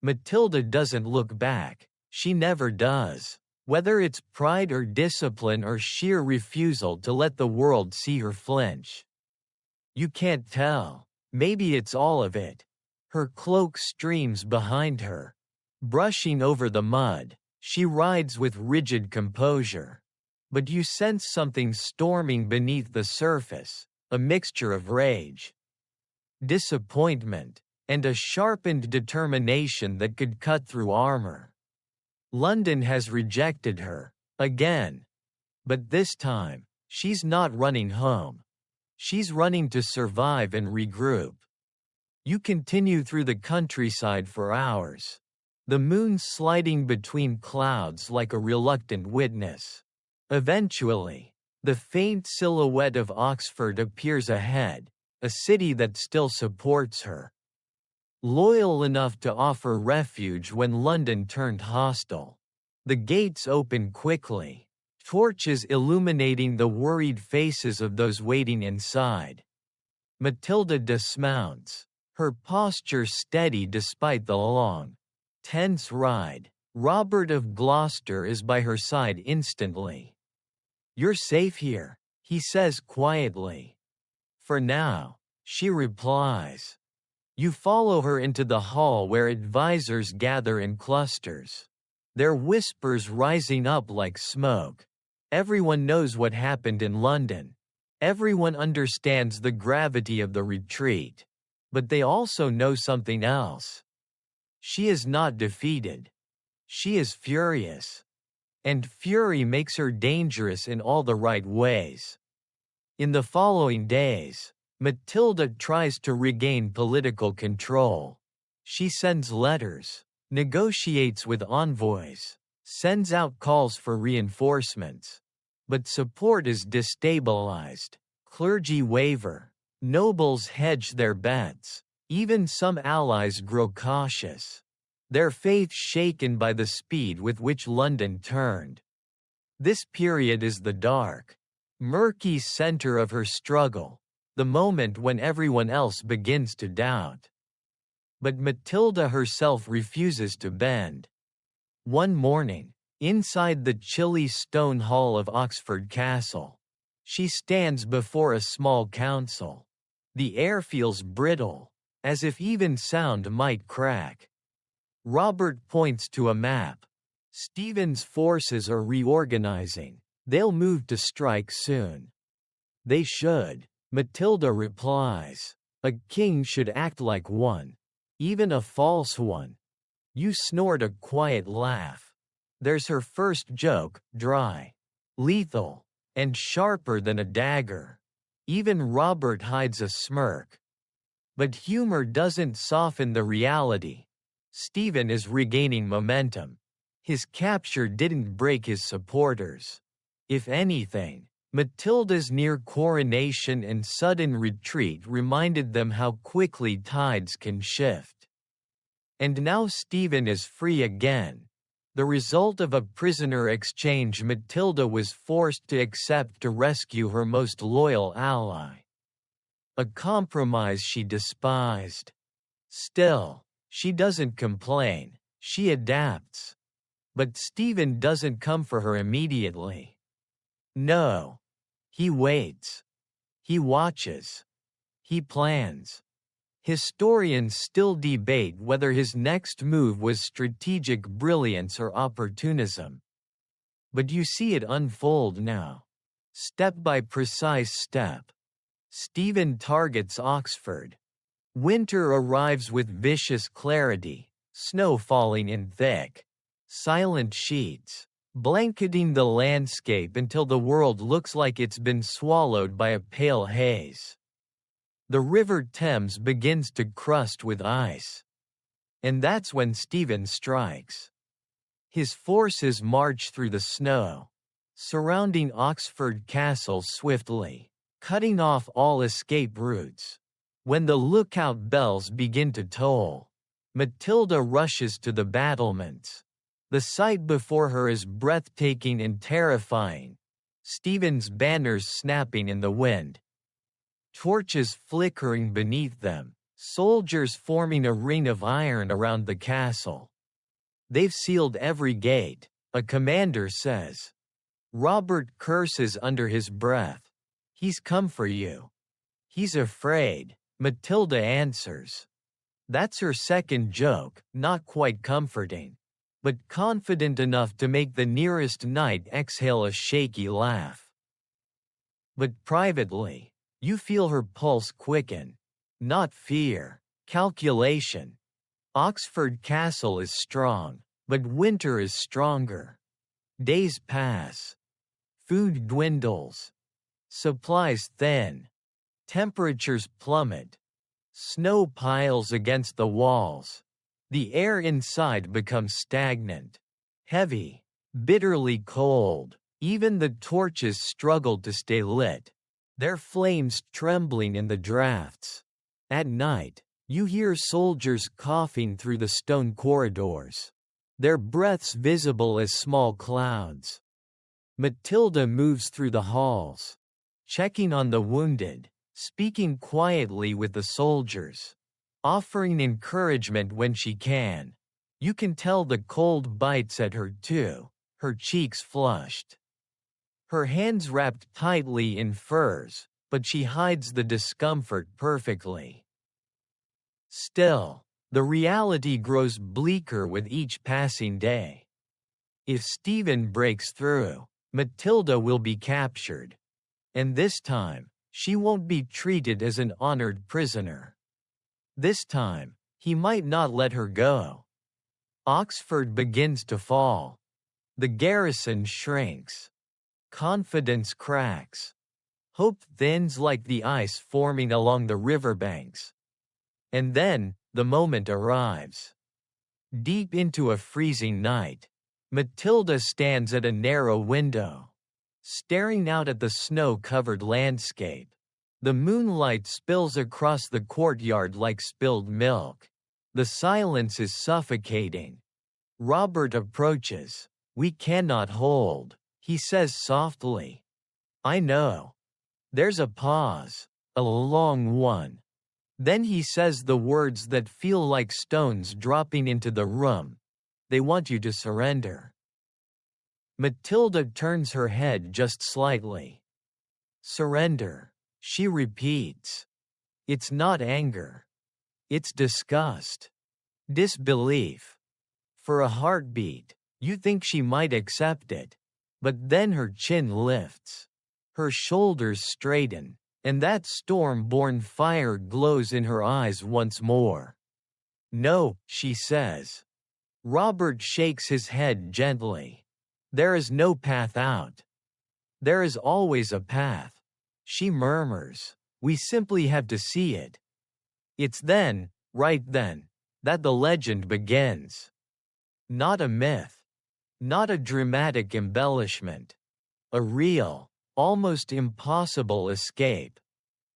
Matilda doesn't look back. She never does. Whether it's pride or discipline or sheer refusal to let the world see her flinch. You can't tell. Maybe it's all of it. Her cloak streams behind her. Brushing over the mud, she rides with rigid composure. But you sense something storming beneath the surface, a mixture of rage, disappointment, and a sharpened determination that could cut through armor. London has rejected her, again. But this time, she's not running home. She's running to survive and regroup. You continue through the countryside for hours. The moon sliding between clouds like a reluctant witness. Eventually, the faint silhouette of Oxford appears ahead, a city that still supports her. Loyal enough to offer refuge when London turned hostile. The gates open quickly, torches illuminating the worried faces of those waiting inside. Matilda dismounts, her posture steady despite the long, tense ride. Robert of Gloucester is by her side instantly. "You're safe here," he says quietly. "For now," she replies. You follow her into the hall where advisors gather in clusters. Their whispers rising up like smoke. Everyone knows what happened in London. Everyone understands the gravity of the retreat. But they also know something else. She is not defeated. She is furious. And fury makes her dangerous in all the right ways. In the following days, Matilda tries to regain political control. She sends letters, negotiates with envoys, sends out calls for reinforcements. But support is destabilized. Clergy waver. Nobles hedge their bets. Even some allies grow cautious. Their faith shaken by the speed with which London turned. This period is the dark, murky center of her struggle. The moment when everyone else begins to doubt. But Matilda herself refuses to bend. One morning, inside the chilly stone hall of Oxford Castle, she stands before a small council. The air feels brittle, as if even sound might crack. Robert points to a map. Stephen's forces are reorganizing. They'll move to strike soon. They should. Matilda replies, "A king should act like one, even a false one." You snort a quiet laugh. There's her first joke, dry, lethal, and sharper than a dagger. Even Robert hides a smirk. But humor doesn't soften the reality. Stephen is regaining momentum. His capture didn't break his supporters. If anything, Matilda's near coronation and sudden retreat reminded them how quickly tides can shift. And now Stephen is free again. The result of a prisoner exchange Matilda was forced to accept to rescue her most loyal ally. A compromise she despised. Still, she doesn't complain, she adapts. But Stephen doesn't come for her immediately. No. He waits. He watches. He plans. Historians still debate whether his next move was strategic brilliance or opportunism. But you see it unfold now. Step by precise step. Stephen targets Oxford. Winter arrives with vicious clarity, snow falling in thick, silent sheets, blanketing the landscape until the world looks like it's been swallowed by a pale haze. The River Thames begins to crust with ice. And that's when Stephen strikes. His forces march through the snow, surrounding Oxford Castle swiftly, cutting off all escape routes. When the lookout bells begin to toll, Matilda rushes to the battlements. The sight before her is breathtaking and terrifying. Stephen's banners snapping in the wind. Torches flickering beneath them, soldiers forming a ring of iron around the castle. They've sealed every gate, a commander says. Robert curses under his breath. He's come for you. He's afraid, Matilda answers. That's her second joke, not quite comforting, but confident enough to make the nearest knight exhale a shaky laugh. But privately, you feel her pulse quicken. Not fear, calculation. Oxford Castle is strong, but winter is stronger. Days pass. Food dwindles. Supplies thin. Temperatures plummet. Snow piles against the walls. The air inside becomes stagnant. Heavy. Bitterly cold. Even the torches struggle to stay lit. Their flames trembling in the drafts. At night, you hear soldiers coughing through the stone corridors. Their breaths visible as small clouds. Matilda moves through the halls, checking on the wounded, speaking quietly with the soldiers, offering encouragement when she can. You can tell the cold bites at her too, her cheeks flushed. Her hands wrapped tightly in furs, but she hides the discomfort perfectly. Still, the reality grows bleaker with each passing day. If Stephen breaks through, Matilda will be captured. And this time, she won't be treated as an honored prisoner. This time, he might not let her go. Oxford begins to fall. The garrison shrinks. Confidence cracks. Hope thins like the ice forming along the riverbanks. And then, the moment arrives. Deep into a freezing night, Matilda stands at a narrow window, staring out at the snow-covered landscape. The moonlight spills across the courtyard like spilled milk. The silence is suffocating. Robert approaches. "We cannot hold," he says softly. "I know." There's a pause, a long one. Then he says the words that feel like stones dropping into the room. "They want you to surrender." Matilda turns her head just slightly. "Surrender," she repeats. It's not anger. It's disgust. Disbelief. For a heartbeat, you think she might accept it. But then her chin lifts. Her shoulders straighten, and that storm-born fire glows in her eyes once more. "No," she says. Robert shakes his head gently. "There is no path out." "There is always a path," she murmurs. "We simply have to see it." It's then, right then, that the legend begins. Not a myth. Not a dramatic embellishment. A real, almost impossible escape.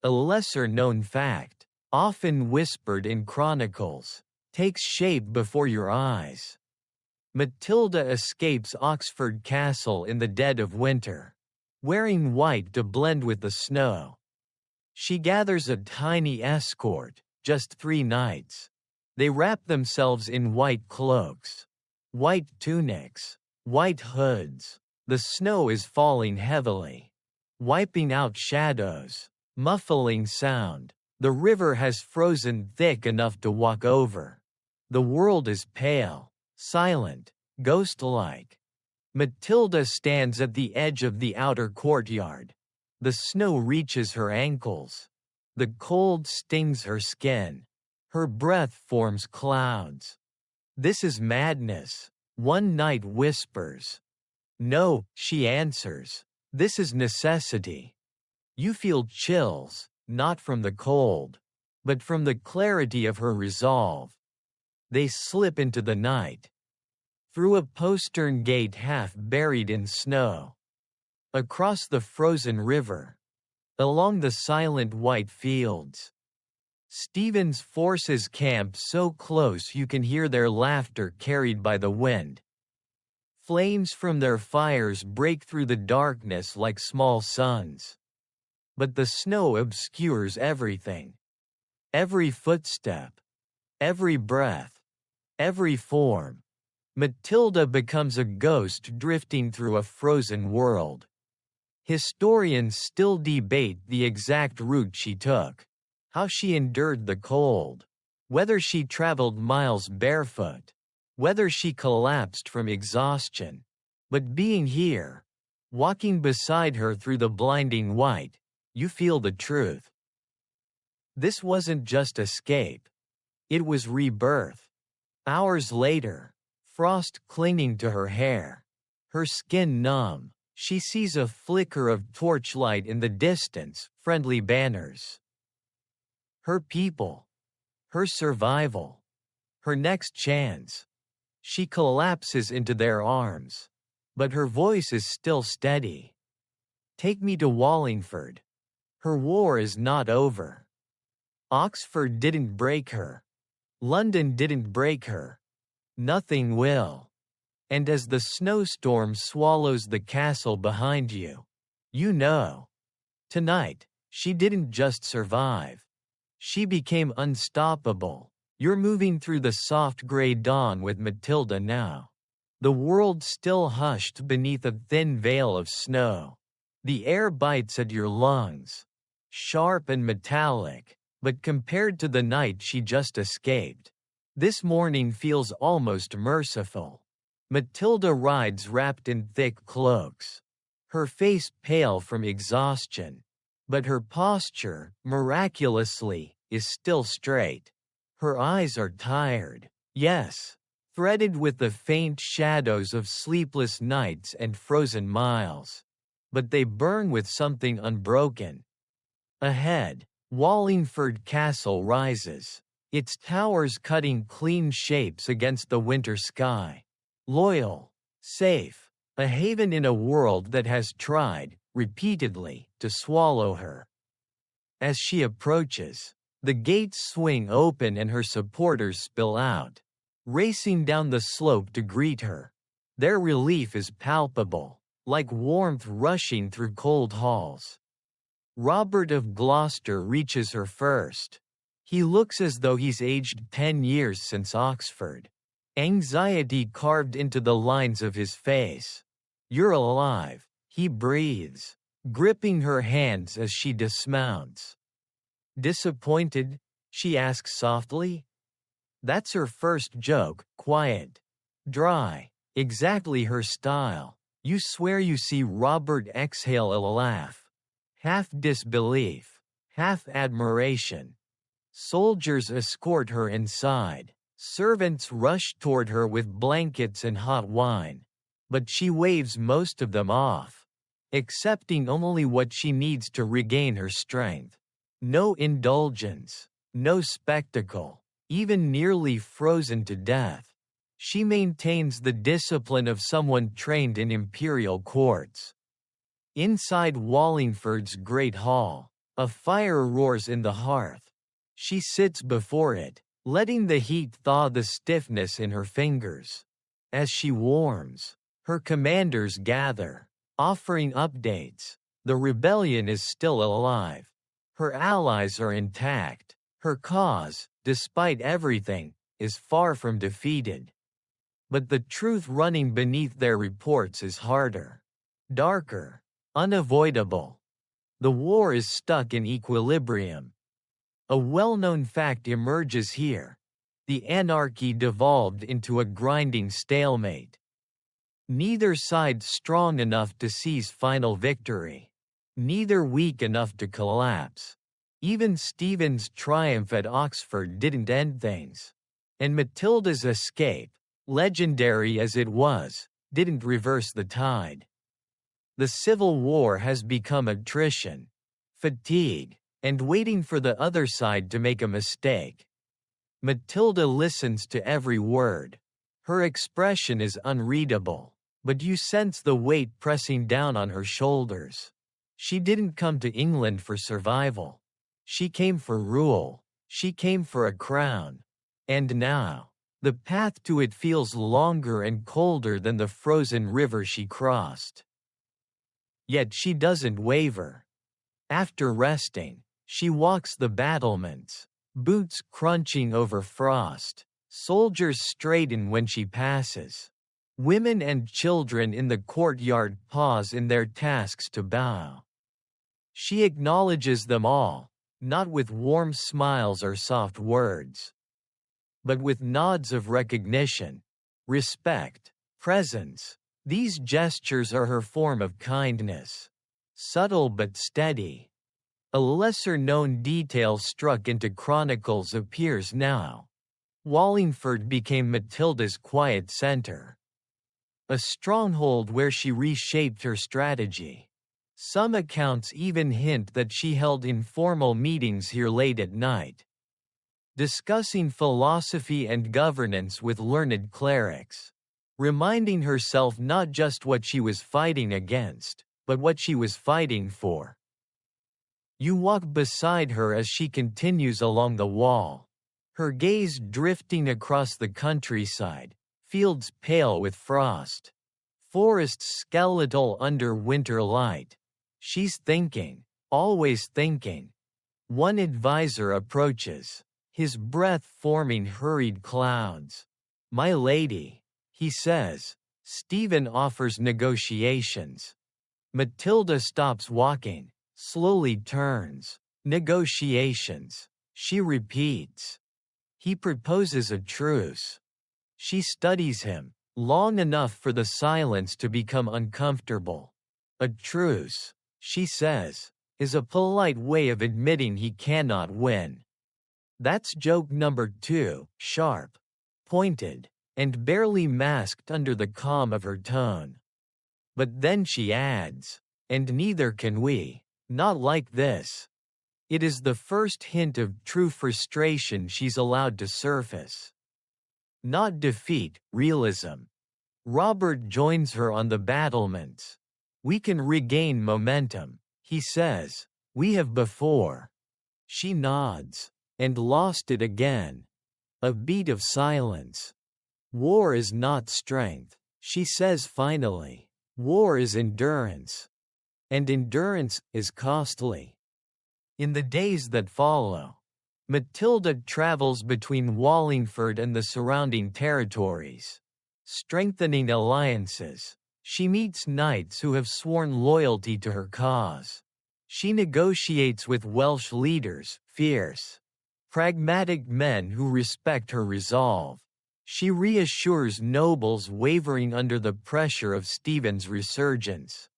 A lesser-known fact, often whispered in chronicles, takes shape before your eyes. Matilda escapes Oxford Castle in the dead of winter, wearing white to blend with the snow. She gathers a tiny escort, just 3 knights. They wrap themselves in white cloaks, white tunics, white hoods. The snow is falling heavily, wiping out shadows, muffling sound. The river has frozen thick enough to walk over. The world is pale, silent, ghost-like. Matilda stands at the edge of the outer courtyard. The snow reaches her ankles. The cold stings her skin. Her breath forms clouds. "This is madness," one knight whispers. "No," she answers. "This is necessity." You feel chills, not from the cold, but from the clarity of her resolve. They slip into the night. Through a postern gate half buried in snow. Across the frozen river. Along the silent white fields. Stephen's forces camp so close you can hear their laughter carried by the wind. Flames from their fires break through the darkness like small suns. But the snow obscures everything. Every footstep. Every breath. Every form. Matilda becomes a ghost drifting through a frozen world. Historians still debate the exact route she took, how she endured the cold, whether she traveled miles barefoot, whether she collapsed from exhaustion. But being here, walking beside her through the blinding white, you feel the truth. This wasn't just escape. It was rebirth. Hours later, frost clinging to her hair, her skin numb, she sees a flicker of torchlight in the distance, friendly banners. Her people. Her survival. Her next chance. She collapses into their arms. But her voice is still steady. "Take me to Wallingford. Her war is not over. Oxford didn't break her. London didn't break her. Nothing will." And as the snowstorm swallows the castle behind you, you know. Tonight, she didn't just survive. She became unstoppable. You're moving through the soft gray dawn with Matilda now. The world still hushed beneath a thin veil of snow. The air bites at your lungs. Sharp and metallic, but compared to the night she just escaped, this morning feels almost merciful. Matilda rides wrapped in thick cloaks. Her face pale from exhaustion. But her posture, miraculously, is still straight. Her eyes are tired, yes, threaded with the faint shadows of sleepless nights and frozen miles. But they burn with something unbroken. Ahead, Wallingford Castle rises, its towers cutting clean shapes against the winter sky. Loyal, safe, a haven in a world that has tried, repeatedly, to swallow her. As she approaches, the gates swing open and her supporters spill out, racing down the slope to greet her. Their relief is palpable, like warmth rushing through cold halls. Robert of Gloucester reaches her first. He looks as though he's aged 10 years since Oxford. Anxiety carved into the lines of his face. "You're alive," he breathes, gripping her hands as she dismounts. "Disappointed?" she asks softly. That's her first joke, quiet, dry, exactly her style. You swear you see Robert exhale a laugh. Half disbelief, half admiration. Soldiers escort her inside. Servants rush toward her with blankets and hot wine. But she waves most of them off, accepting only what she needs to regain her strength. No indulgence, no spectacle, even nearly frozen to death. She maintains the discipline of someone trained in imperial courts. Inside Wallingford's great hall, a fire roars in the hearth. She sits before it, letting the heat thaw the stiffness in her fingers. As she warms, her commanders gather, offering updates. The rebellion is still alive. Her allies are intact. Her cause, despite everything, is far from defeated. But the truth running beneath their reports is harder, darker, unavoidable. The war is stuck in equilibrium. A well-known fact emerges here. The anarchy devolved into a grinding stalemate. Neither side strong enough to seize final victory. Neither weak enough to collapse. Even Stephen's triumph at Oxford didn't end things. And Matilda's escape, legendary as it was, didn't reverse the tide. The Civil War has become attrition, fatigue, and waiting for the other side to make a mistake. Matilda listens to every word. Her expression is unreadable, but you sense the weight pressing down on her shoulders. She didn't come to England for survival. She came for rule. She came for a crown. And now, the path to it feels longer and colder than the frozen river she crossed. Yet she doesn't waver. After resting, she walks the battlements, boots crunching over frost. Soldiers straighten when she passes. Women and children in the courtyard pause in their tasks to bow. She acknowledges them all, not with warm smiles or soft words, but with nods of recognition, respect, presence. These gestures are her form of kindness. Subtle but steady. A lesser-known detail struck into chronicles appears now. Wallingford became Matilda's quiet center. A stronghold where she reshaped her strategy. Some accounts even hint that she held informal meetings here late at night, discussing philosophy and governance with learned clerics, reminding herself not just what she was fighting against, but what she was fighting for. You walk beside her as she continues along the wall, her gaze drifting across the countryside, fields pale with frost, forests skeletal under winter light. She's thinking, always thinking. One advisor approaches, his breath forming hurried clouds. "My lady," he says. Stephen offers negotiations. Matilda stops walking, slowly turns. "Negotiations," she repeats. He proposes a truce. She studies him, long enough for the silence to become uncomfortable. A truce, she says, is a polite way of admitting he cannot win. That's joke number 2, sharp, pointed, and barely masked under the calm of her tone. But then she adds, "And neither can we, not like this." It is the first hint of true frustration she's allowed to surface. Not defeat, realism. Robert joins her on the battlements. "We can regain momentum," he says. "We have before." She nods, and lost it again. A beat of silence. "War is not strength," she says finally. "War is endurance. And endurance is costly." In the days that follow, Matilda travels between Wallingford and the surrounding territories, strengthening alliances. She meets knights who have sworn loyalty to her cause. She negotiates with Welsh leaders, fierce, pragmatic men who respect her resolve. She reassures nobles wavering under the pressure of Stephen's resurgence.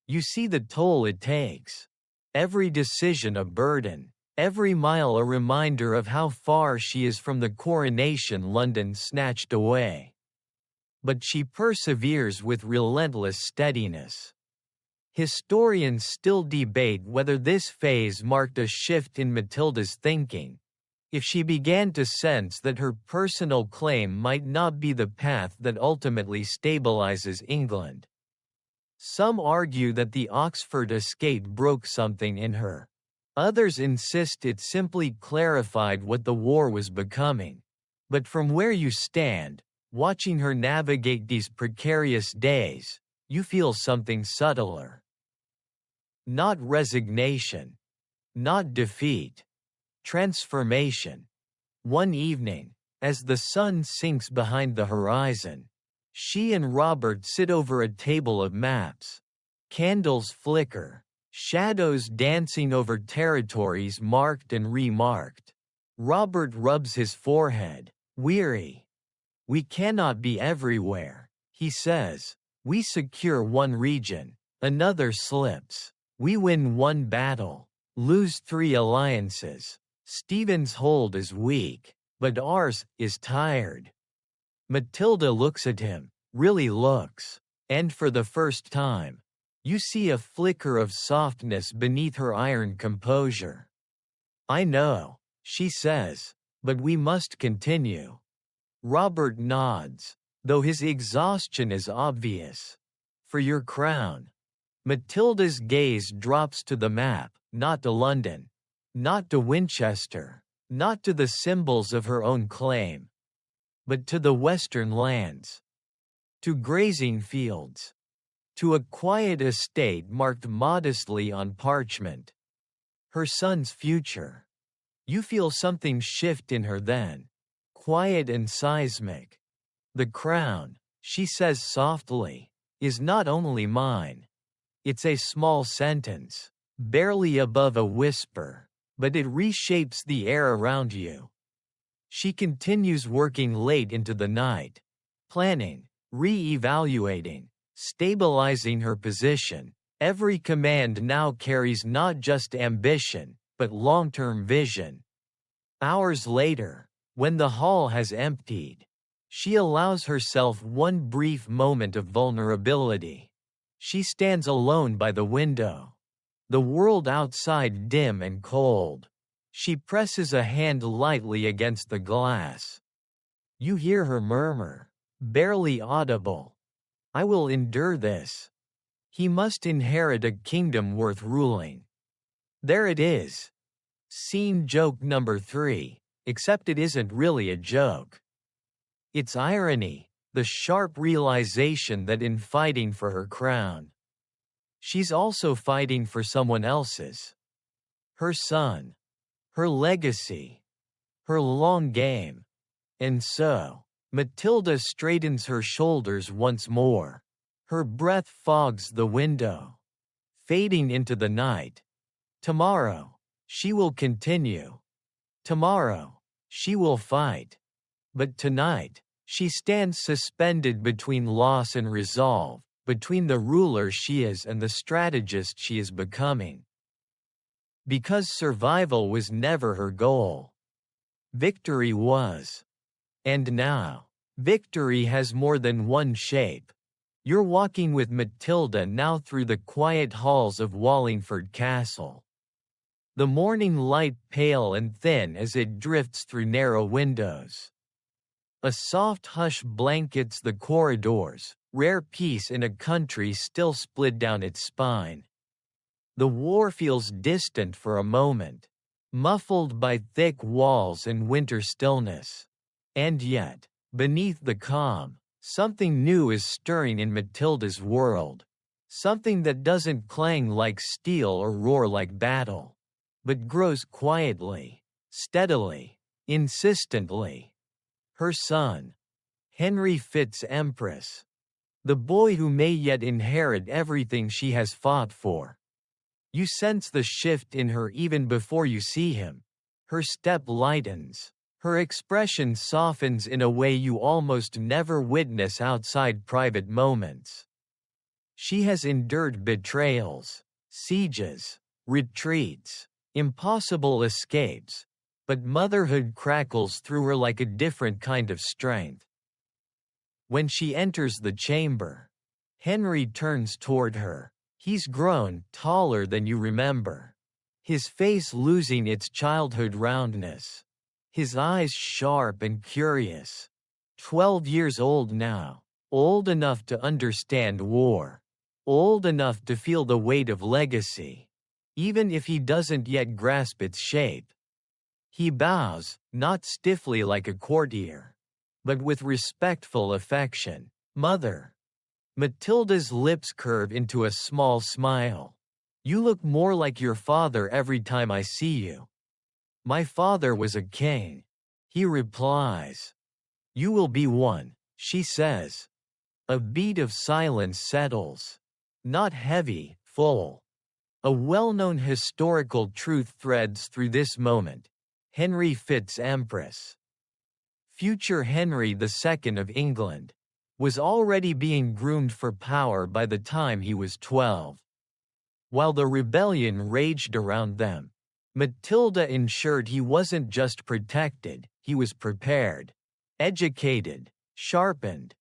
You see the toll it takes. Every decision a burden, every mile a reminder of how far she is from the coronation London snatched away. But she perseveres with relentless steadiness. Historians still debate whether this phase marked a shift in Matilda's thinking, if she began to sense that her personal claim might not be the path that ultimately stabilizes England. Some argue that the Oxford escape broke something in her. Others insist it simply clarified what the war was becoming. But from where you stand, watching her navigate these precarious days, you feel something subtler. Not resignation. Not defeat. Transformation. One evening, as the sun sinks behind the horizon, she and Robert sit over a table of maps. Candles flicker, shadows dancing over territories marked and remarked. Robert rubs his forehead, weary. "We cannot be everywhere," he says. "We secure one region, another slips. We win one battle, lose three alliances. Stephen's hold is weak, but ours is tired." Matilda looks at him, really looks, and for the first time, you see a flicker of softness beneath her iron composure. "I know," she says, "but we must continue." Robert nods, though his exhaustion is obvious. "For your crown." Matilda's gaze drops to the map, not to London, not to Winchester, not to the symbols of her own claim, but to the western lands, to grazing fields, to a quiet estate marked modestly on parchment. Her son's future. You feel something shift in her then, quiet and seismic. "The crown," she says softly, "is not only mine." It's a small sentence, barely above a whisper, but it reshapes the air around you. She continues working late into the night, planning, re-evaluating, stabilizing her position. Every command now carries not just ambition, but long-term vision. Hours later, when the hall has emptied, she allows herself one brief moment of vulnerability. She stands alone by the window. The world outside dim and cold. She presses a hand lightly against the glass. You hear her murmur, barely audible, "I will endure this." He must inherit a kingdom worth ruling. There it is. Scene joke number 3, except it isn't really a joke. It's irony, the sharp realization that in fighting for her crown, she's also fighting for someone else's. Her son. Her legacy. Her long game. And so, Matilda straightens her shoulders once more. Her breath fogs the window, fading into the night. Tomorrow, she will continue. Tomorrow, she will fight. But tonight, she stands suspended between loss and resolve, between the ruler she is and the strategist she is becoming. Because survival was never her goal. Victory was. And now, victory has more than one shape. You're walking with Matilda now through the quiet halls of Wallingford Castle. The morning light pale and thin as it drifts through narrow windows. A soft hush blankets the corridors, rare peace in a country still split down its spine. The war feels distant for a moment, muffled by thick walls and winter stillness. And yet, beneath the calm, something new is stirring in Matilda's world. Something that doesn't clang like steel or roar like battle, but grows quietly, steadily, insistently. Her son, Henry Fitz Empress, the boy who may yet inherit everything she has fought for. You sense the shift in her even before you see him. Her step lightens. Her expression softens in a way you almost never witness outside private moments. She has endured betrayals, sieges, retreats, impossible escapes, but motherhood crackles through her like a different kind of strength. When she enters the chamber, Henry turns toward her. He's grown taller than you remember, his face losing its childhood roundness, his eyes sharp and curious. 12 years old now, old enough to understand war. old enough to feel the weight of legacy, even if he doesn't yet grasp its shape. He bows, not stiffly like a courtier, but with respectful affection. "Mother." Matilda's lips curve into a small smile. "You look more like your father every time I see you." "My father was a king," he replies. "You will be one," she says. A beat of silence settles. Not heavy, full. A well-known historical truth threads through this moment. Henry Fitz Empress, future Henry II of England, was already being groomed for power by the time he was 12. While the rebellion raged around them, Matilda ensured he wasn't just protected, he was prepared, educated, sharpened.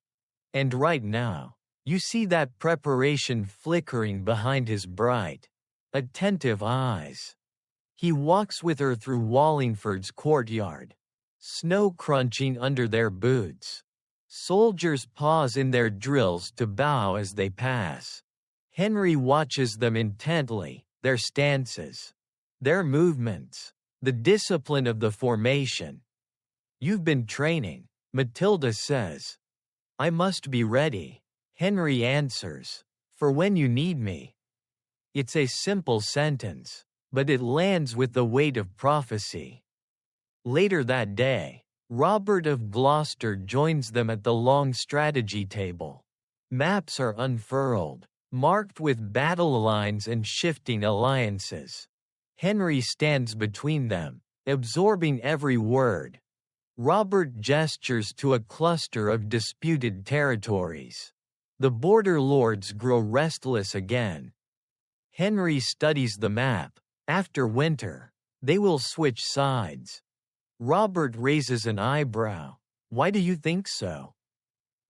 And right now, you see that preparation flickering behind his bright, attentive eyes. He walks with her through Wallingford's courtyard, snow crunching under their boots. Soldiers pause in their drills to bow as they pass. Henry watches them intently, their stances, their movements, the discipline of the formation. "You've been training," Matilda says. "I must be ready," Henry answers, "for when you need me." It's a simple sentence, but it lands with the weight of prophecy. Later that day, Robert of Gloucester joins them at the long strategy table. Maps are unfurled, marked with battle lines and shifting alliances. Henry stands between them, absorbing every word. Robert gestures to a cluster of disputed territories. The border lords grow restless again. Henry studies the map. After winter, they will switch sides. Robert raises an eyebrow. "Why do you think so?"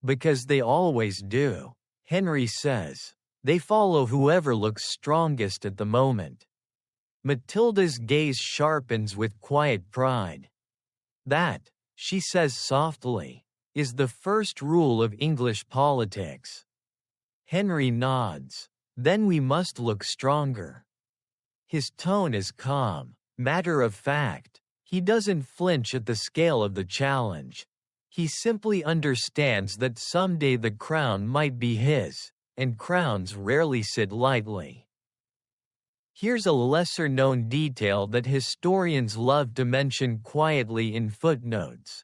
"Because they always do," Henry says. "They follow whoever looks strongest at the moment." Matilda's gaze sharpens with quiet pride. "That," she says softly, "is the first rule of English politics." Henry nods. "Then we must look stronger." His tone is calm, matter of fact. He doesn't flinch at the scale of the challenge. He simply understands that someday the crown might be his, and crowns rarely sit lightly. Here's a lesser-known detail that historians love to mention quietly in footnotes.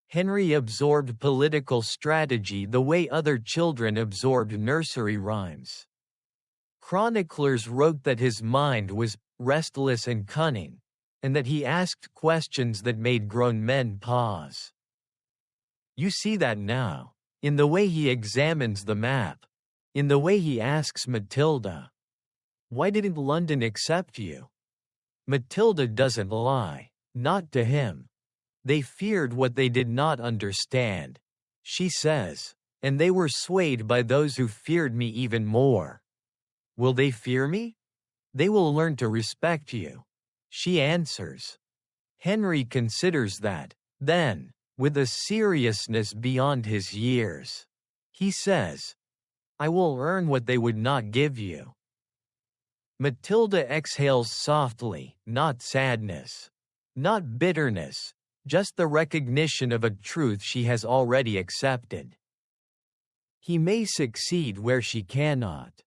Henry absorbed political strategy the way other children absorbed nursery rhymes. Chroniclers wrote that his mind was restless and cunning, and that he asked questions that made grown men pause. You see that now, in the way he examines the map, in the way he asks Matilda, "Why didn't London accept you?" Matilda doesn't lie, not to him. "They feared what they did not understand," she says, "and they were swayed by those who feared me even more." "Will they fear me?" "They will learn to respect you," she answers. Henry considers that. Then, with a seriousness beyond his years, he says, "I will earn what they would not give you." Matilda exhales softly, not sadness, not bitterness, just the recognition of a truth she has already accepted. He may succeed where she cannot.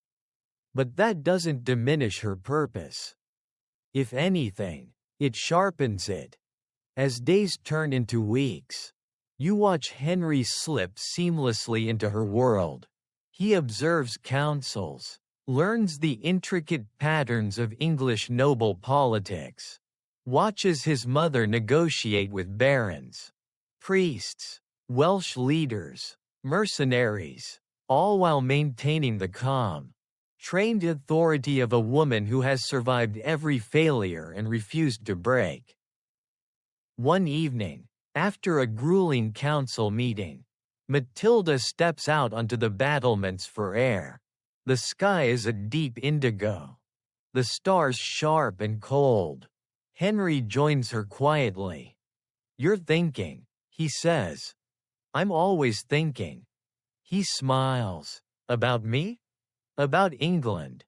But that doesn't diminish her purpose. If anything, it sharpens it. As days turn into weeks, you watch Henry slip seamlessly into her world. He observes councils, learns the intricate patterns of English noble politics, watches his mother negotiate with barons, priests, Welsh leaders, mercenaries, all while maintaining the calm, trained authority of a woman who has survived every failure and refused to break. One evening, after a grueling council meeting, Matilda steps out onto the battlements for air. The sky is a deep indigo. The stars sharp and cold. Henry joins her quietly. "You're thinking," he says. "I'm always thinking." He smiles. "About me?" About England.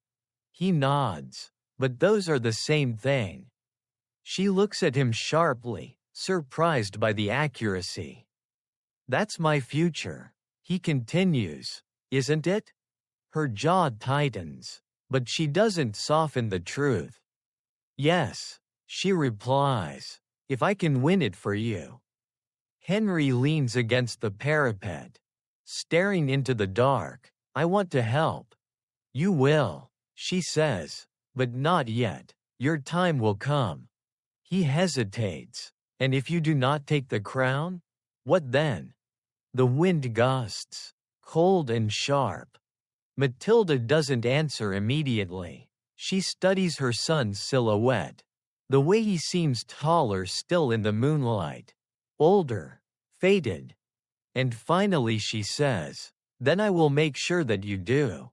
He nods. But those are the same thing. She looks at him sharply, surprised by the accuracy. That's my future. He continues. Isn't it? Her jaw tightens, but she doesn't soften the truth. Yes, she replies. If I can win it for you. Henry leans against the parapet, staring into the dark. I want to help. You will, she says, but not yet. Your time will come. He hesitates. And if you do not take the crown? What then? The wind gusts, cold and sharp. Matilda doesn't answer immediately. She studies her son's silhouette. The way he seems taller still in the moonlight. Older, faded. And finally she says, then I will make sure that you do.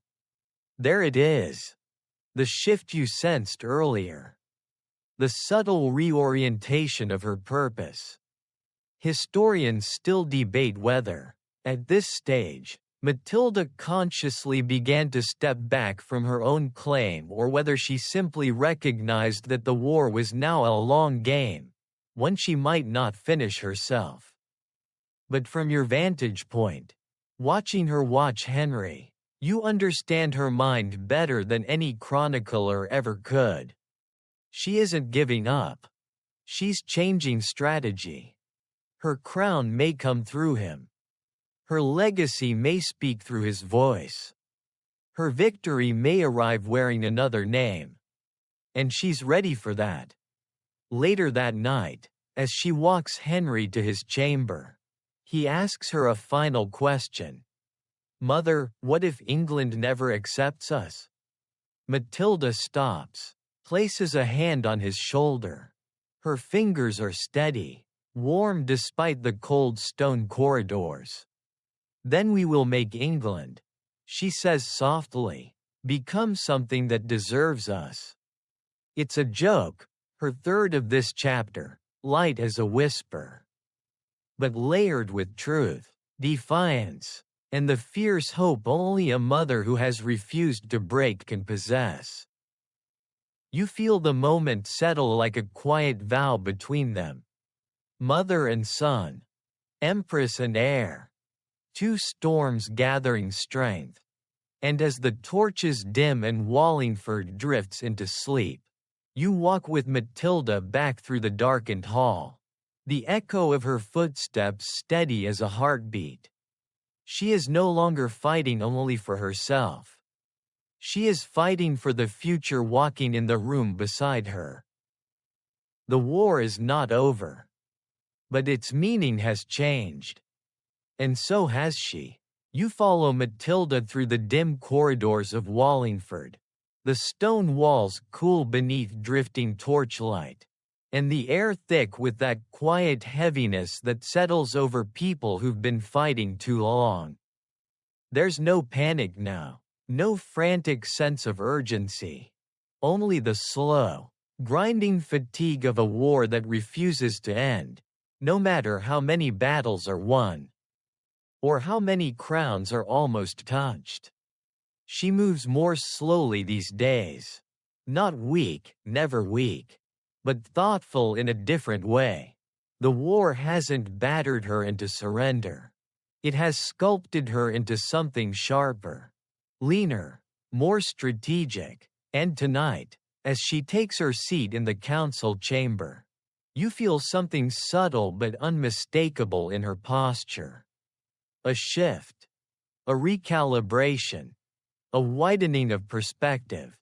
There it is. The shift you sensed earlier. The subtle reorientation of her purpose. Historians still debate whether, at this stage, Matilda consciously began to step back from her own claim or whether she simply recognized that the war was now a long game, one she might not finish herself. But from your vantage point, watching her watch Henry, you understand her mind better than any chronicler ever could. She isn't giving up. She's changing strategy. Her crown may come through him. Her legacy may speak through his voice. Her victory may arrive wearing another name. And she's ready for that. Later that night, as she walks Henry to his chamber, he asks her a final question. Mother, what if England never accepts us? Matilda stops, places a hand on his shoulder. Her fingers are steady, warm despite the cold stone corridors. Then we will make England, she says softly, become something that deserves us. It's a joke, her third of this chapter, light as a whisper. But layered with truth, defiance, and the fierce hope only a mother who has refused to break can possess. You feel the moment settle like a quiet vow between them. Mother and son, empress and heir. Two storms gathering strength. And as the torches dim and Wallingford drifts into sleep, you walk with Matilda back through the darkened hall. The echo of her footsteps steady as a heartbeat. She is no longer fighting only for herself. She is fighting for the future walking in the room beside her. The war is not over. But its meaning has changed. And so has she. You follow Matilda through the dim corridors of Wallingford. The stone walls cool beneath drifting torchlight. And the air thick with that quiet heaviness that settles over people who've been fighting too long. There's no panic now, no frantic sense of urgency. Only the slow, grinding fatigue of a war that refuses to end, no matter how many battles are won. Or how many crowns are almost touched. She moves more slowly these days. Not weak, never weak. But thoughtful in a different way. The war hasn't battered her into surrender. It has sculpted her into something sharper, leaner, more strategic. And tonight, as she takes her seat in the council chamber, you feel something subtle but unmistakable in her posture. A shift, a recalibration, a widening of perspective.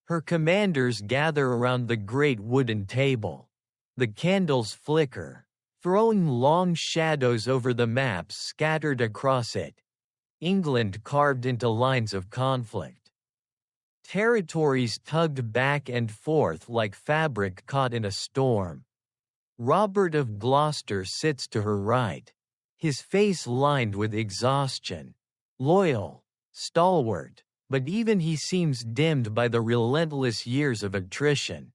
Her commanders gather around the great wooden table. The candles flicker, throwing long shadows over the maps scattered across it. England carved into lines of conflict. Territories tugged back and forth like fabric caught in a storm. Robert of Gloucester sits to her right, his face lined with exhaustion. Loyal, stalwart, but even he seems dimmed by the relentless years of attrition.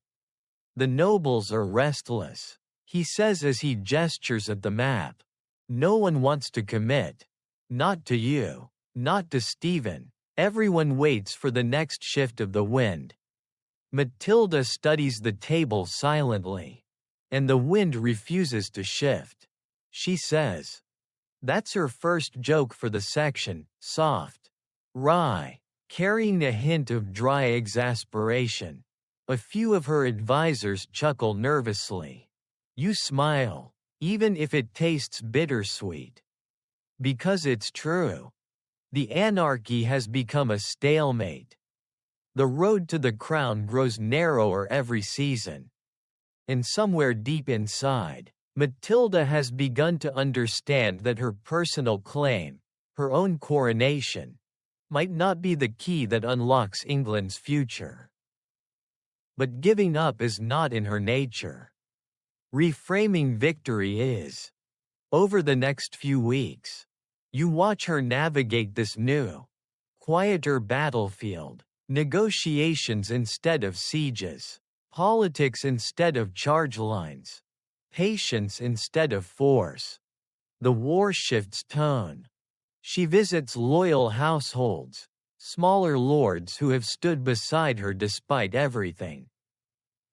The nobles are restless, he says as he gestures at the map. No one wants to commit. Not to you, not to Stephen, Everyone waits for the next shift of the wind. Matilda studies the table silently. And the wind refuses to shift. She says. That's her first joke for the section, soft. Wry, carrying a hint of dry exasperation. A few of her advisors chuckle nervously. You smile, even if it tastes bittersweet. Because it's true. The anarchy has become a stalemate. The road to the crown grows narrower every season. And somewhere deep inside, Matilda has begun to understand that her personal claim, her own coronation, might not be the key that unlocks England's future. But giving up is not in her nature. Reframing victory is. Over the next few weeks, you watch her navigate this new, quieter battlefield, negotiations instead of sieges, politics instead of charge lines, patience instead of force. The war shifts tone. She visits loyal households, smaller lords who have stood beside her despite everything.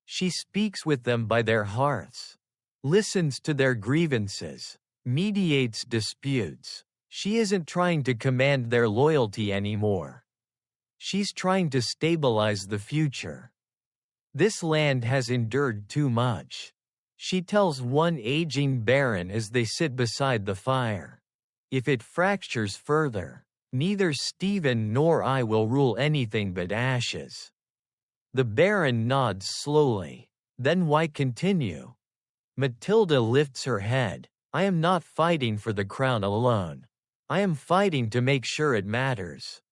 She speaks with them by their hearths, listens to their grievances, mediates disputes. She isn't trying to command their loyalty anymore. She's trying to stabilize the future. This land has endured too much. She tells one aging baron as they sit beside the fire. If it fractures further, neither Stephen nor I will rule anything but ashes. The baron nods slowly. Then why continue? Matilda lifts her head. I am not fighting for the crown alone. I am fighting to make sure it matters.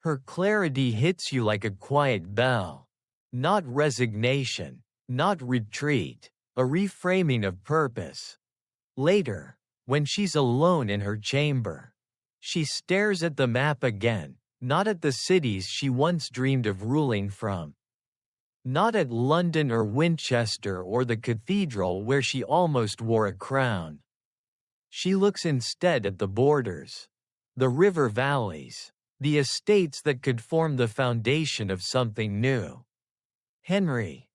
Her clarity hits you like a quiet bell. Not resignation, not retreat, a reframing of purpose. Later, when she's alone in her chamber, she stares at the map again, not at the cities she once dreamed of ruling from. Not at London or Winchester or the cathedral where she almost wore a crown. She looks instead at the borders, the river valleys, the estates that could form the foundation of something new. Henry.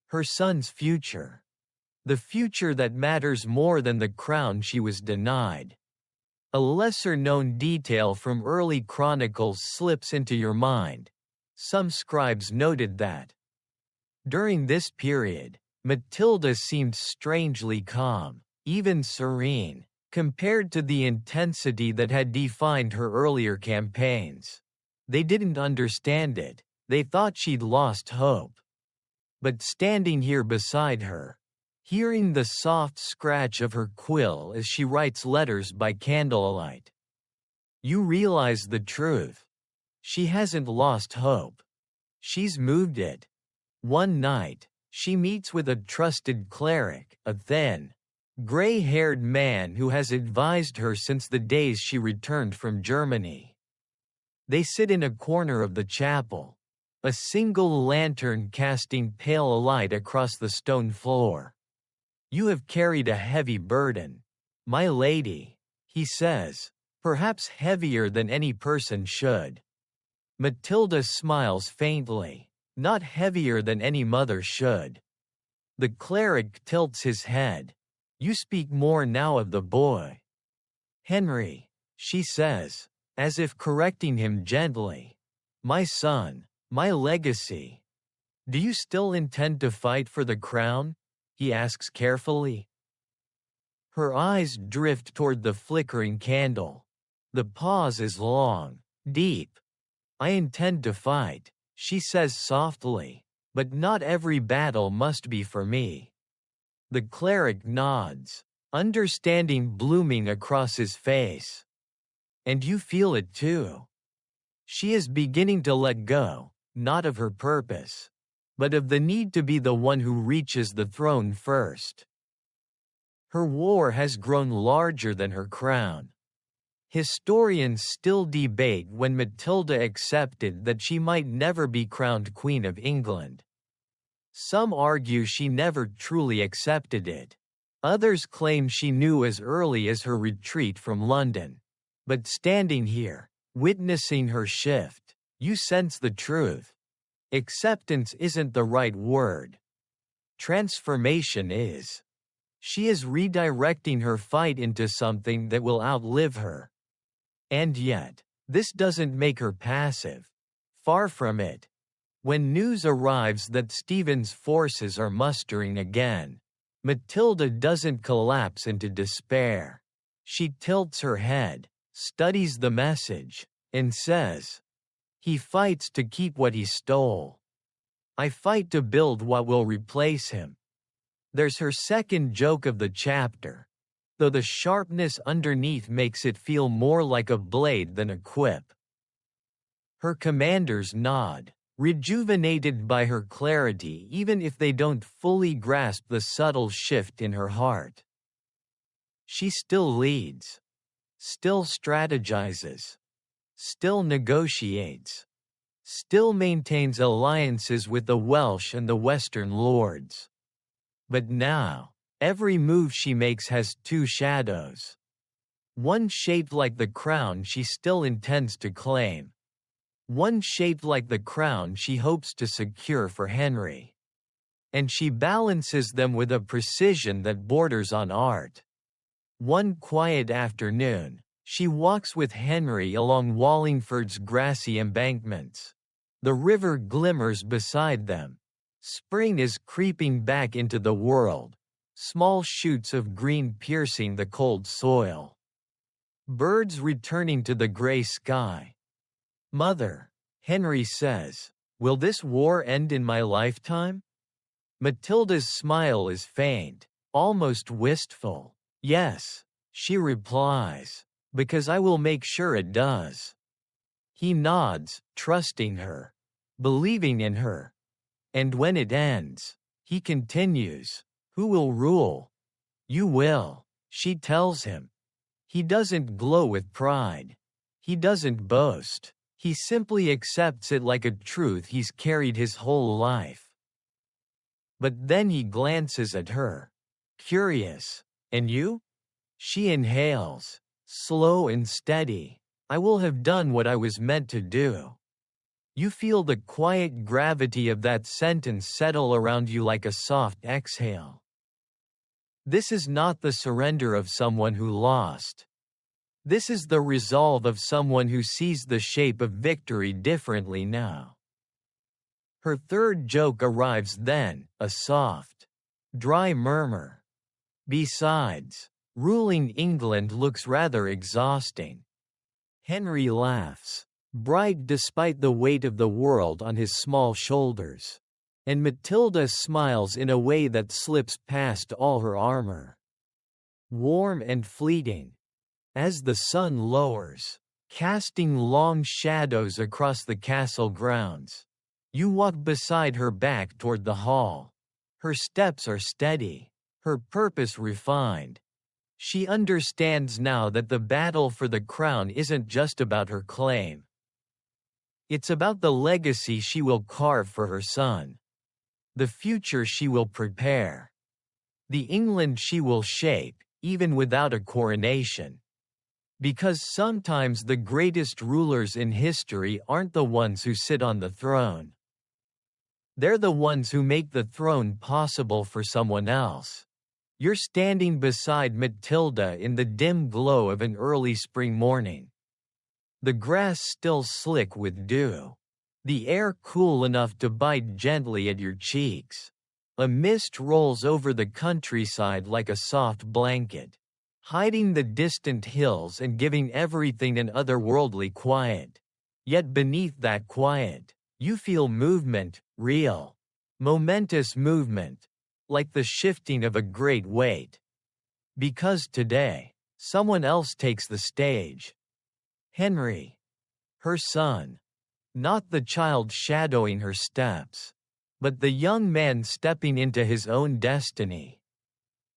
Her son's future. The future that matters more than the crown she was denied. A lesser-known detail from early chronicles slips into your mind. Some scribes noted that. During this period, Matilda seemed strangely calm, even serene, compared to the intensity that had defined her earlier campaigns. They didn't understand it. They thought she'd lost hope. But standing here beside her, hearing the soft scratch of her quill as she writes letters by candlelight, you realize the truth. She hasn't lost hope. She's moved it. One night, she meets with a trusted cleric, a thin, gray-haired man who has advised her since the days she returned from Germany. They sit in a corner of the chapel, a single lantern casting pale light across the stone floor. You have carried a heavy burden, my lady, he says, perhaps heavier than any person should. Matilda smiles faintly, not heavier than any mother should. The cleric tilts his head. You speak more now of the boy. Henry, she says, as if correcting him gently. My son, my legacy. Do you still intend to fight for the crown? He asks carefully. Her eyes drift toward the flickering candle. The pause is long, deep. I intend to fight, she says softly, but not every battle must be for me. The cleric nods, understanding blooming across his face. And you feel it too. She is beginning to let go, not of her purpose, but of the need to be the one who reaches the throne first. Her war has grown larger than her crown. Historians still debate when Matilda accepted that she might never be crowned Queen of England. Some argue she never truly accepted it. Others claim she knew as early as her retreat from London. But standing here, Witnessing her shift, you sense the truth. Acceptance isn't the right word. Transformation is. She is redirecting her fight into something that will outlive her. And yet, this doesn't make her passive. Far from it. When news arrives that Stephen's forces are mustering again, Matilda doesn't collapse into despair. She tilts her head, studies the message, and says, "He fights to keep what he stole. I fight to build what will replace him." There's her second joke of the chapter, though the sharpness underneath makes it feel more like a blade than a quip. Her commanders nod, rejuvenated by her clarity even if they don't fully grasp the subtle shift in her heart. She still leads, still strategizes, still negotiates, still maintains alliances with the Welsh and the Western lords. But now, every move she makes has two shadows. One shaped like the crown she still intends to claim. One shaped like the crown she hopes to secure for Henry. And she balances them with a precision that borders on art. One quiet afternoon, she walks with Henry along Wallingford's grassy embankments. The river glimmers beside them. Spring is creeping back into the world, small shoots of green piercing the cold soil. Birds returning to the gray sky. "Mother," Henry says, "will this war end in my lifetime?" Matilda's smile is faint, almost wistful. "Yes," she replies, "because I will make sure it does." He nods, trusting her, believing in her. And when it ends, he continues, "Who will rule?" "You will," she tells him. He doesn't glow with pride. He doesn't boast. He simply accepts it like a truth he's carried his whole life. But then he glances at her. Curious. "And you?" She inhales, slow and steady. "I will have done what I was meant to do." You feel the quiet gravity of that sentence settle around you like a soft exhale. This is not the surrender of someone who lost. This is the resolve of someone who sees the shape of victory differently now. Her third joke arrives then, a soft, dry murmur. "Besides, ruling England looks rather exhausting." Henry laughs, bright despite the weight of the world on his small shoulders. And Matilda smiles in a way that slips past all her armor. Warm and fleeting. As the sun lowers, casting long shadows across the castle grounds, you walk beside her back toward the hall. Her steps are steady, her purpose refined. She understands now that the battle for the crown isn't just about her claim. It's about the legacy she will carve for her son. The future she will prepare. The England she will shape, even without a coronation. Because sometimes the greatest rulers in history aren't the ones who sit on the throne. They're the ones who make the throne possible for someone else. You're standing beside Matilda in the dim glow of an early spring morning. The grass still slick with dew. The air cool enough to bite gently at your cheeks. A mist rolls over the countryside like a soft blanket, hiding the distant hills and giving everything an otherworldly quiet. Yet beneath that quiet, you feel movement, real, momentous movement, like the shifting of a great weight. Because today, someone else takes the stage. Henry. Her son. Not the child shadowing her steps, but the young man stepping into his own destiny.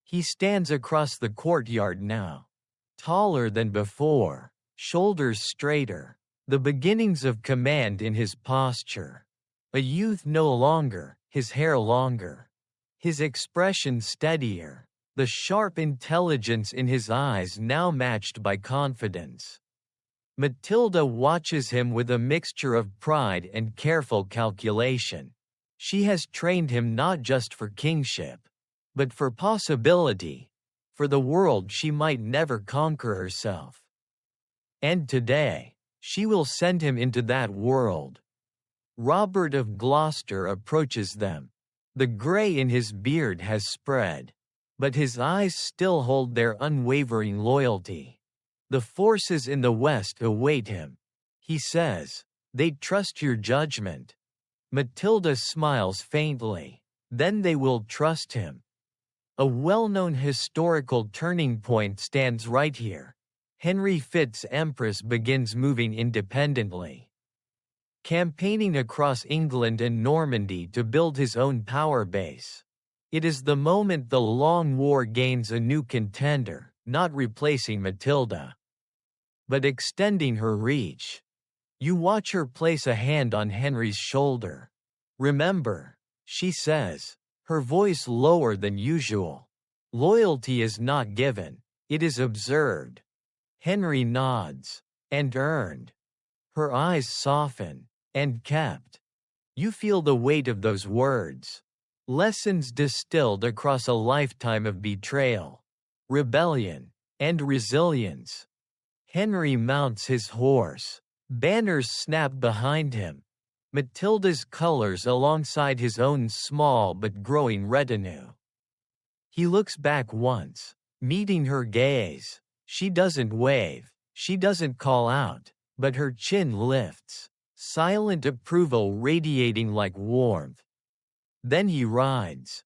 He stands across the courtyard now, taller than before, shoulders straighter, the beginnings of command in his posture. A youth no longer, his hair longer, his expression steadier, the sharp intelligence in his eyes now matched by confidence. Matilda watches him with a mixture of pride and careful calculation. She has trained him not just for kingship, but for possibility, for the world she might never conquer herself. And today, she will send him into that world. Robert of Gloucester approaches them. The grey in his beard has spread, but his eyes still hold their unwavering loyalty. The forces in the west await him. He says, "They trust your judgment." Matilda smiles faintly. Then they will trust him. A well-known historical turning point stands right here. Henry V's Empress begins moving independently, campaigning across England and Normandy to build his own power base. It is the moment the long war gains a new contender, not replacing Matilda, but extending her reach. You watch her place a hand on Henry's shoulder. "Remember," she says, her voice lower than usual. "Loyalty is not given, it is observed." Henry nods. "And earned." Her eyes soften. "And kept." You feel the weight of those words. Lessons distilled across a lifetime of betrayal, rebellion, and resilience. Henry mounts his horse. Banners snap behind him. Matilda's colors alongside his own small but growing retinue. He looks back once, meeting her gaze. She doesn't wave, she doesn't call out, but her chin lifts, silent approval radiating like warmth. Then he rides.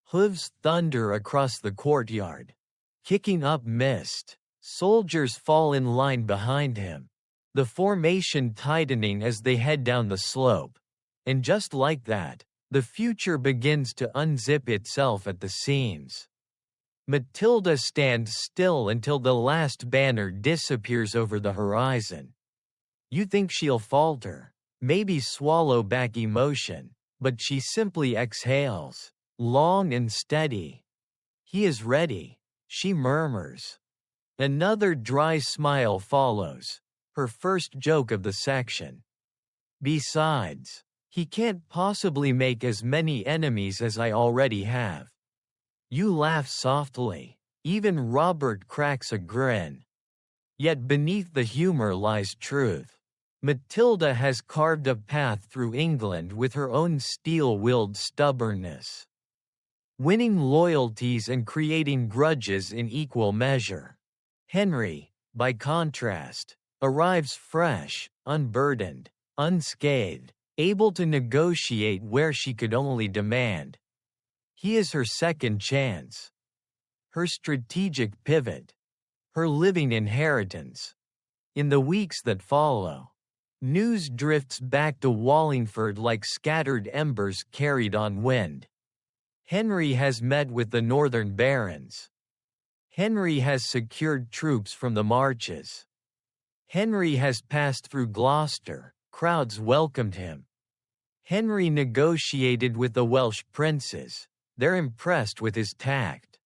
Hooves thunder across the courtyard, kicking up mist. Soldiers fall in line behind him, the formation tightening as they head down the slope. And just like that, the future begins to unzip itself at the seams. Matilda stands still until the last banner disappears over the horizon. You think she'll falter, maybe swallow back emotion, but she simply exhales, long and steady. "He is ready," she murmurs. Another dry smile follows, her first joke of the section. "Besides, he can't possibly make as many enemies as I already have." You laugh softly. Even Robert cracks a grin. Yet beneath the humor lies truth. Matilda has carved a path through England with her own steel-willed stubbornness, winning loyalties and creating grudges in equal measure. Henry, by contrast, arrives fresh, unburdened, unscathed, able to negotiate where she could only demand. He is her second chance, her strategic pivot, her living inheritance. In the weeks that follow, news drifts back to Wallingford like scattered embers carried on wind. Henry has met with the northern barons. Henry has secured troops from the marches. Henry has passed through Gloucester, crowds welcomed him. Henry negotiated with the Welsh princes, they're impressed with his tact.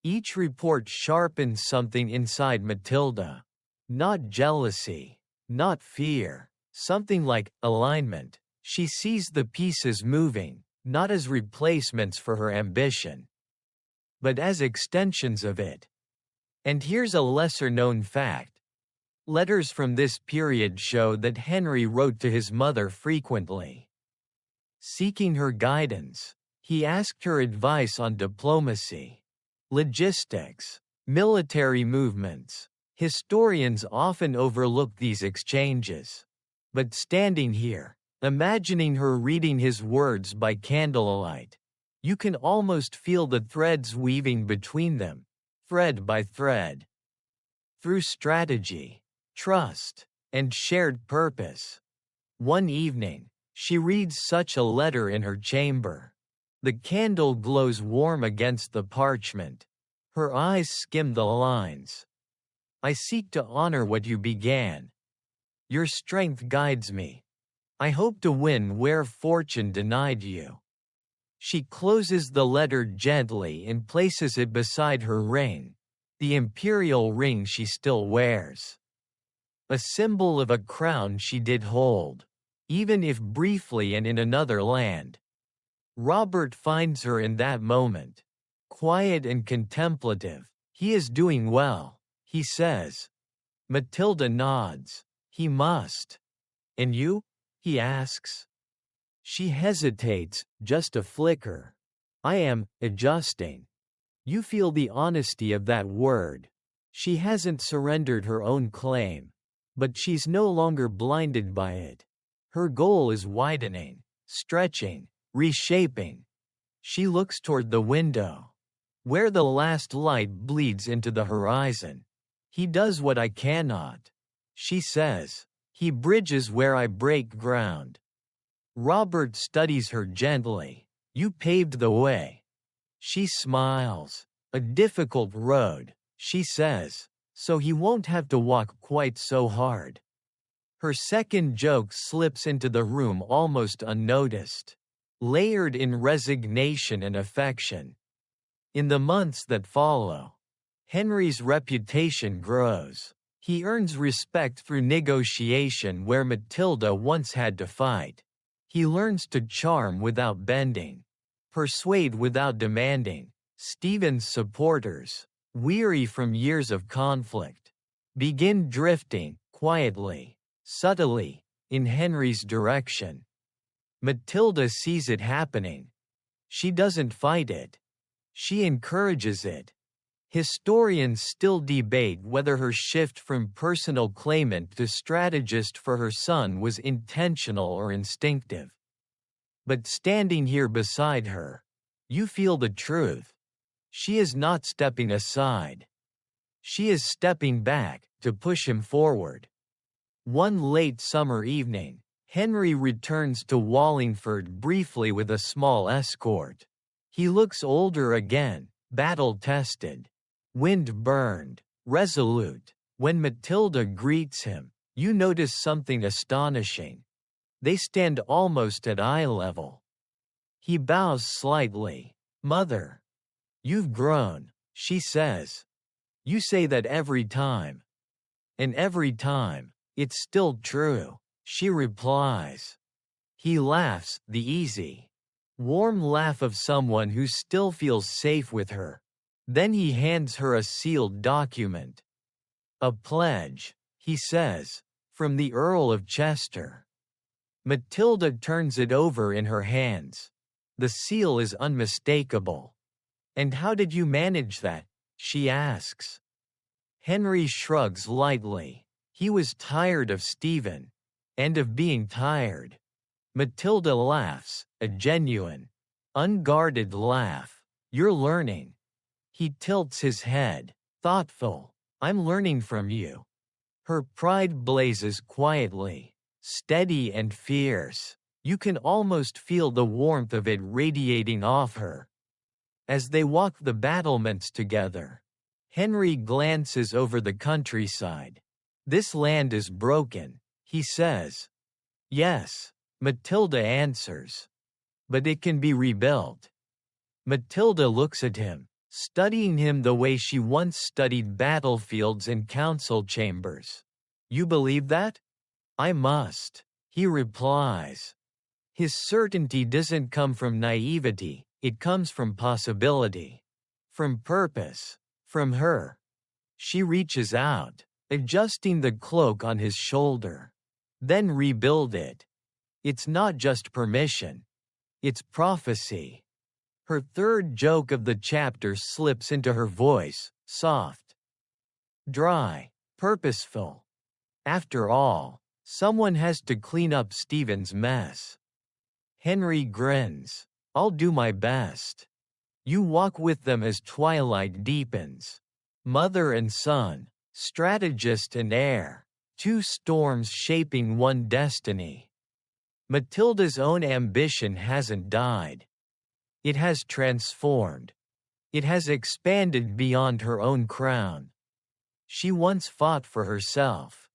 Each report sharpens something inside Matilda. Not jealousy, not fear, something like alignment. She sees the pieces moving, not as replacements for her ambition, but as extensions of it. And here's a lesser-known fact. Letters from this period show that Henry wrote to his mother frequently, seeking her guidance. He asked her advice on diplomacy, logistics, military movements. Historians often overlook these exchanges. But standing here, imagining her reading his words by candlelight, you can almost feel the threads weaving between them, thread by thread. Through strategy, trust, and shared purpose. One evening, she reads such a letter in her chamber. The candle glows warm against the parchment. Her eyes skim the lines. "I seek to honor what you began. Your strength guides me. I hope to win where fortune denied you." She closes the letter gently and places it beside her ring, the imperial ring she still wears. a symbol of a crown she did hold, even if briefly and in another land. Robert finds her in that moment, quiet and contemplative. He is doing well, he says. Matilda nods. He must. And you? He asks. She hesitates, just a flicker. I am adjusting. You feel the honesty of that word. She hasn't surrendered her own claim. But she's no longer blinded by it. Her goal is widening, stretching, reshaping. She looks toward the window, where the last light bleeds into the horizon. He does what I cannot, she says. He bridges where I break ground. Robert studies her gently. You paved the way. She smiles. A difficult road, she says, so he won't have to walk quite so hard. Her second joke slips into the room almost unnoticed, layered in resignation and affection. In the months that follow, Henry's reputation grows. He earns respect through negotiation where Matilda once had to fight. He learns to charm without bending, persuade without demanding. Stephen's supporters, weary from years of conflict, begin drifting, quietly, subtly, in Henry's direction. Matilda sees it happening. She doesn't fight it. She encourages it. Historians still debate whether her shift from personal claimant to strategist for her son was intentional or instinctive. But standing here beside her, you feel the truth. She is not stepping aside. She is stepping back, to push him forward. One late summer evening, Henry returns to Wallingford briefly with a small escort. He looks older again, battle-tested, wind-burned, resolute. When Matilda greets him, you notice something astonishing. They stand almost at eye level. He bows slightly. Mother, you've grown, she says. You say that every time. And every time, it's still true, she replies. He laughs, the easy, warm laugh of someone who still feels safe with her. Then he hands her a sealed document. A pledge, he says, from the Earl of Chester. Matilda turns it over in her hands. The seal is unmistakable. And how did you manage that? She asks. Henry shrugs lightly. He was tired of Stephen. And of being tired. Matilda laughs, a genuine, unguarded laugh. You're learning. He tilts his head, thoughtful. I'm learning from you. Her pride blazes quietly, steady and fierce. You can almost feel the warmth of it radiating off her. As they walk the battlements together, Henry glances over the countryside. This land is broken, he says. Yes, Matilda answers. But it can be rebuilt. Matilda looks at him, studying him the way she once studied battlefields and council chambers. You believe that? I must, he replies. His certainty doesn't come from naivety, it comes from possibility. From purpose. From her. She reaches out, adjusting the cloak on his shoulder. Then rebuild it. It's not just permission. It's prophecy. Her third joke of the chapter slips into her voice, soft, dry, purposeful. After all, someone has to clean up Stephen's mess. Henry grins. I'll do my best. You walk with them as twilight deepens. Mother and son, strategist and heir, two storms shaping one destiny. Matilda's own ambition hasn't died. It has transformed. It has expanded beyond her own crown. She once fought for herself.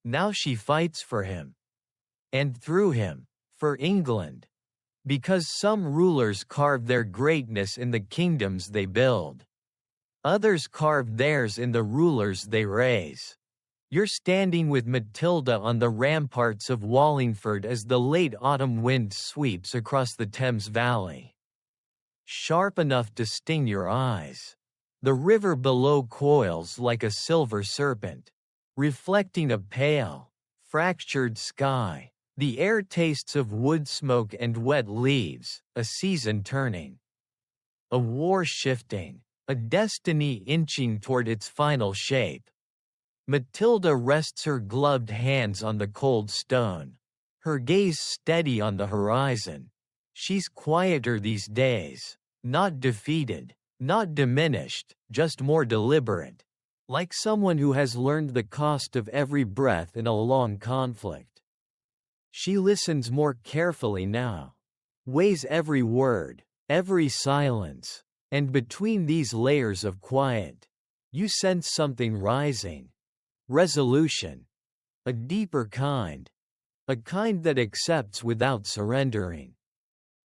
Now she fights for him. And through him, for England. Because some rulers carve their greatness in the kingdoms they build. Others carve theirs in the rulers they raise. You're standing with Matilda on the ramparts of Wallingford as the late autumn wind sweeps across the Thames Valley. Sharp enough to sting your eyes. The river below coils like a silver serpent, reflecting a pale, fractured sky. The air tastes of wood smoke and wet leaves, a season turning. A war shifting, a destiny inching toward its final shape. Matilda rests her gloved hands on the cold stone, her gaze steady on the horizon. She's quieter these days, not defeated, not diminished, just more deliberate, like someone who has learned the cost of every breath in a long conflict. She listens more carefully now, weighs every word, every silence, and between these layers of quiet, you sense something rising. Resolution. A deeper kind. A kind that accepts without surrendering.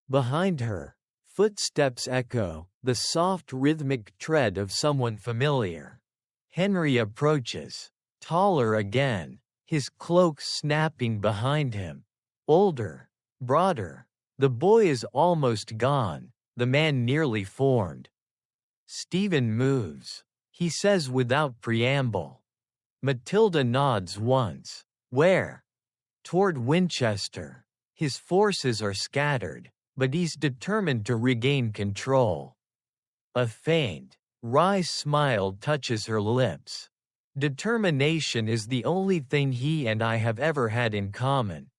Behind her, footsteps echo, the soft rhythmic tread of someone familiar. Henry approaches, taller again, his cloak snapping behind him. Older, broader. The boy is almost gone, the man nearly formed. Stephen moves. He says without preamble. Matilda nods once. Where? Toward Winchester. His forces are scattered, but he's determined to regain control. A faint, wry smile touches her lips. Determination is the only thing he and I have ever had in common.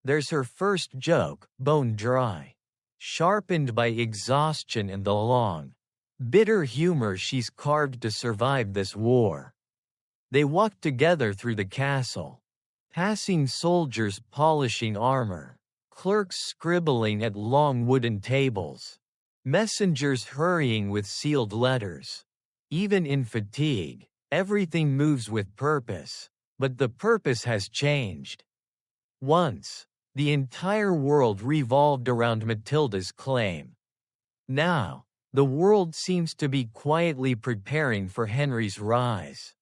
There's her first joke, bone dry. Sharpened by exhaustion and the long, bitter humor she's carved to survive this war. They walk together through the castle, passing soldiers polishing armor, clerks scribbling at long wooden tables, messengers hurrying with sealed letters. Even in fatigue, everything moves with purpose, but the purpose has changed. Once, the entire world revolved around Matilda's claim. Now, the world seems to be quietly preparing for Henry's rise.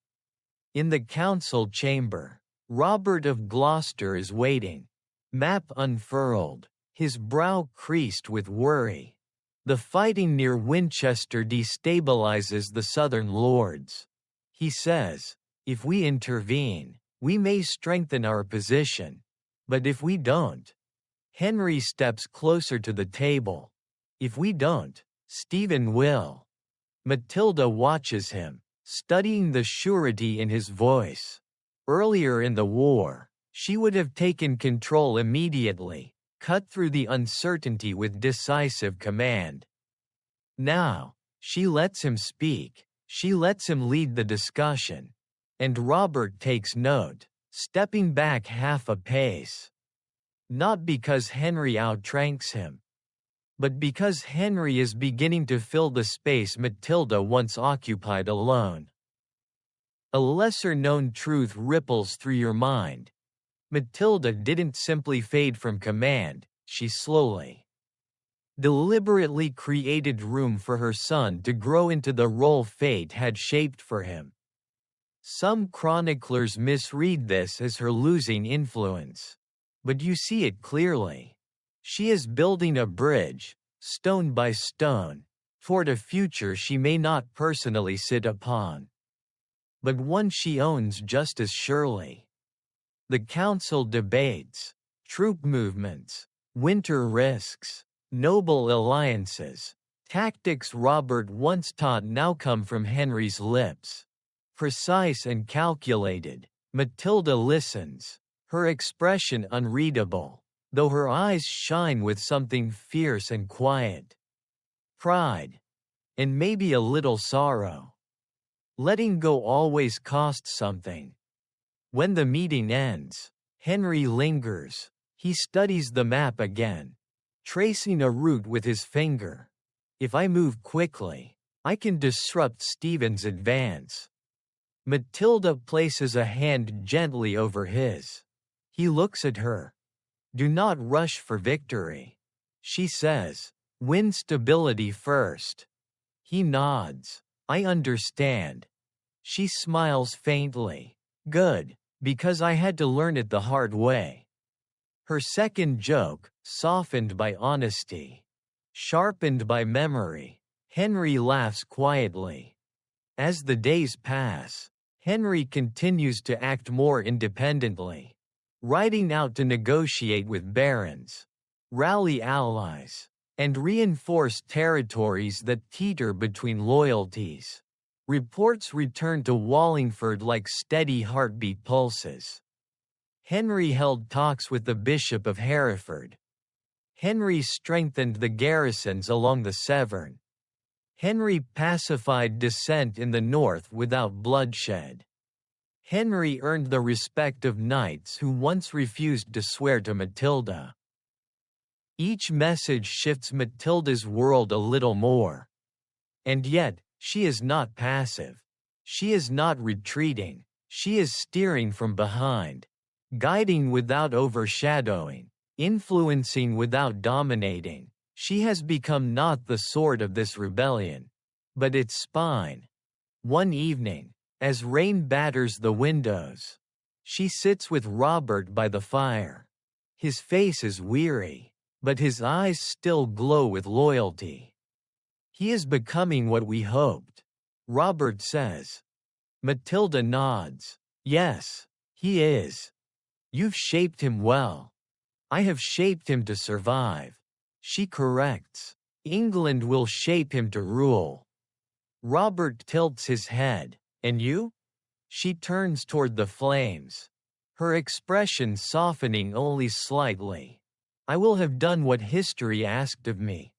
In the council chamber, Robert of Gloucester is waiting. Map unfurled, his brow creased with worry. The fighting near Winchester destabilizes the southern lords. He says, if we intervene, we may strengthen our position. But if we don't, Henry steps closer to the table. If we don't, Stephen will. Matilda watches him, studying the surety in his voice. Earlier in the war, she would have taken control immediately, cut through the uncertainty with decisive command. Now, she lets him speak, she lets him lead the discussion. And Robert takes note, stepping back half a pace. Not because Henry outranks him, but because Henry is beginning to fill the space Matilda once occupied alone. A lesser-known truth ripples through your mind. Matilda didn't simply fade from command, she slowly, deliberately created room for her son to grow into the role fate had shaped for him. Some chroniclers misread this as her losing influence. But you see it clearly. She is building a bridge, stone by stone, toward a future she may not personally sit upon, but one she owns just as surely. The council debates, troop movements, winter risks, noble alliances, tactics Robert once taught now come from Henry's lips. Precise and calculated, Matilda listens, her expression unreadable, though her eyes shine with something fierce and quiet. Pride. And maybe a little sorrow. Letting go always costs something. When the meeting ends, Henry lingers. He studies the map again, tracing a route with his finger. If I move quickly, I can disrupt Stephen's advance. Matilda places a hand gently over his. He looks at her. Do not rush for victory, she says. Win stability first. He nods. I understand. She smiles faintly. Good, because I had to learn it the hard way. Her second joke, softened by honesty, sharpened by memory. Henry laughs quietly. As the days pass, Henry continues to act more independently, riding out to negotiate with barons, rally allies, and reinforce territories that teeter between loyalties. Reports return to Wallingford like steady heartbeat pulses. Henry held talks with the Bishop of Hereford. Henry strengthened the garrisons along the Severn. Henry pacified dissent in the north without bloodshed. Henry earned the respect of knights who once refused to swear to Matilda. Each message shifts Matilda's world a little more. And yet, she is not passive. She is not retreating. She is steering from behind, guiding without overshadowing, influencing without dominating. She has become not the sword of this rebellion, but its spine. One evening, as rain batters the windows, she sits with Robert by the fire. His face is weary, but his eyes still glow with loyalty. He is becoming what we hoped, Robert says. Matilda nods. Yes, he is. You've shaped him well. I have shaped him to survive. She corrects. England will shape him to rule. Robert tilts his head. And you? She turns toward the flames, her expression softening only slightly. I will have done what history asked of me.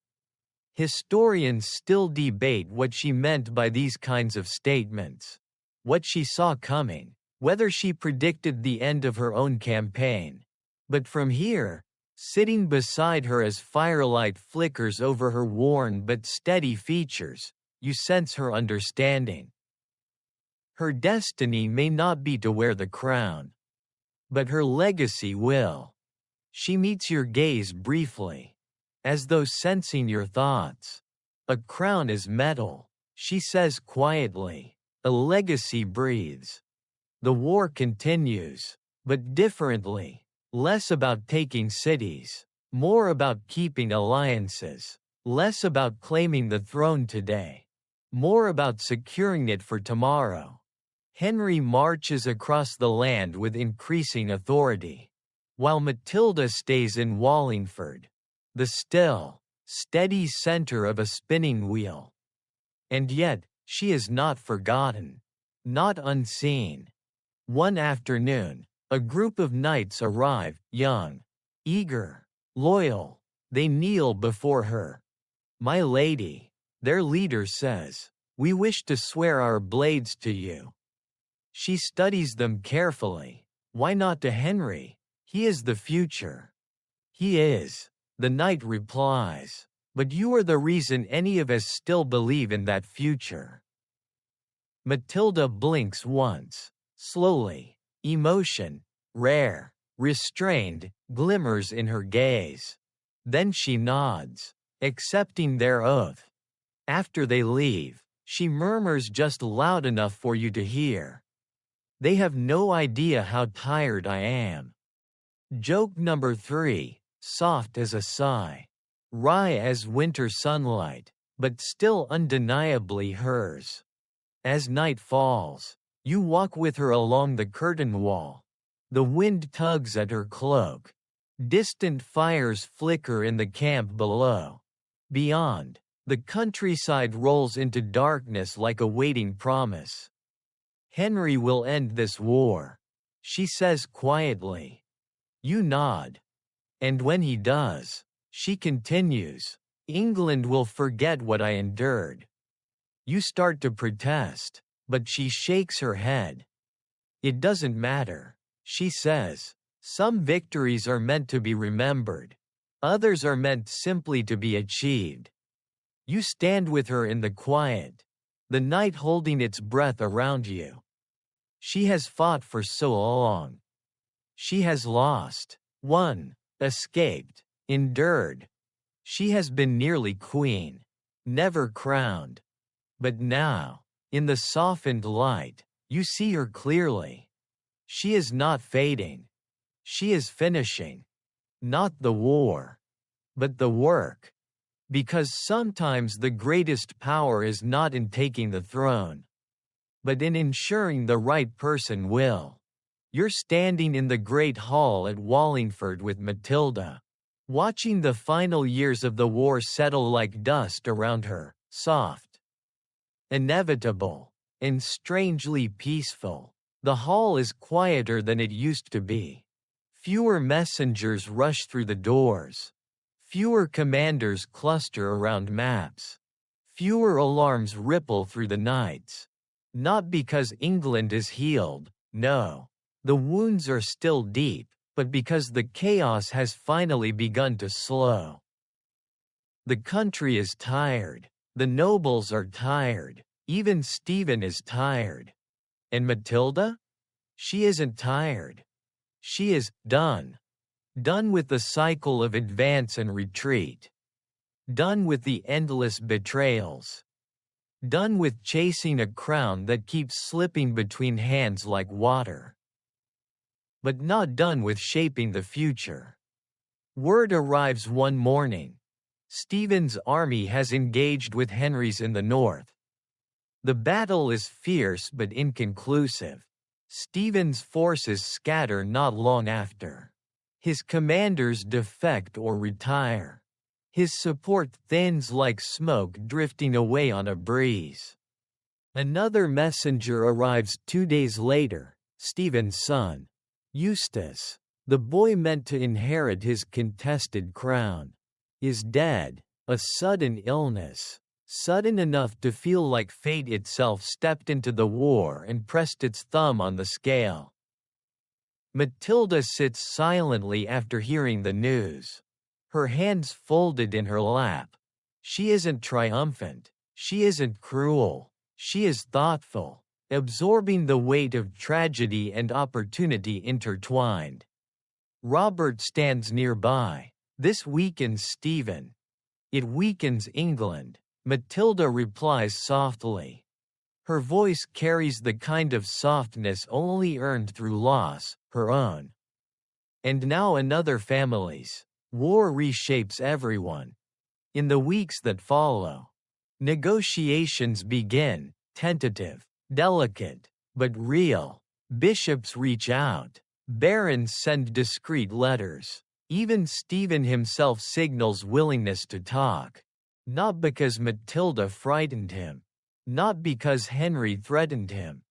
Historians still debate what she meant by these kinds of statements, what she saw coming, whether she predicted the end of her own campaign. But from here, sitting beside her as firelight flickers over her worn but steady features, you sense her understanding. Her destiny may not be to wear the crown, but her legacy will. She meets your gaze briefly, as though sensing your thoughts. A crown is metal, she says quietly. A legacy breathes. The war continues, but differently, less about taking cities, more about keeping alliances, less about claiming the throne today, more about securing it for tomorrow. Henry marches across the land with increasing authority, while Matilda stays in Wallingford, the still, steady center of a spinning wheel. And yet, she is not forgotten, not unseen. One afternoon, a group of knights arrive, young, eager, loyal. They kneel before her. "My lady," their leader says, "we wish to swear our blades to you." She studies them carefully. Why not to Henry? He is the future. He is, the knight replies. But you are the reason any of us still believe in that future. Matilda blinks once, slowly. Emotion, rare, restrained, glimmers in her gaze. Then she nods, accepting their oath. After they leave, she murmurs just loud enough for you to hear. "They have no idea how tired I am." Joke number 3, soft as a sigh. Wry as winter sunlight, but still undeniably hers. As night falls, you walk with her along the curtain wall. The wind tugs at her cloak. Distant fires flicker in the camp below. Beyond, the countryside rolls into darkness like a waiting promise. "Henry will end this war," she says quietly. You nod. "And when he does," she continues, "England will forget what I endured." You start to protest, but she shakes her head. "It doesn't matter," she says. "Some victories are meant to be remembered. Others are meant simply to be achieved." You stand with her in the quiet, the night holding its breath around you. She has fought for so long. She has lost, won, escaped, endured. She has been nearly queen, never crowned. But now, in the softened light, you see her clearly. She is not fading. She is finishing. Not the war, but the work. Because sometimes the greatest power is not in taking the throne, but in ensuring the right person will. You're standing in the great hall at Wallingford with Matilda, watching the final years of the war settle like dust around her, soft, inevitable, and strangely peaceful. The hall is quieter than it used to be. Fewer messengers rush through the doors. Fewer commanders cluster around maps. Fewer alarms ripple through the nights. Not because England is healed, no. The wounds are still deep, but because the chaos has finally begun to slow. The country is tired. The nobles are tired. Even Stephen is tired. And Matilda? She isn't tired. She is done. Done with the cycle of advance and retreat. Done with the endless betrayals. Done with chasing a crown that keeps slipping between hands like water. But not done with shaping the future. Word arrives one morning. Stephen's army has engaged with Henry's in the north. The battle is fierce but inconclusive. Stephen's forces scatter not long after. His commanders defect or retire. His support thins like smoke drifting away on a breeze. Another messenger arrives 2 days later, Stephen's son, Eustace, the boy meant to inherit his contested crown, is dead, a sudden illness, sudden enough to feel like fate itself stepped into the war and pressed its thumb on the scale. Matilda sits silently after hearing the news. Her hands folded in her lap. She isn't triumphant. She isn't cruel. She is thoughtful, absorbing the weight of tragedy and opportunity intertwined. Robert stands nearby. This weakens Stephen. It weakens England. Matilda replies softly. Her voice carries the kind of softness only earned through loss, her own. And now another family's. War reshapes everyone. In the weeks that follow, negotiations begin, tentative, delicate, but real. Bishops reach out. Barons send discreet letters. Even Stephen himself signals willingness to talk. Not because Matilda frightened him. Not because Henry threatened him.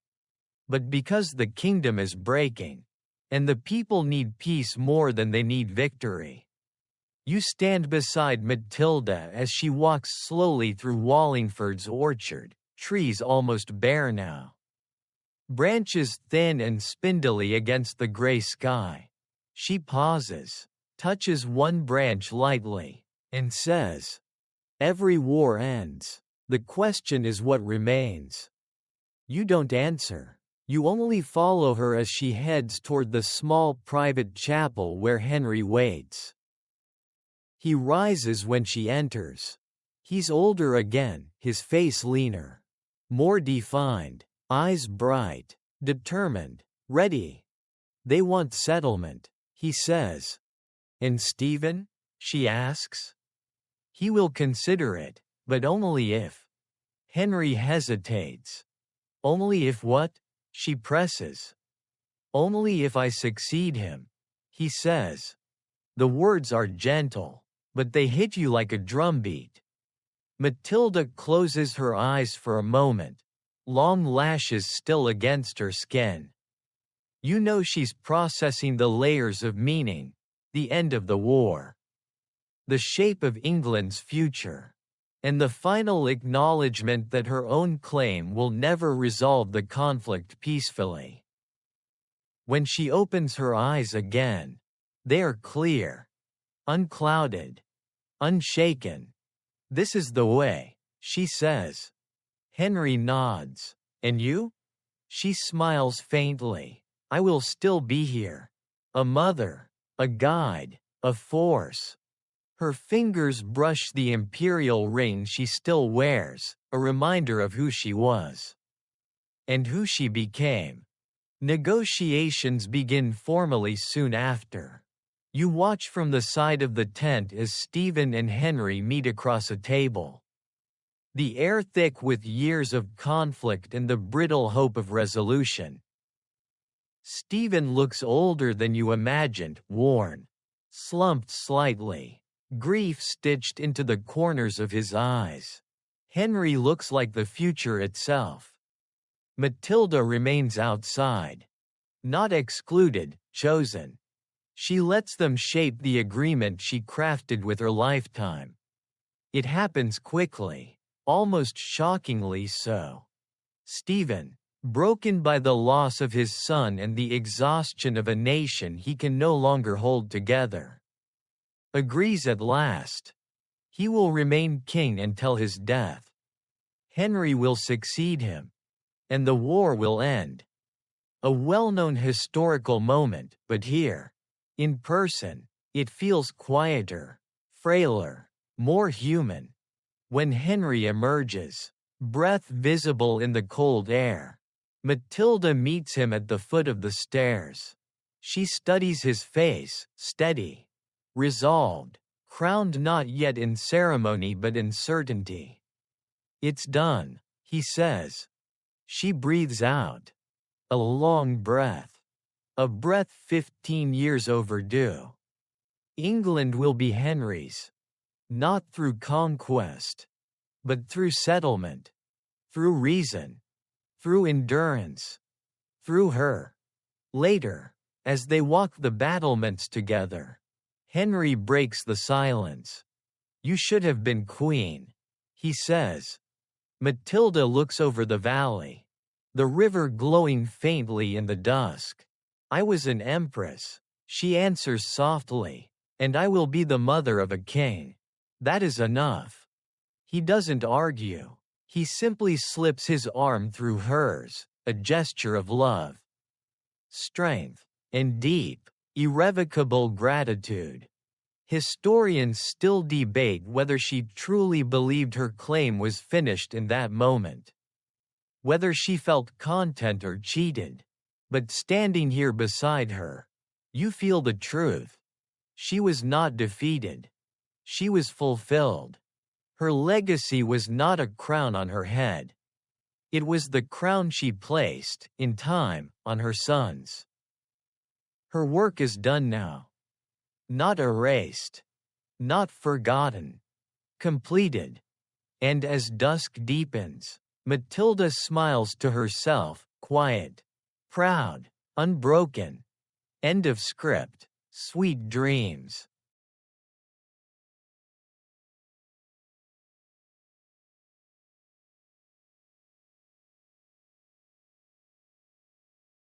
But because the kingdom is breaking. And the people need peace more than they need victory. You stand beside Matilda as she walks slowly through Wallingford's orchard, trees almost bare now. Branches thin and spindly against the gray sky. She pauses, touches one branch lightly, and says, "Every war ends. The question is what remains." You don't answer. You only follow her as she heads toward the small private chapel where Henry waits. He rises when she enters. He's older again, his face leaner. More defined, eyes bright, determined, ready. They want settlement, he says. And Stephen? She asks. He will consider it, but only if. Henry hesitates. Only if what? She presses. Only if I succeed him, he says. The words are gentle, but they hit you like a drumbeat. Matilda closes her eyes for a moment, long lashes still against her skin. You know she's processing the layers of meaning, the end of the war, the shape of England's future, and the final acknowledgement that her own claim will never resolve the conflict peacefully. When she opens her eyes again, they are clear, unclouded, unshaken. This is the way, she says. Henry nods. And you? She smiles faintly. I will still be here. A mother, a guide, a force. Her fingers brush the imperial ring she still wears, a reminder of who she was. And who she became. Negotiations begin formally soon after. You watch from the side of the tent as Stephen and Henry meet across a table. The air thick with years of conflict and the brittle hope of resolution. Stephen looks older than you imagined, worn, slumped slightly, grief stitched into the corners of his eyes. Henry looks like the future itself. Matilda remains outside. Not excluded, chosen. She lets them shape the agreement she crafted with her lifetime. It happens quickly, almost shockingly so. Stephen, broken by the loss of his son and the exhaustion of a nation he can no longer hold together, agrees at last. He will remain king until his death. Henry will succeed him, and the war will end. A well-known historical moment, but here, in person, it feels quieter, frailer, more human. When Henry emerges, breath visible in the cold air, Matilda meets him at the foot of the stairs. She studies his face, steady, resolved, crowned not yet in ceremony but in certainty. "It's done," he says. She breathes out. A long breath. A breath 15 years overdue. England will be Henry's. Not through conquest, but through settlement, through reason, through endurance, through her. Later, as they walk the battlements together, Henry breaks the silence. "You should have been queen," he says. Matilda looks over the valley, the river glowing faintly in the dusk. "I was an empress," she answers softly, "and I will be the mother of a king. That is enough." He doesn't argue. He simply slips his arm through hers, a gesture of love, strength, and deep, irrevocable gratitude. Historians still debate whether she truly believed her claim was finished in that moment, whether she felt content or cheated. But standing here beside her, you feel the truth. She was not defeated. She was fulfilled. Her legacy was not a crown on her head. It was the crown she placed, in time, on her sons. Her work is done now. Not erased. Not forgotten. Completed. And as dusk deepens, Matilda smiles to herself, quiet, proud, unbroken. End of script. Sweet dreams.